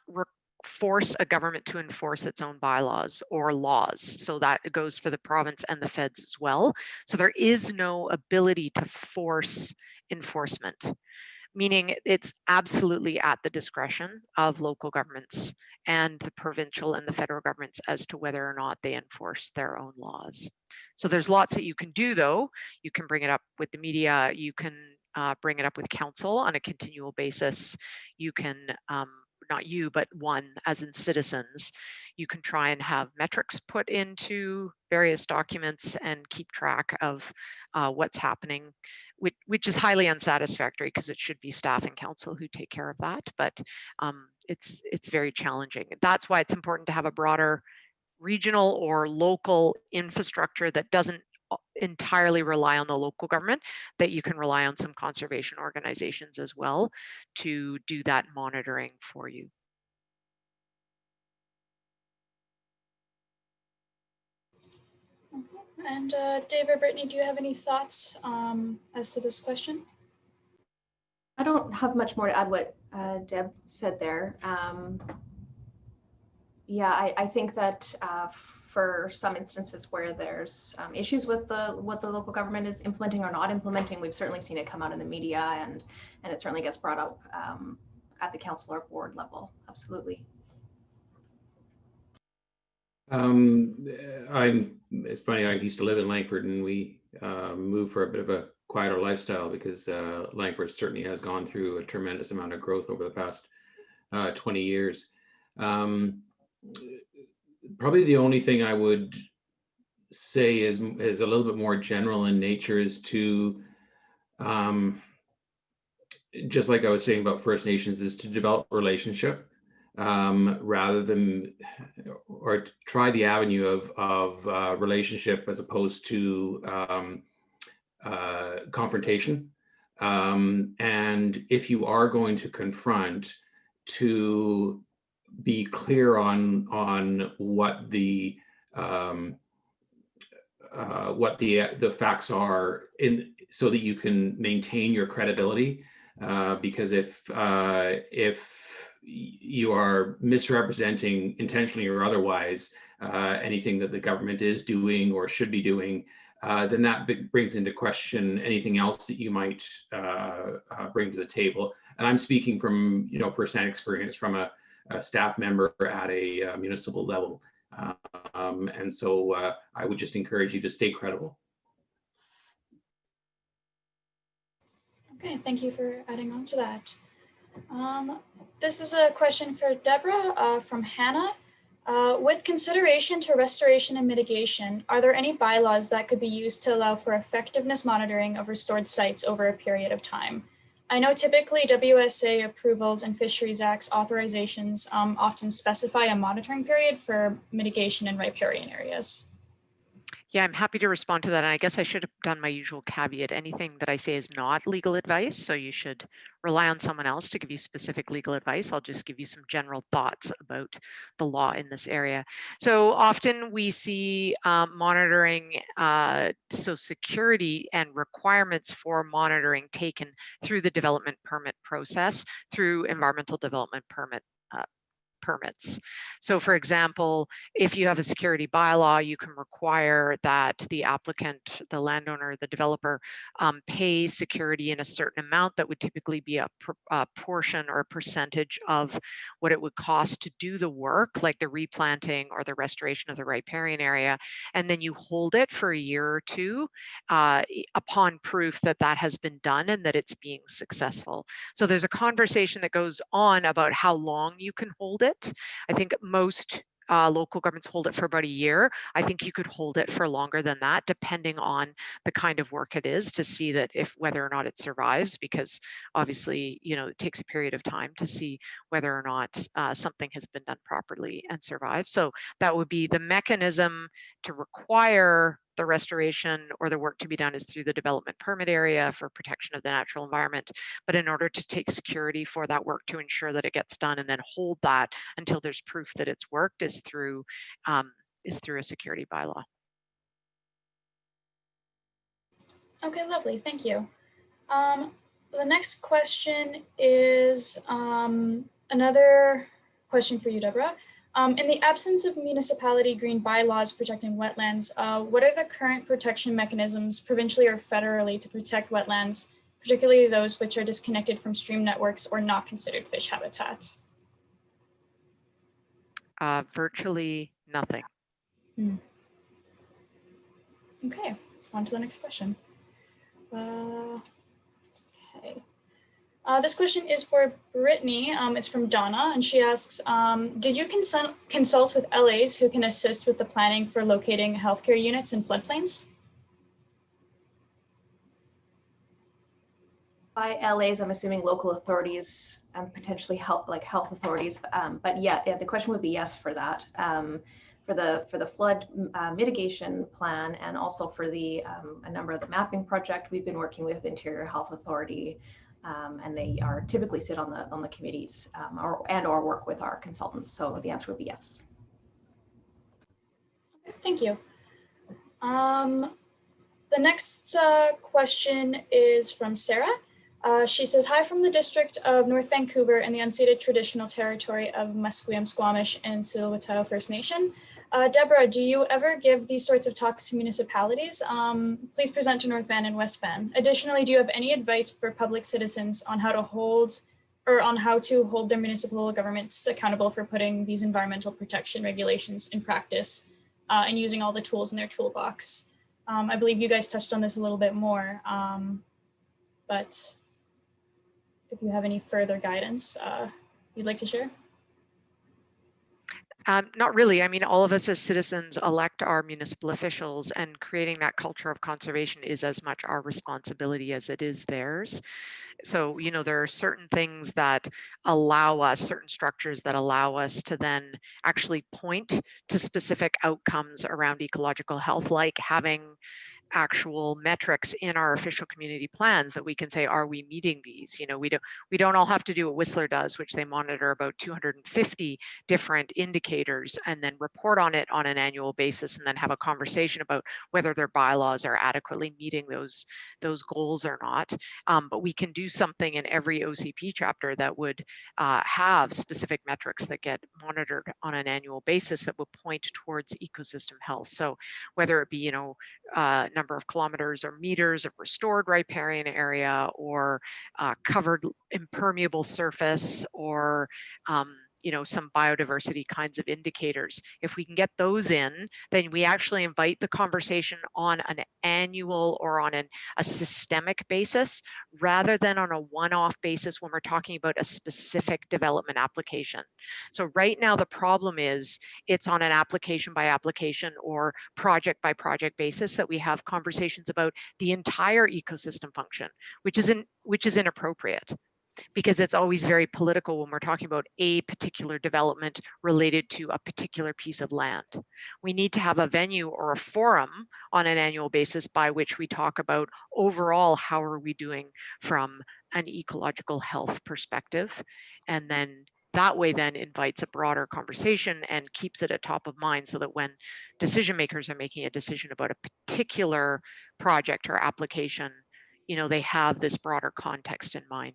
force a government to enforce its own bylaws or laws. So that goes for the province and the feds as well. So there is no ability to force enforcement, meaning it's absolutely at the discretion of local governments and the provincial and the federal governments as to whether or not they enforce their own laws. So there's lots that you can do, though. You can bring it up with the media. You can bring it up with council on a continual basis. You can, not you, but one, as in citizens, you can try and have metrics put into various documents and keep track of what's happening, which is highly unsatisfactory because it should be staff and council who take care of that, but it's very challenging. That's why it's important to have a broader regional or local infrastructure that doesn't entirely rely on the local government, that you can rely on some conservation organizations as well to do that monitoring for you. And David, Brittany, do you have any thoughts as to this question? I don't have much more to add what Deb said there. Yeah, I think that for some instances where there's issues with what the local government is implementing or not implementing, we've certainly seen it come out in the media, and it certainly gets brought up at the council or board level. Absolutely. It's funny, I used to live in Langford, and we moved for a bit of a quieter lifestyle because Langford certainly has gone through a tremendous amount of growth over the past 20 years. Probably the only thing I would say is a little bit more general in nature is to, just like I was saying about First Nations, is to develop relationship rather than, or try the avenue of relationship as opposed to confrontation. And if you are going to confront, to be clear on what the facts are, so that you can maintain your credibility. Because if you are misrepresenting intentionally or otherwise anything that the government is doing or should be doing, then that brings into question anything else that you might bring to the table. And I'm speaking from firsthand experience from a staff member at a municipal level. And so I would just encourage you to stay credible. Okay, thank you for adding on to that. This is a question for Deborah from Hannah. With consideration to restoration and mitigation, are there any bylaws that could be used to allow for effectiveness monitoring of restored sites over a period of time? I know typically WSA approvals and Fisheries Act's authorizations often specify a monitoring period for mitigation in riparian areas. Yeah, I'm happy to respond to that. And I guess I should have done my usual caveat. Anything that I say is not legal advice, so you should rely on someone else to give you specific legal advice. I'll just give you some general thoughts about the law in this area. So often we see monitoring, so security and requirements for monitoring taken through the development permit process, through environmental development permits. So for example, if you have a security bylaw, you can require that the applicant, the landowner, the developer pay security in a certain amount that would typically be a portion or a percentage of what it would cost to do the work, like the replanting or the restoration of the riparian area. And then you hold it for a year or two upon proof that that has been done and that it's being successful. So there's a conversation that goes on about how long you can hold it. I think most local governments hold it for about a year. I think you could hold it for longer than that, depending on the kind of work it is, to see that if whether or not it survives, because obviously, you know, it takes a period of time to see whether or not something has been done properly and survived. So that would be the mechanism to require the restoration or the work to be done is through the development permit area for protection of the natural environment. But in order to take security for that work to ensure that it gets done and then hold that until there's proof that it's worked is through a security bylaw. Okay, lovely, thank you. The next question is another question for you, Deborah. In the absence of municipality green bylaws protecting wetlands, what are the current protection mechanisms provincially or federally to protect wetlands, particularly those which are disconnected from stream networks or not considered fish habitats? Virtually nothing. Okay, on to the next question. Okay. This question is for Brittany. It's from Donna, and she asks, did you consult with LAs who can assist with the planning for locating healthcare units in floodplains? By LAs, I'm assuming local authorities and potentially health authorities. But yeah, the question would be yes for that. For the flood mitigation plan and also for the a number of the mapping project, we've been working with Interior Health Authority, and they are typically sit on the committees or work with our consultants. So the answer would be yes. Thank you. The next question is from Sarah. She says, hi from the District of North Vancouver and the unceded traditional territory of Musqueam, Squamish, and Tsleil-Waututh First Nation. Deborah, do you ever give these sorts of talks to municipalities? Please present to North Van and West Van. Additionally, do you have any advice for public citizens on how to hold their municipal governments accountable for putting these environmental protection regulations in practice and using all the tools in their toolbox? I believe you guys touched on this a little bit more, but if you have any further guidance you'd like to share? Not really. I mean, all of us as citizens elect our municipal officials, and creating that culture of conservation is as much our responsibility as it is theirs. So, you know, there are certain things that allow us, certain structures that allow us to then actually point to specific outcomes around ecological health, like having actual metrics in our official community plans that we can say, are we meeting these? You know, we don't all have to do what Whistler does, which they monitor about 250 different indicators and then report on it on an annual basis, and then have a conversation about whether their bylaws are adequately meeting those goals or not. But we can do something in every OCP chapter that would have specific metrics that get monitored on an annual basis that will point towards ecosystem health. So whether it be, you know, number of kilometers or meters of restored riparian area, or covered impermeable surface, or you know, some biodiversity kinds of indicators. If we can get those in, then we actually invite the conversation on an annual or on a systemic basis, rather than on a one-off basis when we're talking about a specific development application. So right now, the problem is it's on an application by application or project by project basis that we have conversations about the entire ecosystem function, which is inappropriate. because it's always very political when we're talking about a particular development related to a particular piece of land. We need to have a venue or a forum on an annual basis by which we talk about overall how are we doing from an ecological health perspective, and then that way then invites a broader conversation and keeps it at top of mind, so that when decision makers are making a decision about a particular project or application, you know, they have this broader context in mind.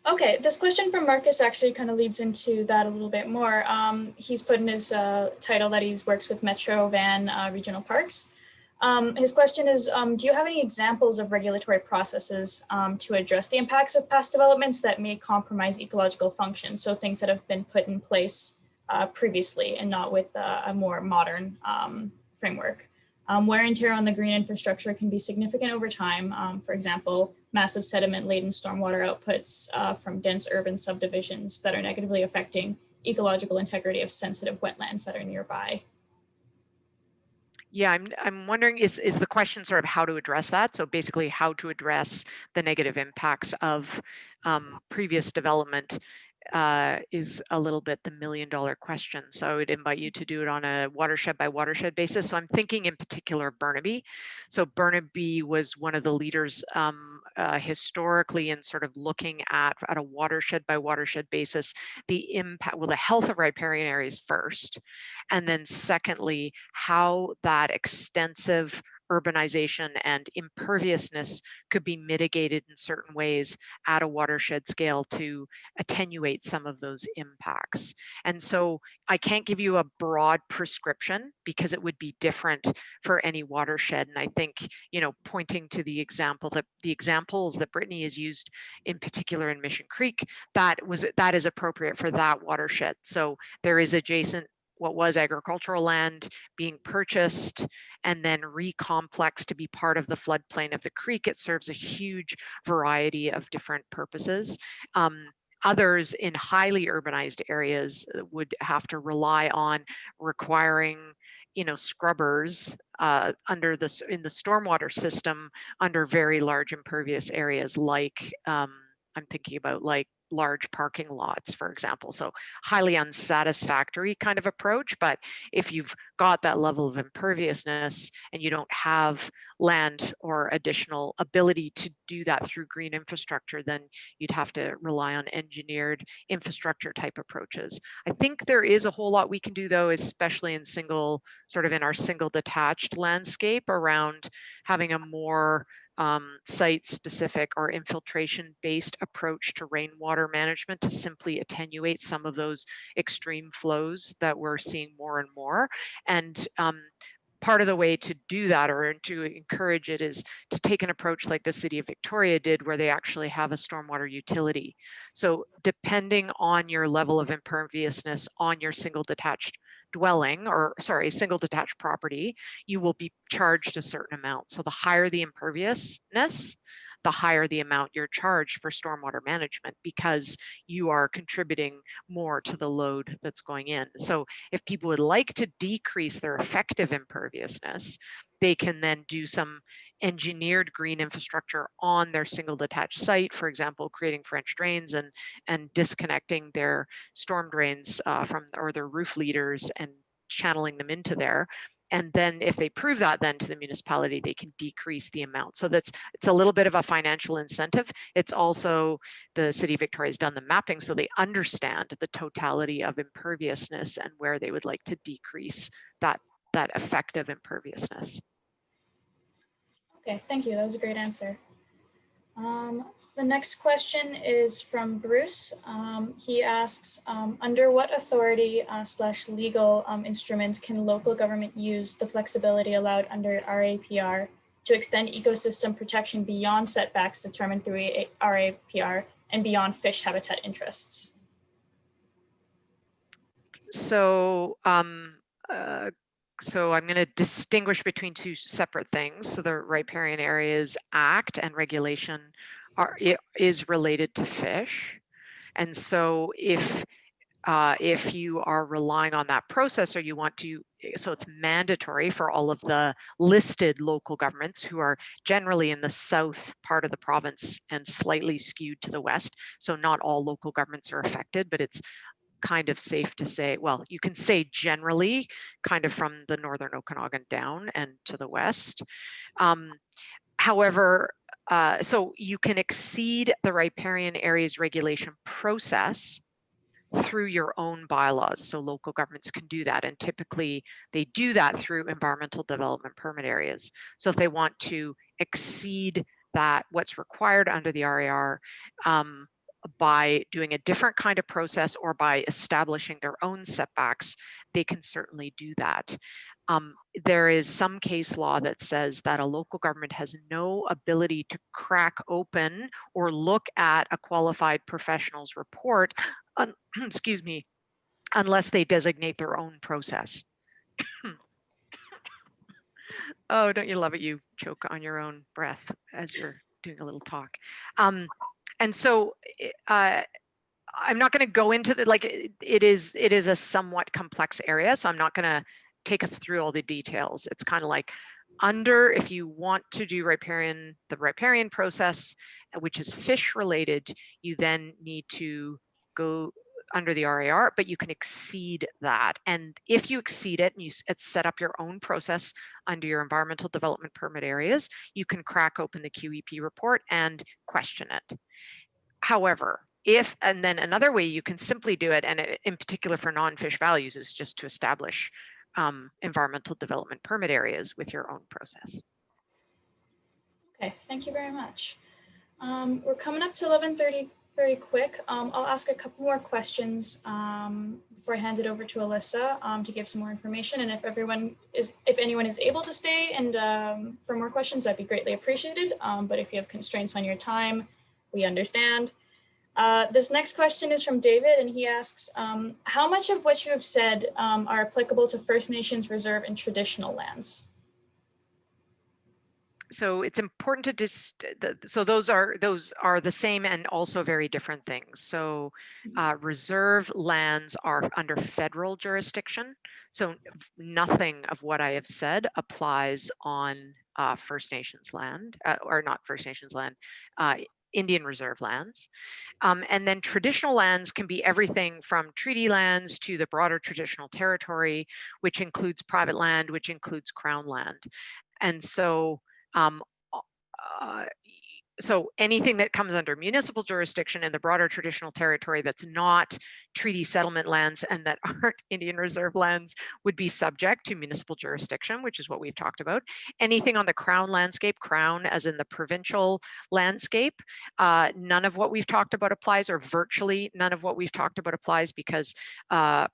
Okay, this question from Marcus actually kind of leads into that a little bit more. He's put in his title that he works with Metro Van Regional Parks. His question is, do you have any examples of regulatory processes to address the impacts of past developments that may compromise ecological function? So things that have been put in place previously and not with a more modern framework. Wear and tear on the green infrastructure can be significant over time. For example, massive sediment-laden stormwater outputs from dense urban subdivisions that are negatively affecting ecological integrity of sensitive wetlands that are nearby. Yeah, I'm wondering, is the question sort of how to address that? So basically how to address the negative impacts of previous development is a little bit the million-dollar question. So I would invite you to do it on a watershed by watershed basis. So I'm thinking in particular of Burnaby. So Burnaby was one of the leaders historically in sort of looking at a watershed by watershed basis, the impact, well, the health of riparian areas first, and then secondly, how that extensive urbanization and imperviousness could be mitigated in certain ways at a watershed scale to attenuate some of those impacts. And so I can't give you a broad prescription because it would be different for any watershed. And I think, you know, pointing to the examples that Brittany has used in particular in Mission Creek, that is appropriate for that watershed. So there is adjacent what was agricultural land being purchased and then recomplexed to be part of the floodplain of the creek. It serves a huge variety of different purposes. Others in highly urbanized areas would have to rely on requiring, you know, scrubbers in the stormwater system under very large impervious areas, like I'm thinking about like large parking lots, for example. So highly unsatisfactory kind of approach. But if you've got that level of imperviousness and you don't have land or additional ability to do that through green infrastructure, then you'd have to rely on engineered infrastructure type approaches. I think there is a whole lot we can do though, especially in our single detached landscape, around having a more site-specific or infiltration-based approach to rainwater management to simply attenuate some of those extreme flows that we're seeing more and more. And part of the way to do that, or to encourage it, is to take an approach like the City of Victoria did, where they actually have a stormwater utility. So depending on your level of imperviousness on your single detached single detached property, you will be charged a certain amount. So the higher the imperviousness, the higher the amount you're charged for stormwater management, because you are contributing more to the load that's going in. So if people would like to decrease their effective imperviousness, they can then do some engineered green infrastructure on their single detached site, for example, creating French drains and disconnecting their storm drains or their roof leaders and channeling them into there. And then if they prove that then to the municipality, they can decrease the amount. So it's a little bit of a financial incentive. It's also, the City of Victoria has done the mapping so they understand the totality of imperviousness and where they would like to decrease that effective imperviousness. Okay, thank you. That was a great answer. The next question is from Bruce. He asks, under what authority / legal instruments can local government use the flexibility allowed under RAPR to extend ecosystem protection beyond setbacks determined through RAPR and beyond fish habitat interests? So I'm going to distinguish between two separate things. So the Riparian Areas Act and regulation is related to fish. And so if you are relying on that process, or you want to so it's mandatory for all of the listed local governments who are generally in the south part of the province and slightly skewed to the west. So not all local governments are affected, but it's kind of safe to say, well, you can say generally kind of from the northern Okanagan down and to the west. However, so you can exceed the riparian areas regulation process through your own bylaws. So local governments can do that. And typically they do that through environmental development permit areas. So if they want to exceed that, what's required under the RAR, by doing a different kind of process or by establishing their own setbacks, they can certainly do that. There is some case law that says that a local government has no ability to crack open or look at a qualified professional's report, excuse me, unless they designate their own process. Oh, don't you love it? You choke on your own breath as you're doing a little talk. And so I'm not going to go into the, like, it is a somewhat complex area, so I'm not going to take us through all the details. It's kind of like if you want to do the riparian process, which is fish related, you then need to go under the RAR, but you can exceed that. And if you exceed it and you set up your own process under your environmental development permit areas, you can crack open the QEP report and question it. However, and then another way you can simply do it, and in particular for non-fish values, is just to establish environmental development permit areas with your own process. Okay, thank you very much. We're coming up to 11:30 very quick. I'll ask a couple more questions before I hand it over to Alyssa to give some more information. And if anyone is able to stay and for more questions, that'd be greatly appreciated. But if you have constraints on your time, we understand. This next question is from David, and he asks, how much of what you have said are applicable to First Nations reserve and traditional lands? So it's important to so those are the same and also very different things. So reserve lands are under federal jurisdiction. So nothing of what I have said applies on First Nations land, or not First Nations land, Indian reserve lands. And then traditional lands can be everything from treaty lands to the broader traditional territory, which includes private land, which includes crown land. And so so anything that comes under municipal jurisdiction in the broader traditional territory that's not treaty settlement lands and that aren't Indian reserve lands would be subject to municipal jurisdiction, which is what we've talked about. Anything on the crown landscape, crown as in the provincial landscape, none of what we've talked about applies, or virtually none of what we've talked about applies, because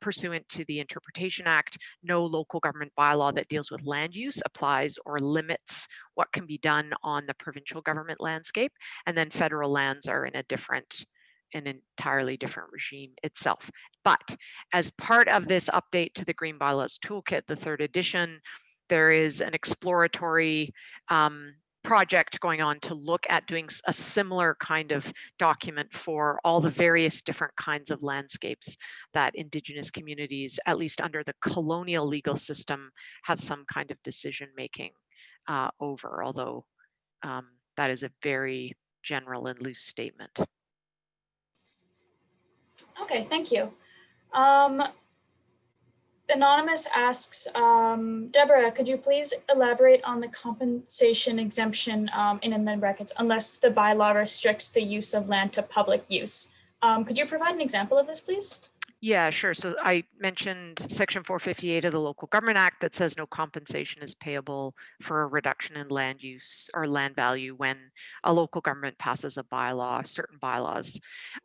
pursuant to the Interpretation Act, no local government bylaw that deals with land use applies or limits what can be done on the provincial government landscape. And then federal lands are in an entirely different regime itself. But as part of this update to the Green Bylaws Toolkit, the 3rd edition, there is an exploratory project going on to look at doing a similar kind of document for all the various different kinds of landscapes that Indigenous communities, at least under the colonial legal system, have some kind of decision-making over, although that is a very general and loose statement. Okay, thank you. Anonymous asks, Deborah, could you please elaborate on the compensation exemption in amendment brackets, unless the bylaw restricts the use of land to public use? Could you provide an example of this, please? Yeah, sure. So I mentioned Section 458 of the Local Government Act that says no compensation is payable for a reduction in land use or land value when a local government passes a bylaw, certain bylaws.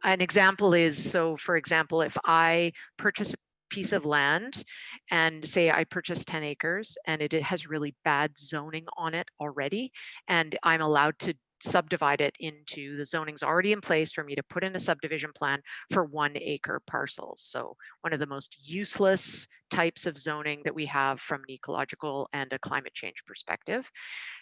An example is, so for example, if I purchase a piece of land and say I purchased 10 acres and it has really bad zoning on it already, and I'm allowed to subdivide it into, the zoning's already in place for me to put in a subdivision plan for 1 acre parcels. So one of the most useless types of zoning that we have from an ecological and a climate change perspective.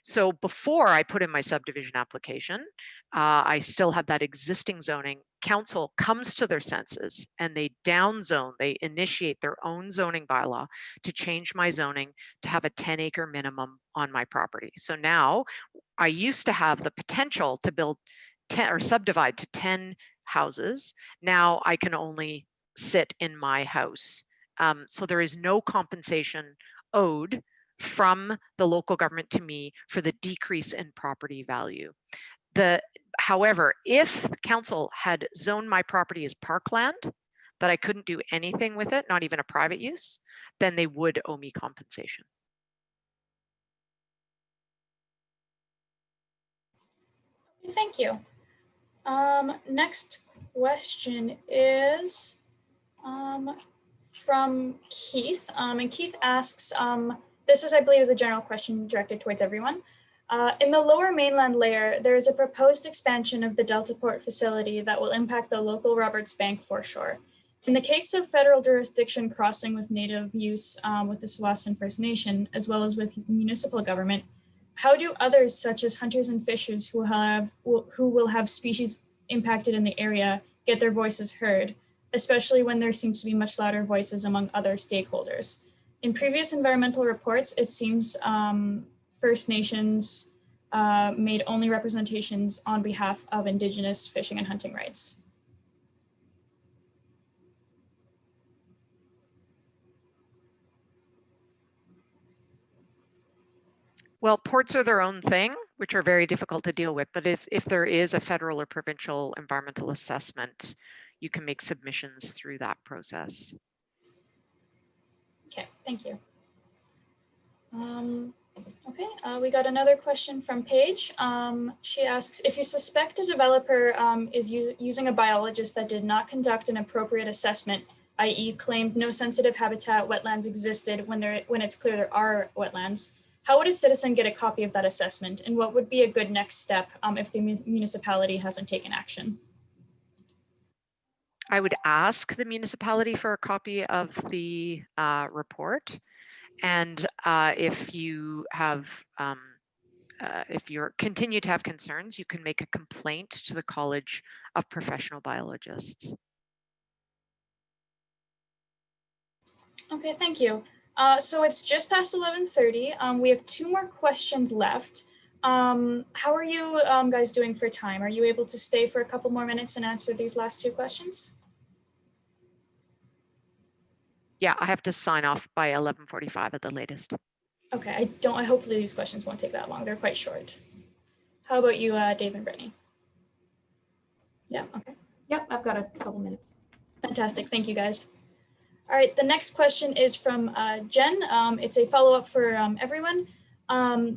So before I put in my subdivision application, I still have that existing zoning council comes to their senses and they downzone, they initiate their own zoning bylaw to change my zoning to have a 10-acre minimum on my property. So now I used to have the potential to build 10 or subdivide to 10 houses. Now I can only sit in my house. So there is no compensation owed from the local government to me for the decrease in property value. However, if the council had zoned my property as parkland, that I couldn't do anything with it, not even a private use, then they would owe me compensation. Thank you. Next question is from Keith. And Keith asks, this is, I believe, is a general question directed towards everyone. In the lower mainland layer, there is a proposed expansion of the Delta Port facility that will impact the local Roberts Bank foreshore. In the case of federal jurisdiction crossing with native use with the Tsawwassen First Nation, as well as with municipal government, how do others, such as hunters and fishers who will have species impacted in the area, get their voices heard, especially when there seems to be much louder voices among other stakeholders? In previous environmental reports, it seems First Nations made only representations on behalf of Indigenous fishing and hunting rights. Well, ports are their own thing, which are very difficult to deal with. But if there is a federal or provincial environmental assessment, you can make submissions through that process. Okay, thank you. Okay, we got another question from Paige. She asks, if you suspect a developer is using a biologist that did not conduct an appropriate assessment, i.e. claimed no sensitive habitat wetlands existed when it's clear there are wetlands, how would a citizen get a copy of that assessment? And what would be a good next step if the municipality hasn't taken action? I would ask the municipality for a copy of the report. And if you have, if you continue to have concerns, you can make a complaint to the College of Professional Biologists. Okay, thank you. So it's just past 11:30. We have 2 more questions left. How are you guys doing for time? Are you able to stay for a couple more minutes and answer these last 2 questions? Yeah, I have to sign off by 11:45 at the latest. Okay, hopefully these questions won't take that long. They're quite short. How about you, Dave and Brittany? Yeah, okay. Yep, I've got a couple minutes. Fantastic, thank you guys. All right, the next question is from Jen. It's a follow-up for everyone.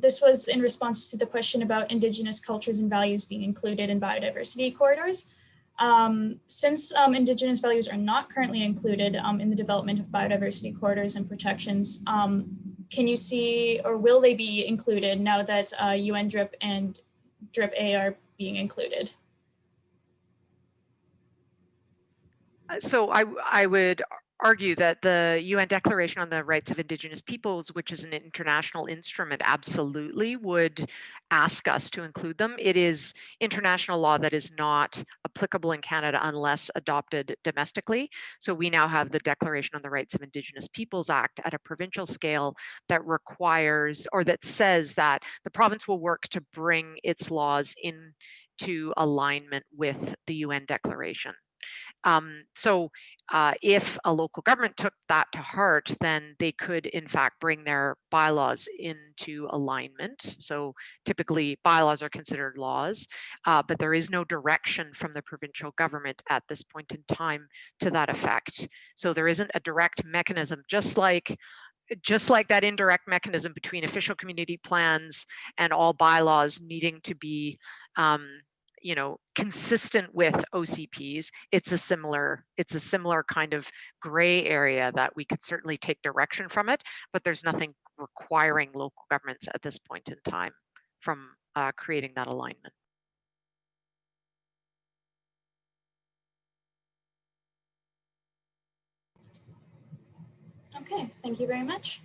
This was in response to the question about Indigenous cultures and values being included in biodiversity corridors. Since Indigenous values are not currently included in the development of biodiversity corridors and protections, can you see, or will they be included now that UN DRIP and DRIP A are being included? So I would argue that the UN Declaration on the Rights of Indigenous Peoples, which is an international instrument, absolutely would ask us to include them. It is international law that is not applicable in Canada unless adopted domestically. So we now have the Declaration on the Rights of Indigenous Peoples Act at a provincial scale that requires, or that says that the province will work to bring its laws into alignment with the UN Declaration. If a local government took that to heart, then they could in fact bring their bylaws into alignment. So typically bylaws are considered laws, but there is no direction from the provincial government at this point in time to that effect. So there isn't a direct mechanism, just like that indirect mechanism between official community plans and all bylaws needing to be consistent with OCPs. It's a similar kind of gray area that we could certainly take direction from it, but there's nothing requiring local governments at this point in time from creating that alignment. Okay, thank you very much.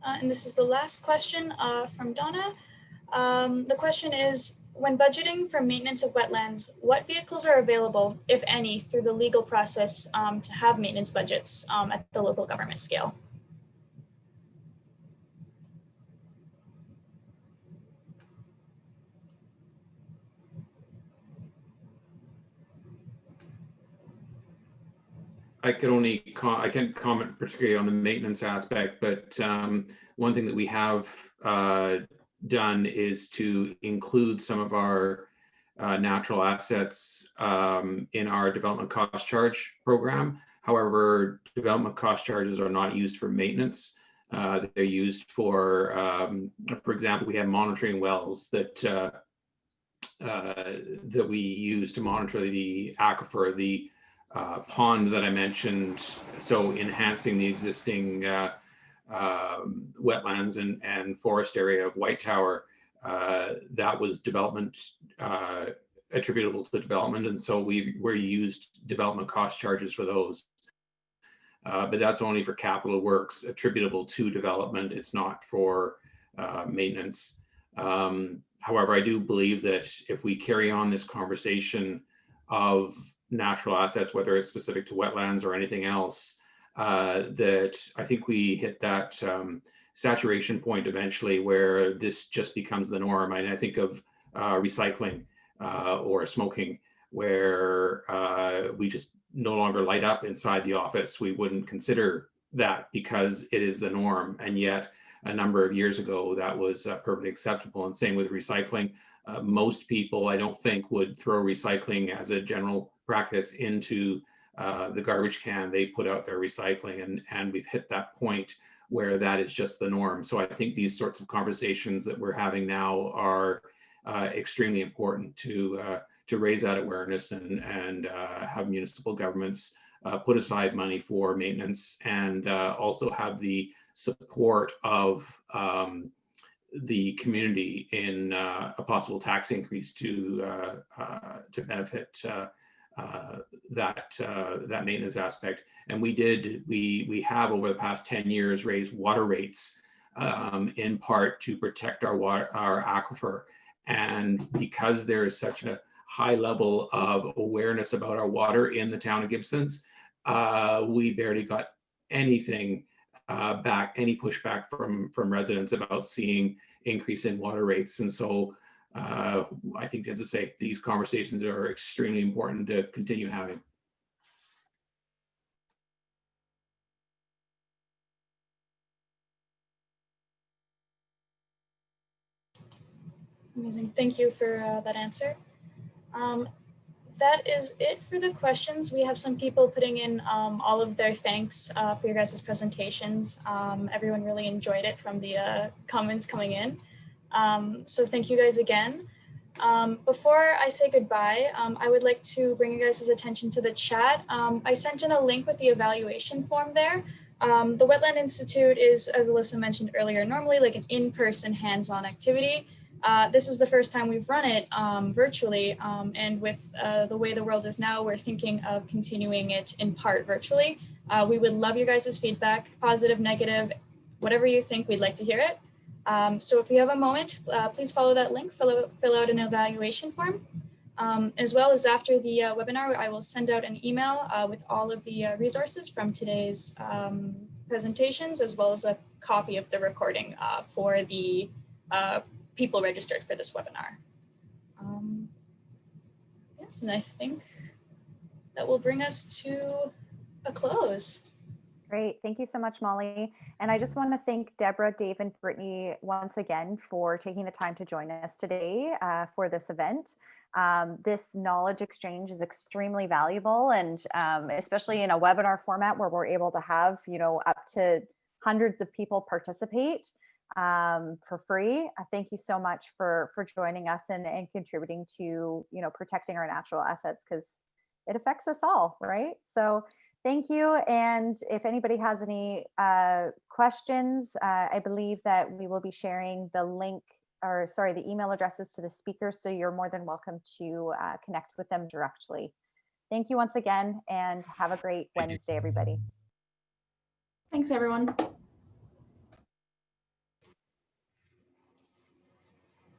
And this is the last question from Donna. The question is, when budgeting for maintenance of wetlands, what vehicles are available, if any, through the legal process to have maintenance budgets at the local government scale? I can't comment particularly on the maintenance aspect, but one thing that we have done is to include some of our natural assets in our development cost charge program. However, development cost charges are not used for maintenance. They're used for example, we have monitoring wells that we use to monitor the aquifer, the pond that I mentioned, so enhancing the existing wetlands and forest area of White Tower. That was development attributable to development, and so we used development cost charges for those. But that's only for capital works attributable to development. It's not for maintenance. However, I do believe that if we carry on this conversation of natural assets, whether it's specific to wetlands or anything else, that I think we hit that saturation point eventually where this just becomes the norm. And I think of recycling or smoking, where we just no longer light up inside the office. We wouldn't consider that because it is the norm. And yet a number of years ago, that was perfectly acceptable. And same with recycling. Most people, I don't think, would throw recycling as a general practice into the garbage can. They put out their recycling, and we've hit that point where that is just the norm. So I think these sorts of conversations that we're having now are extremely important to raise that awareness and have municipal governments put aside money for maintenance, and also have the support of the community in a possible tax increase to benefit that maintenance aspect. And we have over the past 10 years raised water rates in part to protect our aquifer. And because there is such a high level of awareness about our water in the town of Gibsons, we barely got anything back, any pushback from residents about seeing increase in water rates. And so I think, as I say, these conversations are extremely important to continue having. Amazing. Thank you for that answer. That is it for the questions. We have some people putting in all of their thanks for your guys' presentations. Everyone really enjoyed it from the comments coming in. So thank you guys again. Before I say goodbye, I would like to bring you guys' attention to the chat. I sent in a link with the evaluation form there. The Wetland Institute is, as Alyssa mentioned earlier, normally like an in-person hands-on activity. This is the first time we've run it virtually, and with the way the world is now, we're thinking of continuing it in part virtually. We would love your guys' feedback, positive, negative, whatever you think, we'd like to hear it. So if you have a moment, please follow that link, fill out an evaluation form. As well as after the webinar, I will send out an email with all of the resources from today's presentations, as well as a copy of the recording for the people registered for this webinar. Yes, and I think that will bring us to a close. Great. Thank you so much, Molly. And I just want to thank Deborah, Dave, and Brittany once again for taking the time to join us today for this event. This knowledge exchange is extremely valuable, and especially in a webinar format where we're able to have, up to hundreds of people participate for free. Thank you so much for joining us and contributing to, protecting our natural assets, because it affects us all, right? So thank you. And if anybody has any questions, I believe that we will be sharing the link, or sorry, the email addresses to the speakers. So you're more than welcome to connect with them directly. Thank you once again, and have a great Wednesday, everybody. Thanks, everyone.